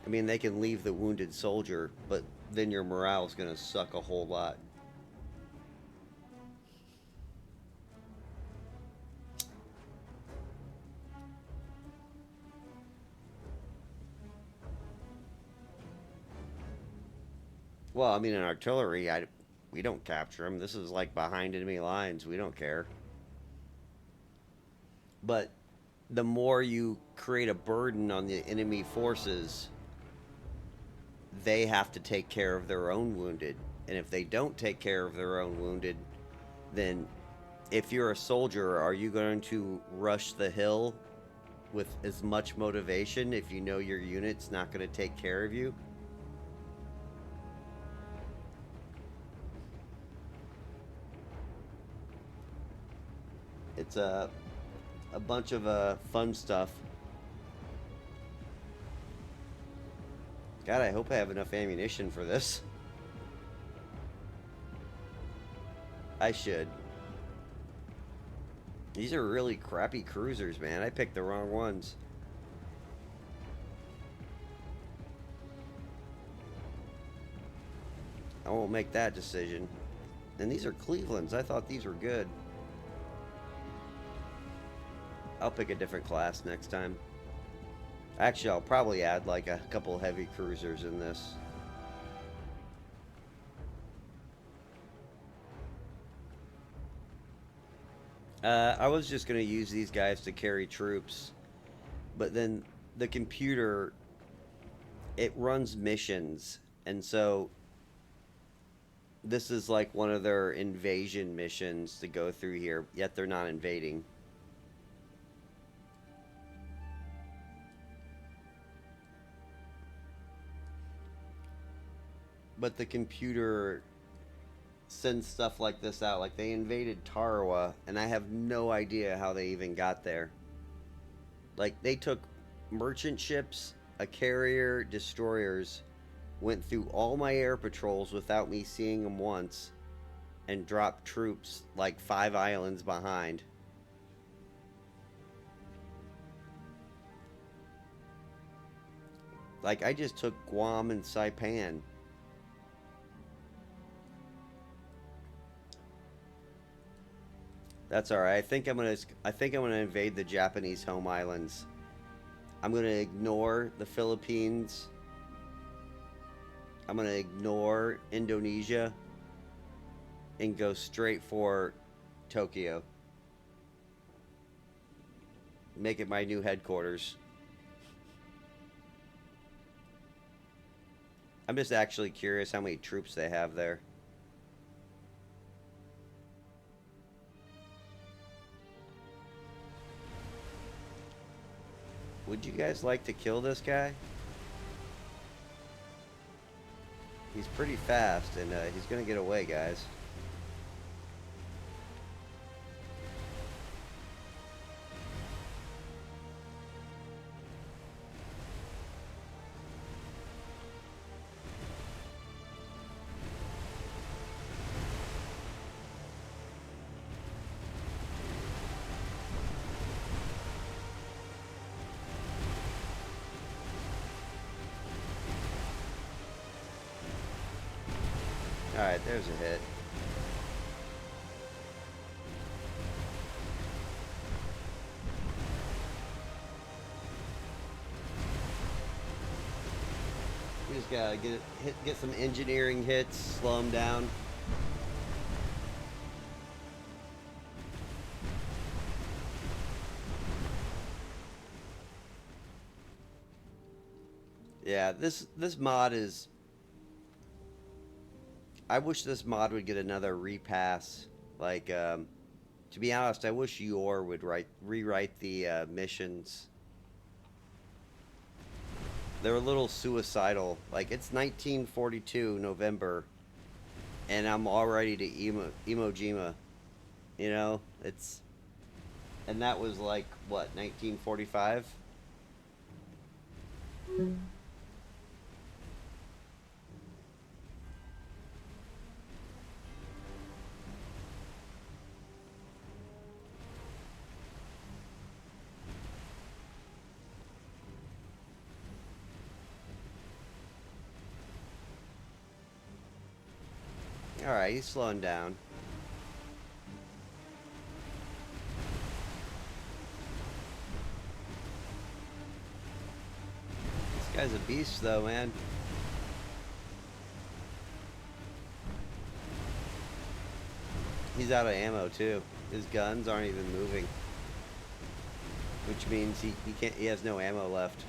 I mean, they can leave the wounded soldier, but then your morale is going to suck a whole lot. Well, I mean, in artillery, we don't capture them. This is like behind enemy lines. We don't care. But the more you create a burden on the enemy forces, they have to take care of their own wounded. And if they don't take care of their own wounded, then if you're a soldier, are you going to rush the hill with as much motivation if you know your unit's not going to take care of you? It's a bunch of fun stuff. God, I hope I have enough ammunition for this. I should. These are really crappy cruisers, man. I picked the wrong ones. I won't make that decision. And these are Clevelands. I thought these were good. I'll pick a different class next time. Actually, I'll probably add like a couple heavy cruisers in this. I was just going to use these guys to carry troops, but then the computer, it runs missions, and so this is like one of their invasion missions to go through here, yet they're not invading. But the computer sends stuff like this out. Like, they invaded Tarawa, and I have no idea how they even got there. Like, they took merchant ships, a carrier, destroyers, went through all my air patrols without me seeing them once, and dropped troops like 5 islands behind. Like, I just took Guam and Saipan. That's all right. I think I'm gonna invade the Japanese home islands. I'm gonna ignore the Philippines. I'm gonna ignore Indonesia and go straight for Tokyo. Make it my new headquarters. I'm just actually curious how many troops they have there. Would you guys like to kill this guy? He's pretty fast, and he's gonna get away, guys. Alright, there's a hit. We just gotta get some engineering hits, slow him down. Yeah, this mod is. I wish this mod would get another repass. Like, to be honest, I wish Yor would rewrite the missions. They're a little suicidal. Like, it's 1942 November, and I'm already to Iwo Jima. You know, it's, and that was like what, 1945. All right, he's slowing down. This guy's a beast, though, man. He's out of ammo too. His guns aren't even moving, which means he can't. He has no ammo left.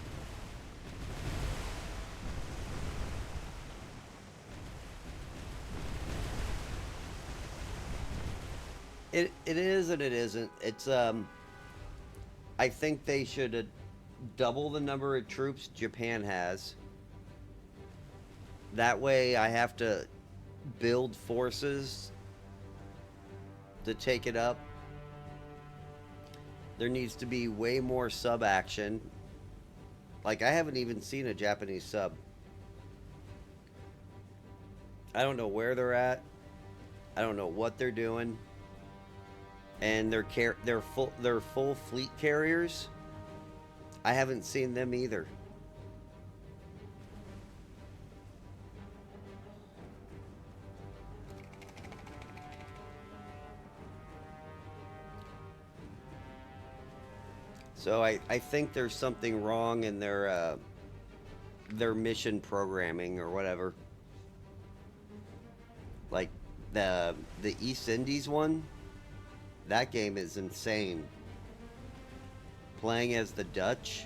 It is and it isn't. It's I think they should double the number of troops Japan has. That way, I have to build forces to take it up. There needs to be way more sub action. Like, I haven't even seen a Japanese sub. I don't know where they're at. I don't know what they're doing. And they're full fleet carriers. I haven't seen them either. So I think there's something wrong in their mission programming or whatever. Like the East Indies one, that game is insane. Playing as the Dutch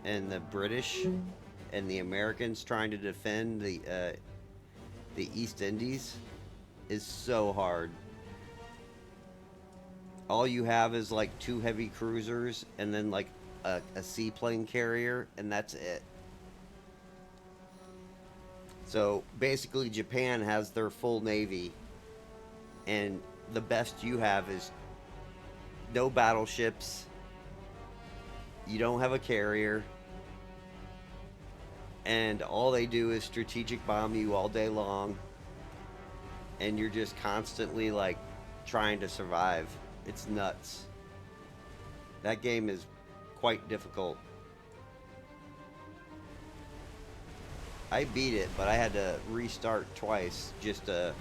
and the British and the Americans trying to defend the East Indies is so hard. All you have is like 2 heavy cruisers and then like a seaplane carrier, and that's it. So basically Japan has their full navy, and the best you have is no battleships, you don't have a carrier, and all they do is strategic bomb you all day long, and you're just constantly like trying to survive. It's nuts. That game is quite difficult. I beat it, but I had to restart twice just to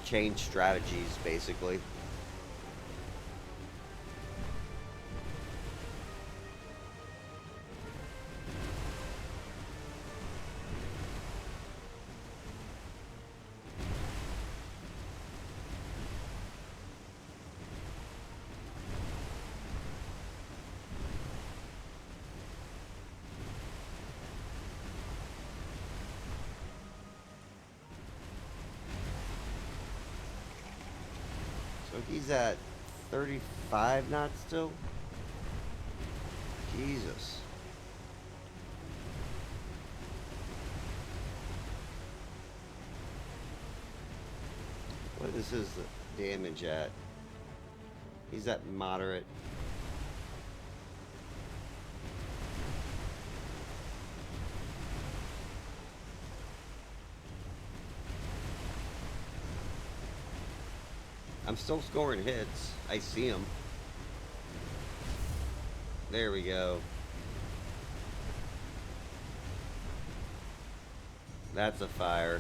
change strategies, basically. So he's at 35 knots still? Jesus. What is his damage at? He's at moderate. I'm still scoring hits. I see him. There we go. That's a fire.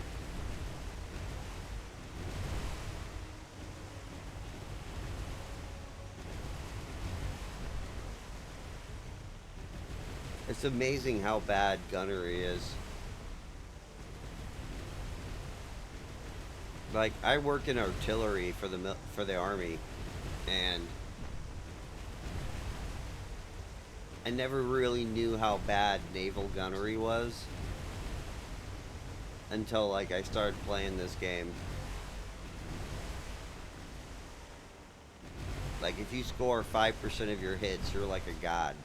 It's amazing how bad gunnery is. Like, I work in artillery for the army, and I never really knew how bad naval gunnery was until, like, I started playing this game. Like, if you score 5% of your hits, you're like a god.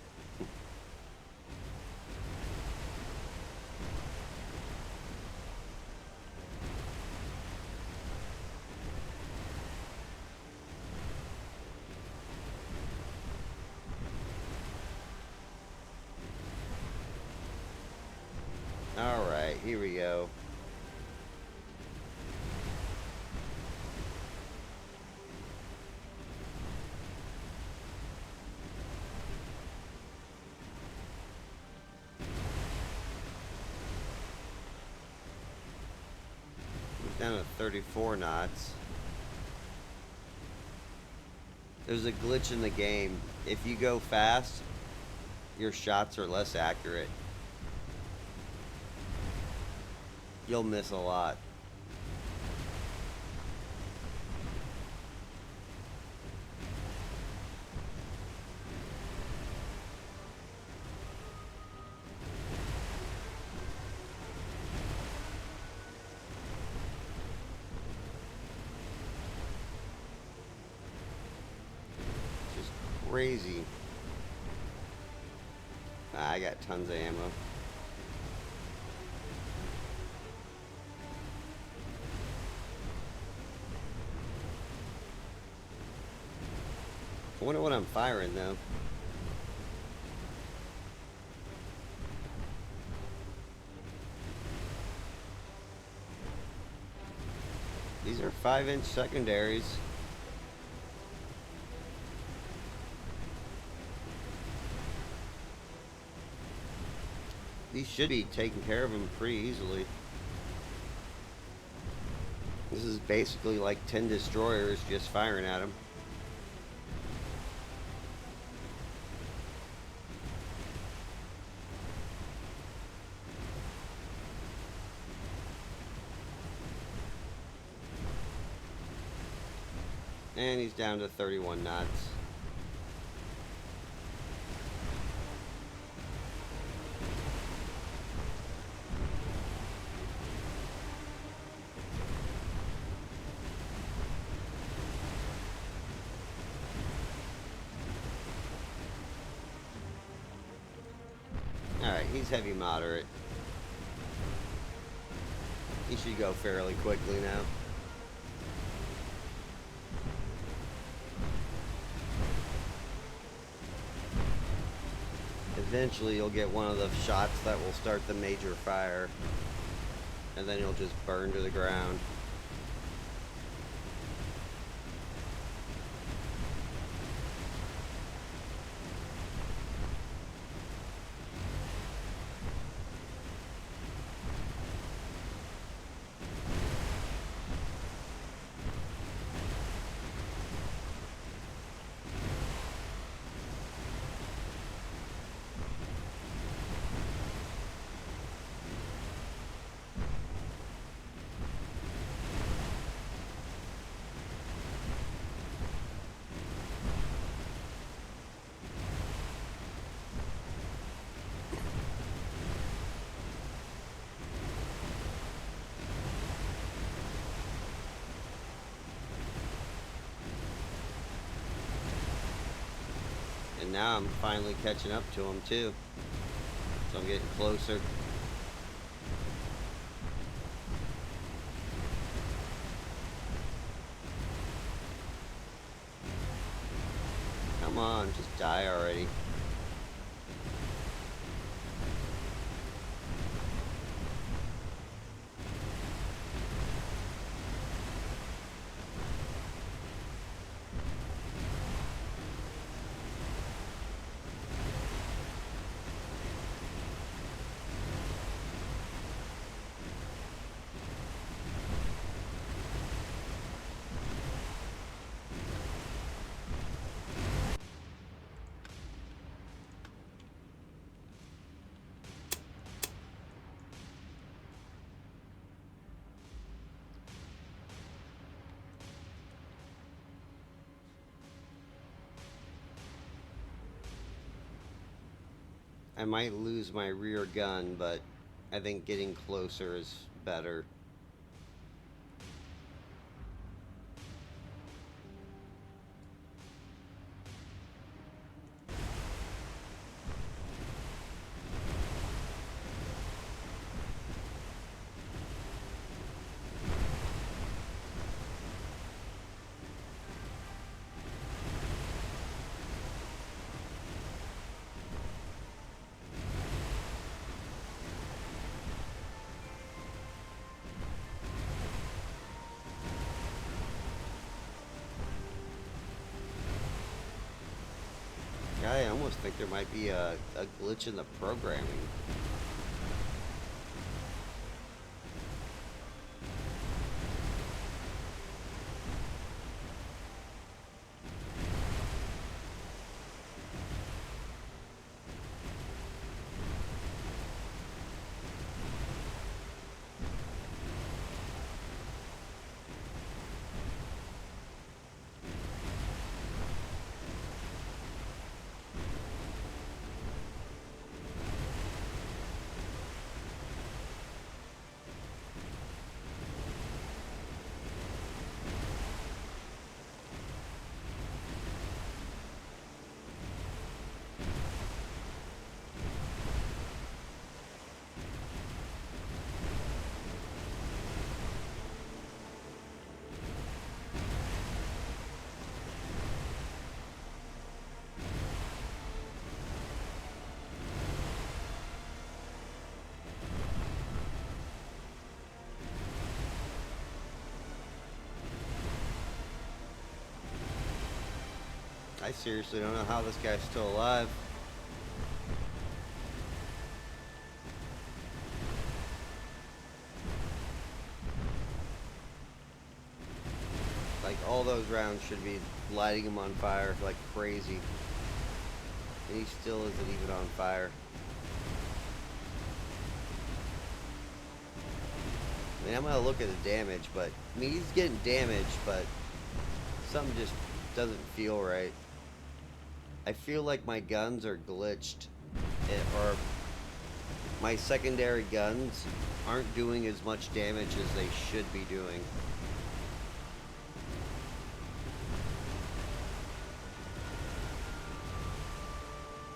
Alright, here we go. We're down to 34 knots. There's a glitch in the game. If you go fast, your shots are less accurate. You'll miss a lot. Just crazy. I got tons of ammo. I wonder what I'm firing, though. These are 5-inch secondaries. These should be taking care of them pretty easily. This is basically like 10 destroyers just firing at them. And he's down to 31 knots. Alright, he's heavy moderate. He should go fairly quickly now. Eventually you'll get one of the shots that will start the major fire, and then you'll just burn to the ground. And now I'm finally catching up to him too. So I'm getting closer. Come on, just die already. I might lose my rear gun, but I think getting closer is better. I almost think there might be a glitch in the programming. I seriously don't know how this guy's still alive. Like, all those rounds should be lighting him on fire like crazy. And he still isn't even on fire. I mean, I'm gonna look at the damage, but I mean, he's getting damaged, but something just doesn't feel right. I feel like my guns are glitched, or my secondary guns aren't doing as much damage as they should be doing.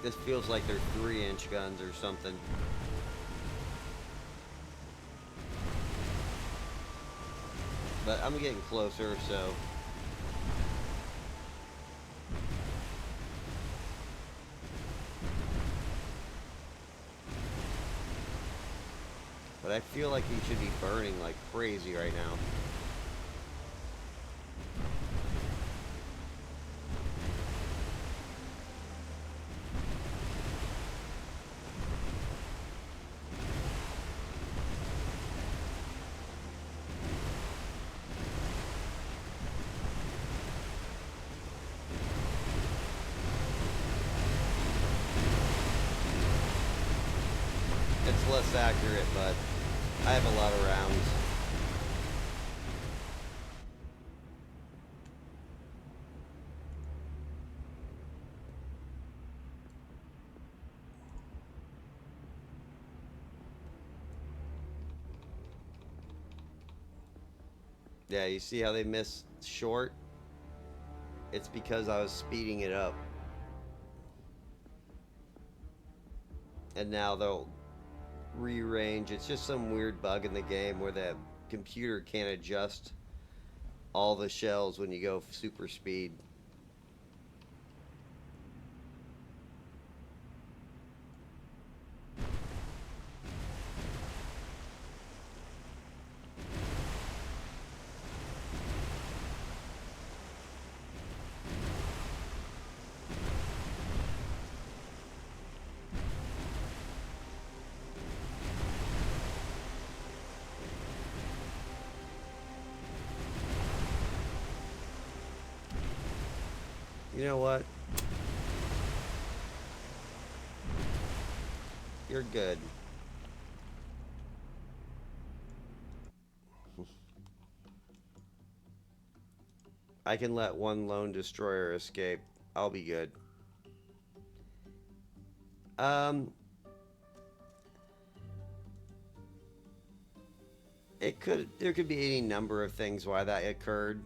This feels like they're 3-inch guns or something. But I'm getting closer, so... But I feel like he should be burning like crazy right now. It's less accurate, but I have a lot of rounds. Yeah, you see how they miss short? It's because I was speeding it up. and now they'll rearrange. It's just some weird bug in the game where the computer can't adjust all the shells when you go super speed. You know what? You're good. I can let one lone destroyer escape. I'll be good. Um, there could be any number of things why that occurred.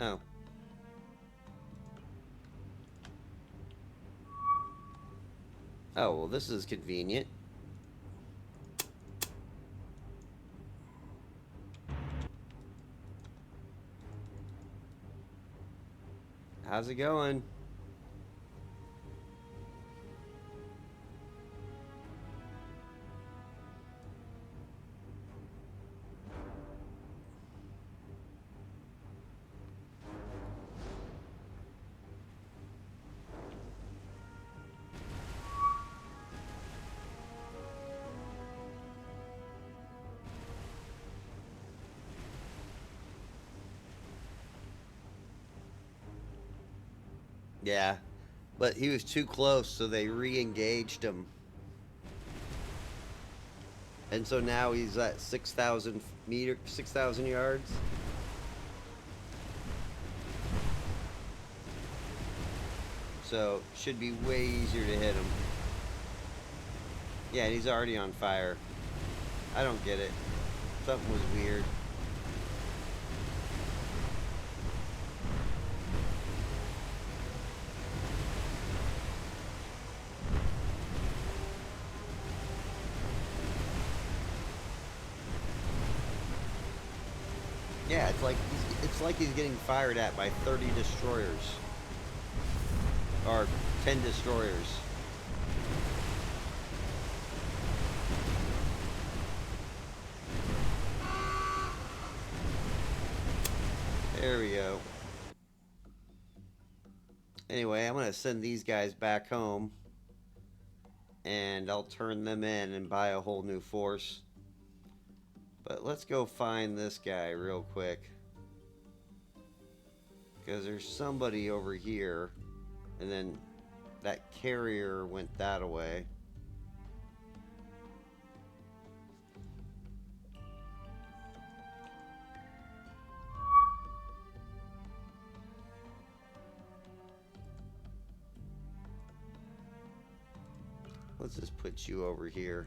Oh. Oh, well, this is convenient. How's it going? Yeah, but he was too close, so they re-engaged him. And so now he's at 6,000 yards. So should be way easier to hit him. Yeah, and he's already on fire. I don't get it. Something was weird. Yeah, it's like he's getting fired at by 30 destroyers. Or 10 destroyers. There we go. Anyway, I'm going to send these guys back home. And I'll turn them in and buy a whole new force. But let's go find this guy real quick. Because there's somebody over here. And then that carrier went that way. Let's just put you over here.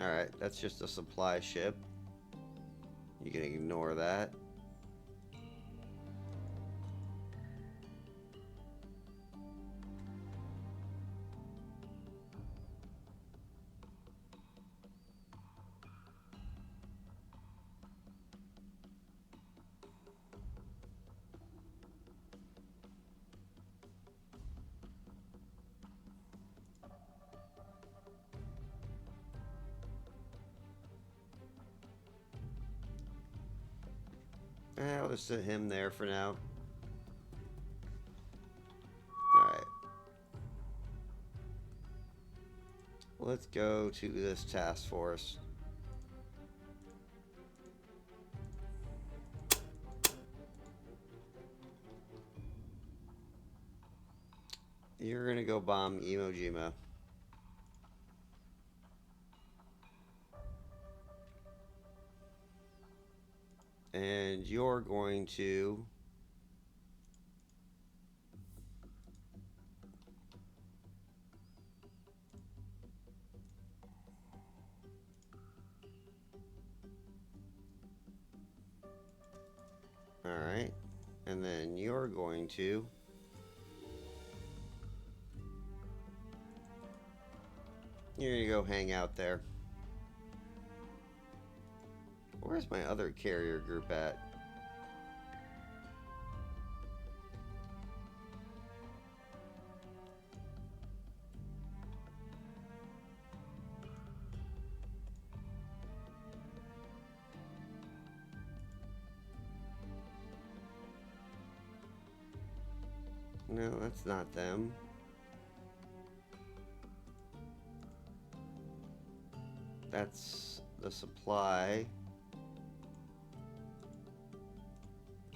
Alright, that's just a supply ship. You can ignore that. I'll just sit him there for now. Alright. Let's go to this task force. You're gonna go bomb Iwo Jima. And you're going to all right. And then you're going to go hang out there. Where's my other carrier group at? No, that's not them. That's the supply.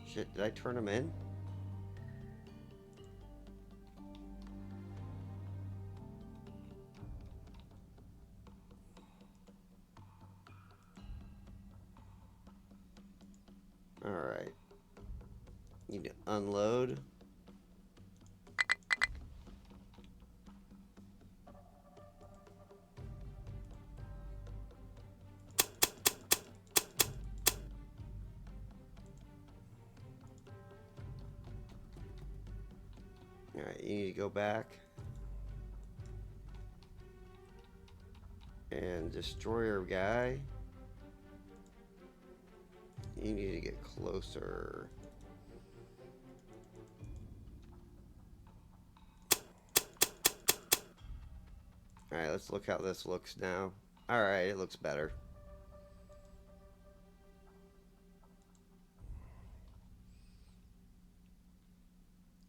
Shit, did I turn them in? Alright. Need to unload. Alright, you need to go back. And destroyer guy. You need to get closer. Alright, let's look how this looks now. Alright, it looks better.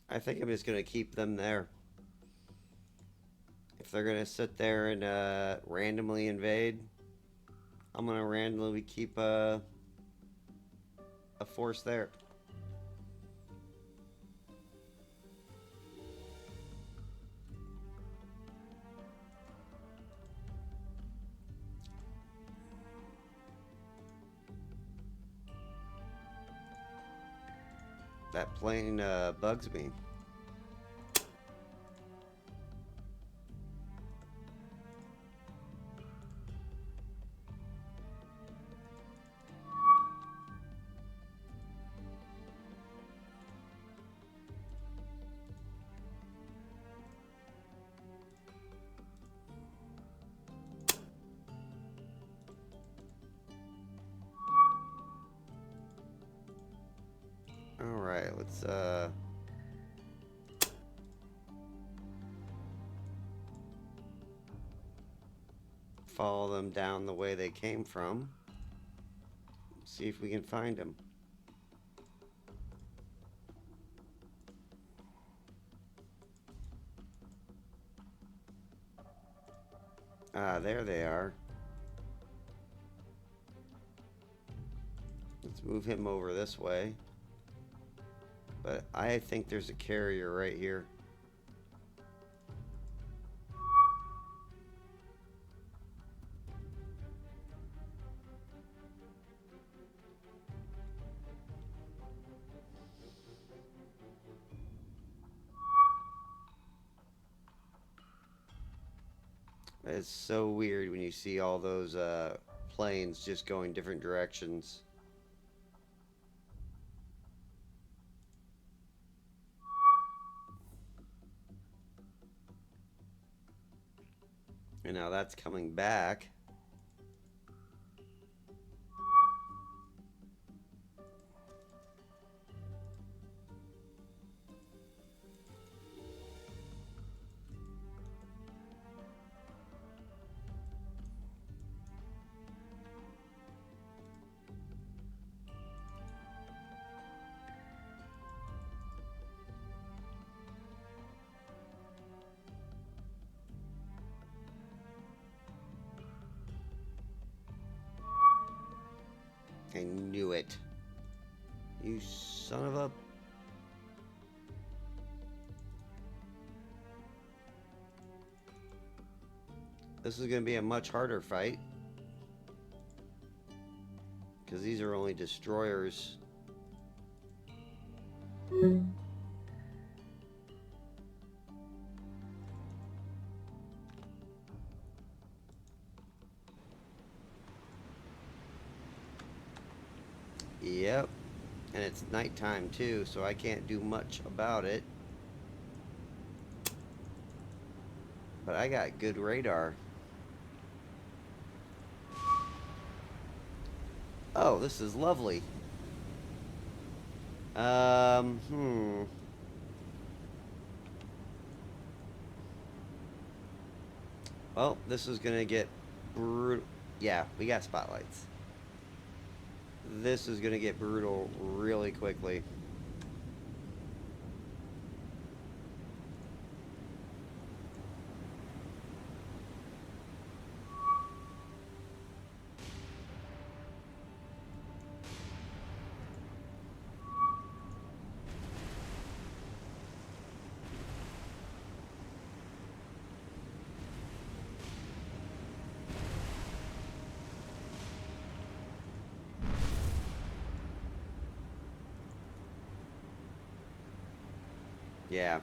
I think I'm just going to keep them there. If they're going to sit there and randomly invade, I'm going to randomly keep a force there. That plane bugs me. Alright, let's follow them down the way they came from. See if we can find them. Ah, there they are. Let's move him over this way. But I think there's a carrier right here. It's so weird when you see all those planes just going different directions. And now that's coming back. I knew it. You son of a... This is going to be a much harder fight. because these are only destroyers. Yep. And it's nighttime too, so I can't do much about it. But I got good radar. Oh, this is lovely. Well, this is gonna get brutal. Yeah, we got spotlights. This is gonna get brutal really quickly. Yeah.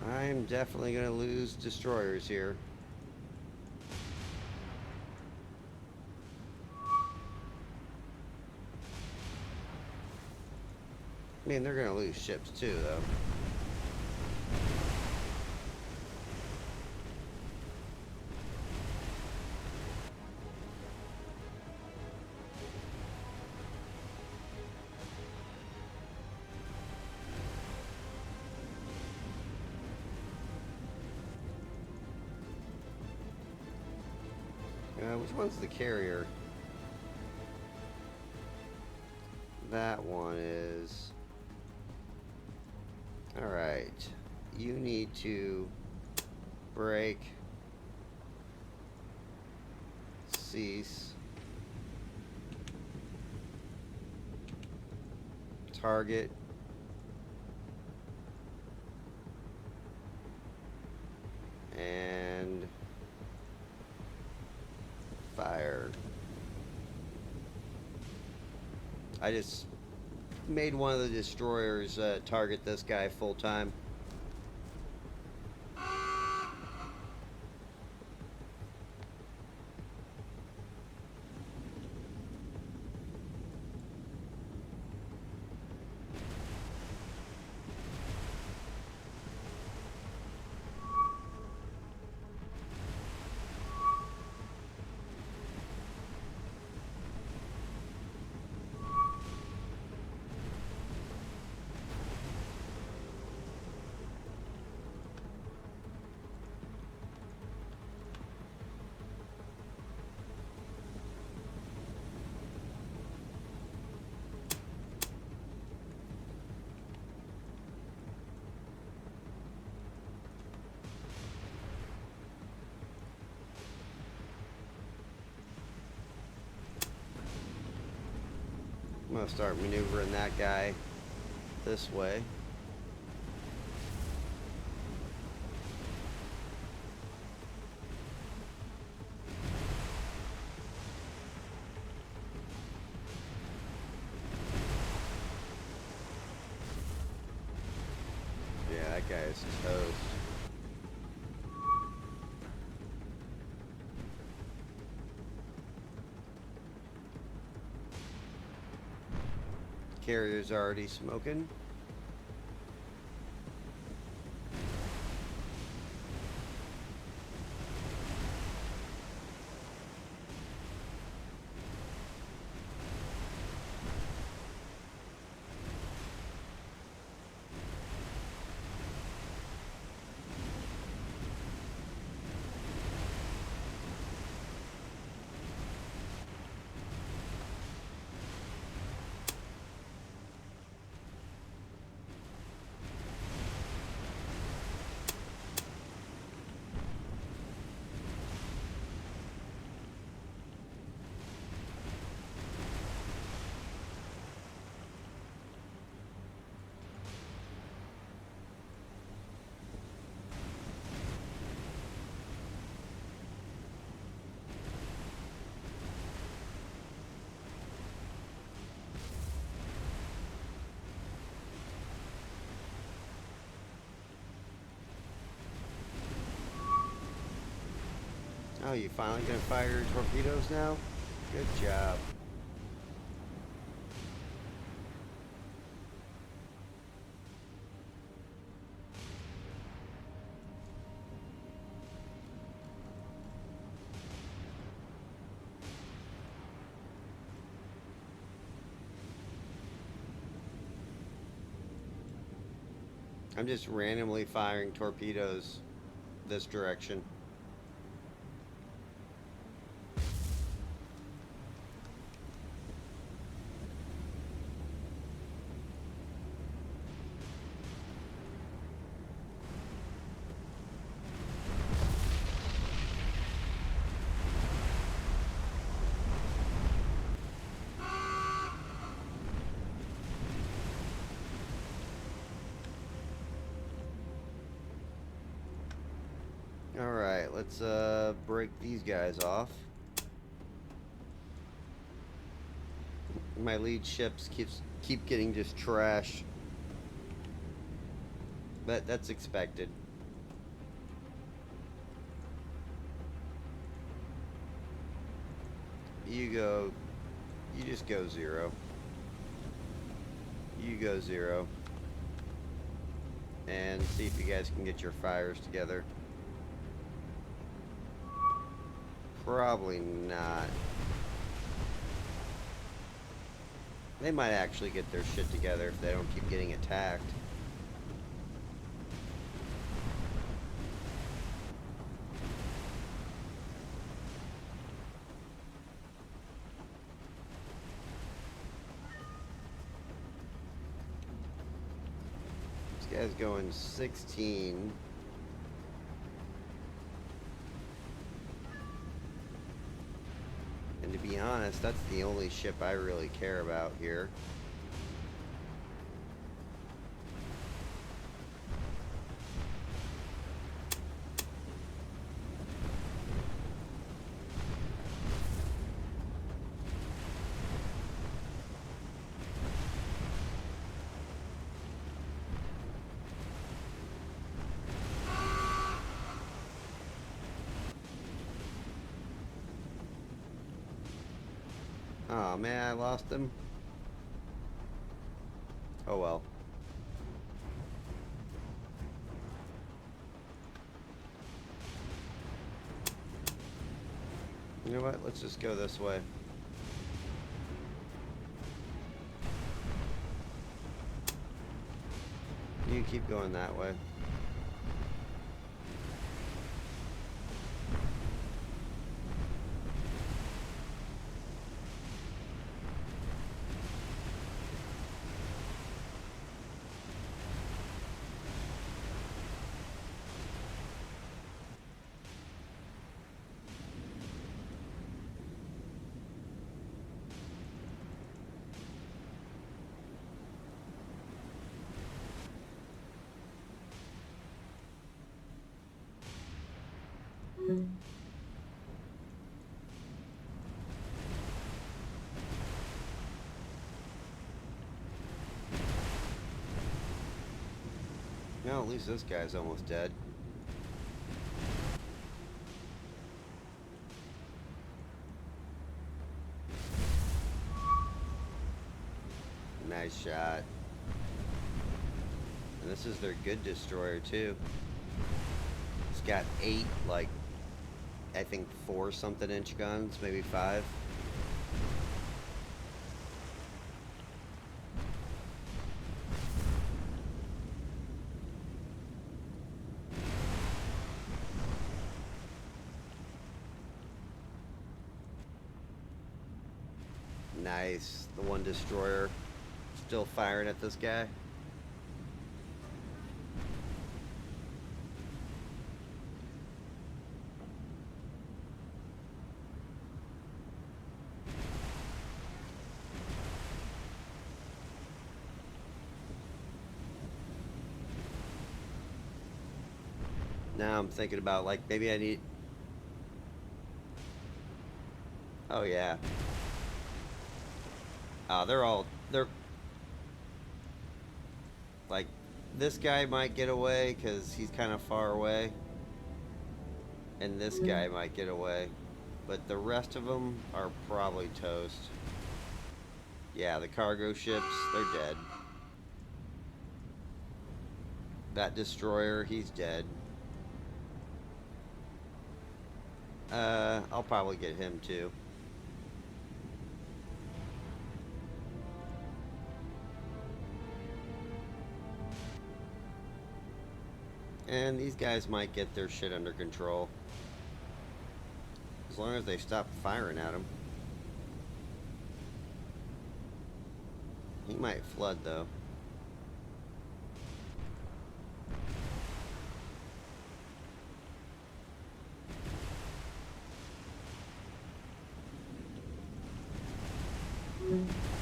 I'm definitely gonna lose destroyers here. I mean, they're gonna lose ships too, though. Which one's the carrier? That one is... Alright. You need to break, cease, target, and fire. I just made one of the destroyers target this guy full time. I'm gonna start maneuvering that guy this way. Yeah, that guy is toast. Carrier's already smoking. Oh, you finally gonna fire your torpedoes now? Good job. I'm just randomly firing torpedoes this direction. Alright, let's break these guys off. My lead ships keep getting just trash. But that's expected. You just go 0. You go 0. And see if you guys can get your fires together. Probably not. They might actually get their shit together if they don't keep getting attacked. This guy's going 16. And to be honest, that's the only ship I really care about here. Oh man, I lost him. Oh well. You know what? Let's just go this way. You keep going that way. No, at least this guy's almost dead. Nice shot. And this is their good destroyer too. It's got 8, like, I think 4 something inch guns, maybe 5. Nice. The one destroyer still firing at this guy. Now I'm thinking about, like, maybe I need... Oh yeah. They're like, this guy might get away because he's kind of far away. And this guy might get away. But the rest of them are probably toast. Yeah, the cargo ships, they're dead. That destroyer, he's dead. I'll probably get him too. And these guys might get their shit under control. As long as they stop firing at him. He might flood though.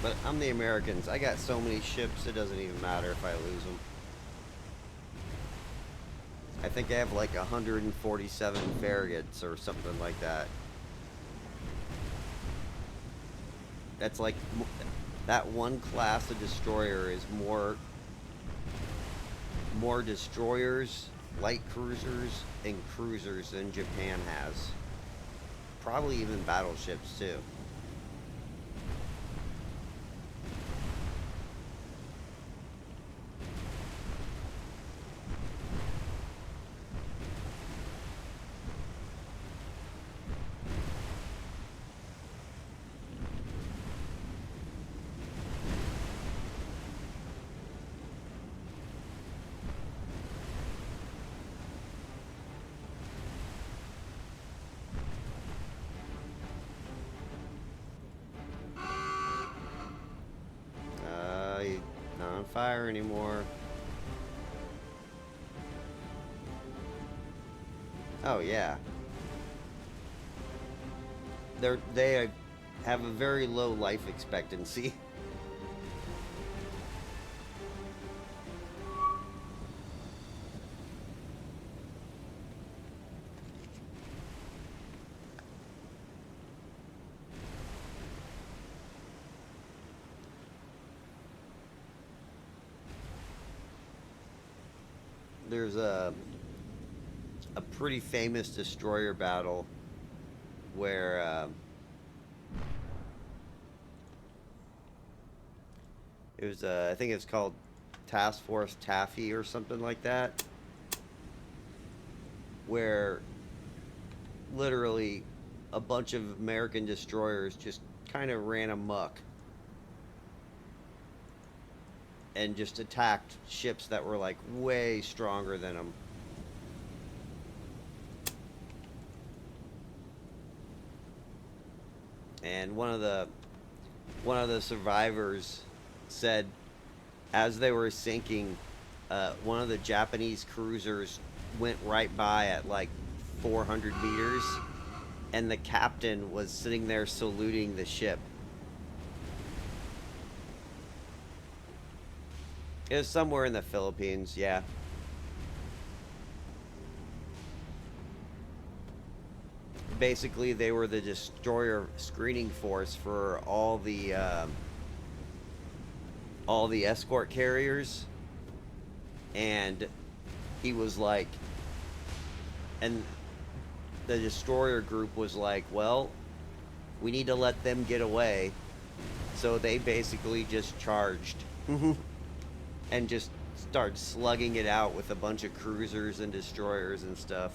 But I'm the Americans. I got so many ships, it doesn't even matter if I lose them. I think I have like 147 Farragut's or something like that. That's like, that one class of destroyer is more destroyers, light cruisers, and cruisers than Japan has. Probably even battleships too. He's not on fire anymore. Oh yeah. They have a very low life expectancy. There's a pretty famous destroyer battle where it was I think it's called Task Force Taffy or something like that, where literally a bunch of American destroyers just kind of ran amok and just attacked ships that were like way stronger than them. And one of the survivors said, as they were sinking, one of the Japanese cruisers went right by at like 400 meters, and the captain was sitting there saluting the ship. It was somewhere in the Philippines, yeah. Basically, they were the destroyer screening force for all the escort carriers, and he was like, and the destroyer group was like, well, we need to let them get away, so they basically just charged and just started slugging it out with a bunch of cruisers and destroyers and stuff.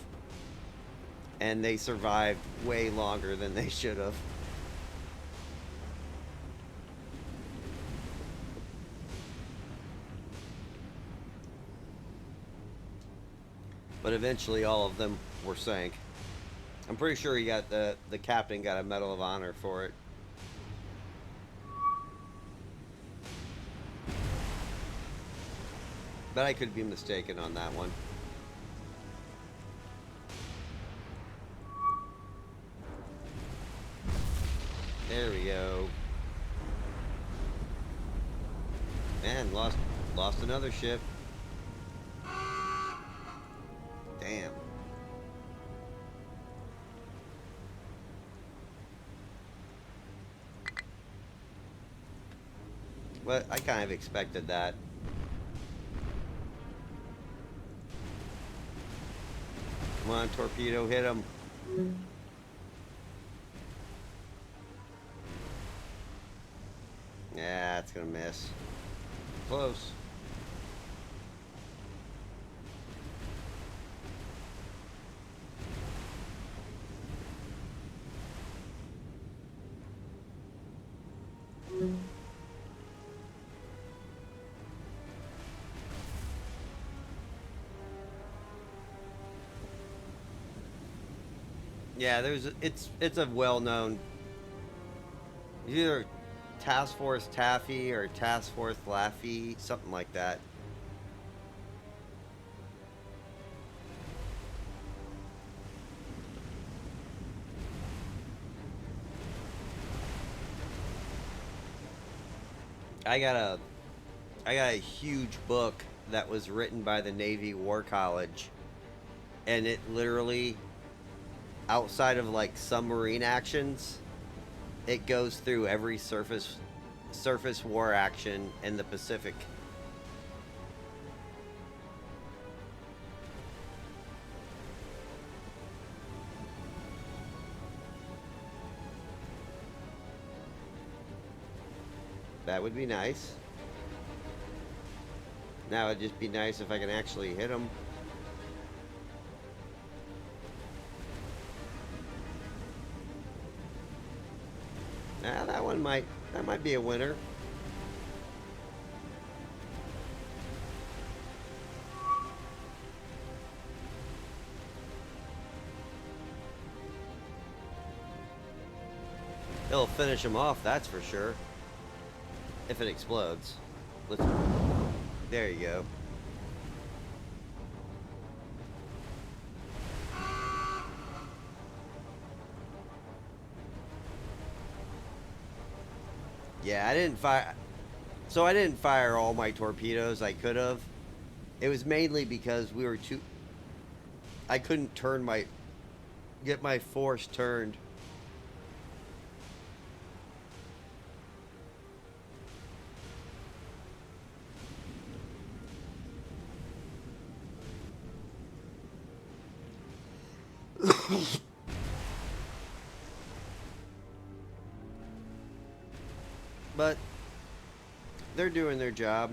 And they survived way longer than they should have. But eventually all of them were sank. I'm pretty sure he got the captain got a Medal of Honor for it. But I could be mistaken on that one. There we go. Man, lost another ship. Damn. Well, I kind of expected that. Come on, torpedo, hit him. Yeah, it's gonna miss. Close. Yeah, it's a well-known, either Task Force Taffy or Task Force Laffy, something like that. I got a I got a huge book that was written by the Navy War College, and it literally, outside of like submarine actions, it goes through every surface war action in the Pacific. That would be nice. Now it'd just be nice if I can actually hit them. Nah, that might be a winner. It'll finish him off, that's for sure. If it explodes. There you go. Yeah, I didn't fire. So I didn't fire all my torpedoes. I could have. It was mainly because we were too. I couldn't get my force turned. But they're doing their job.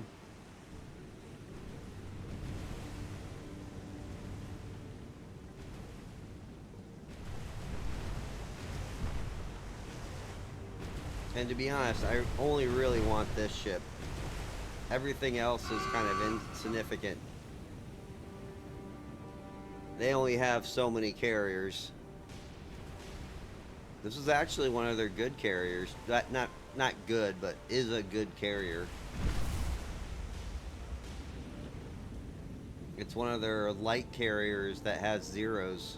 And to be honest, I only really want this ship. Everything else is kind of insignificant. They only have so many carriers. This is actually one of their good carriers. Not good, but is a good carrier. It's one of their light carriers that has zeros.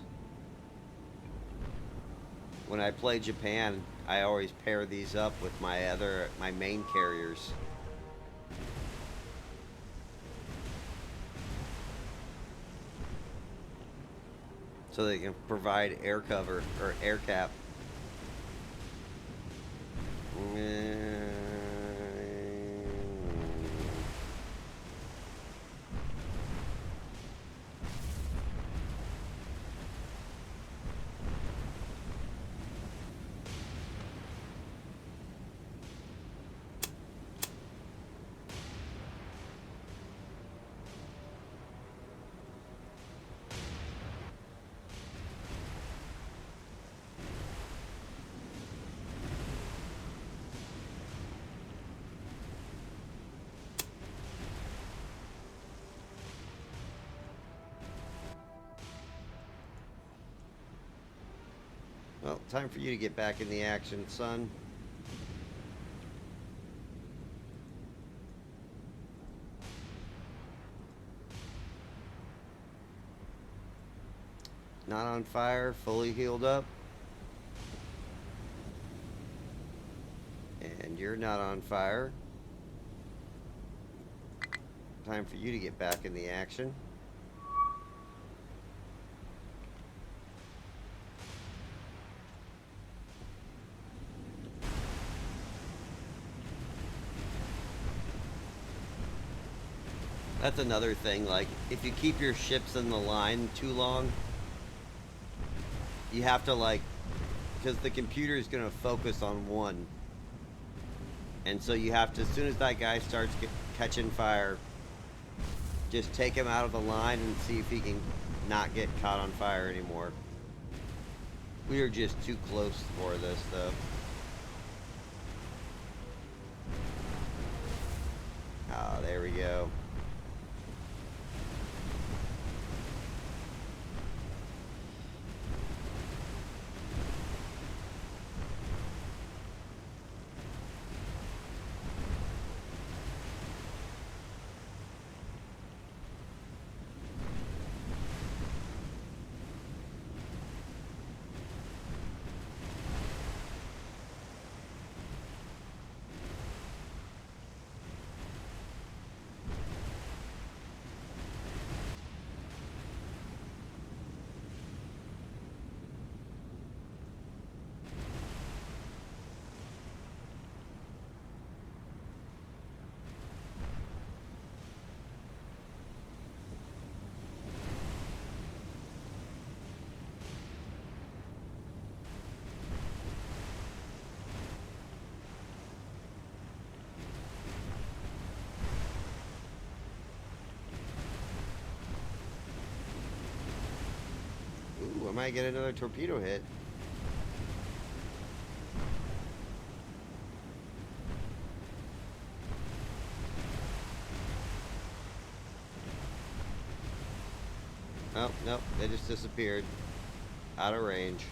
When I play Japan, I always pair these up with my main carriers. So they can provide air cover or air cap. Well, time for you to get back in the action, son. Not on fire, fully healed up. And you're not on fire. Time for you to get back in the action. That's another thing, like, if you keep your ships in the line too long, You have to like, because the computer is going to focus on one. And so you have to, as soon as that guy starts catching fire, just take him out of the line and see if he can not get caught on fire anymore. We are just too close for this, though. Ah, there we go. Ooh, I might get another torpedo hit. Oh, nope, they just disappeared. Out of range.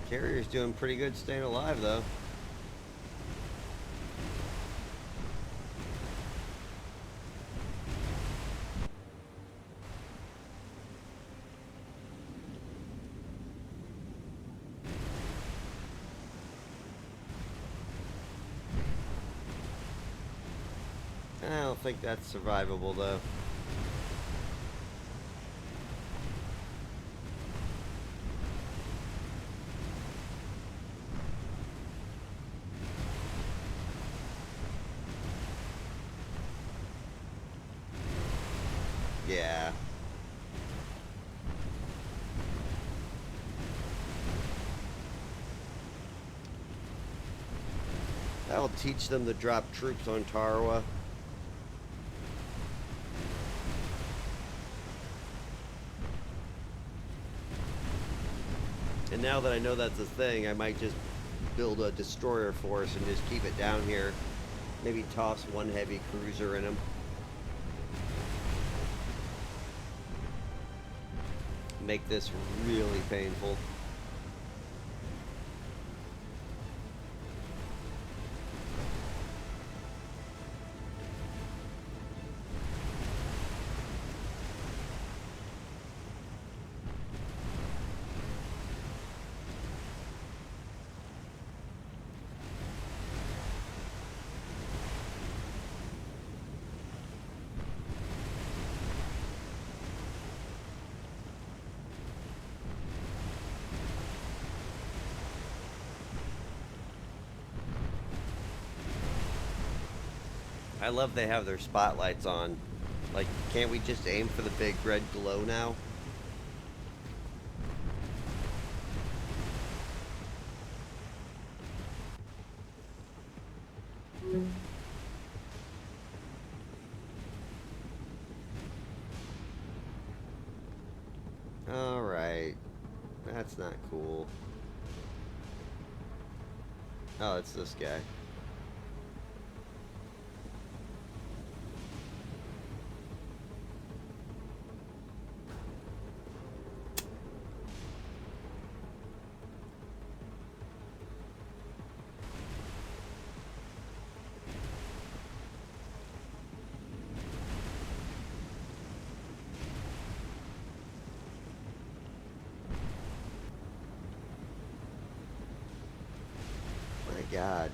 Carrier's doing pretty good staying alive, though. I don't think that's survivable, though. Yeah. That'll teach them to drop troops on Tarawa. And now that I know that's a thing, I might just build a destroyer force and just keep it down here. Maybe toss one heavy cruiser in them. Make this really painful. I love they have their spotlights on. Like, can't we just aim for the big red glow now? Alright. That's not cool. Oh, it's this guy. My God.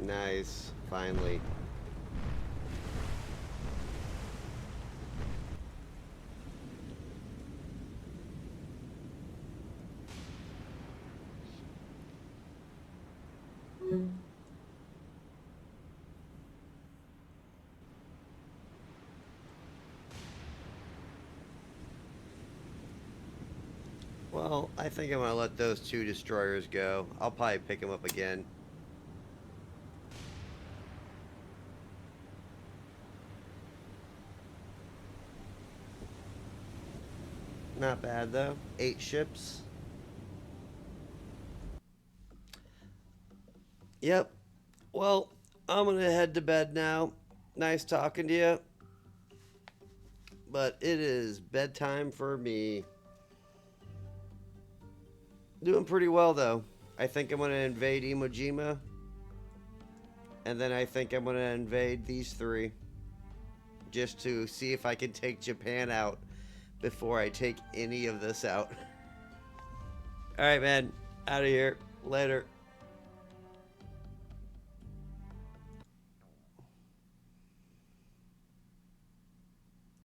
Nice. Finally. Well, I think I'm going to let those 2 destroyers go. I'll probably pick them up again. Not bad, though. 8 ships. Yep. Well, I'm going to head to bed now. Nice talking to you. But it is bedtime for me. Doing pretty well, though. I think I'm going to invade Iwo Jima. And then I think I'm going to invade these 3. Just to see if I can take Japan out before I take any of this out. Alright, man. Out of here. Later.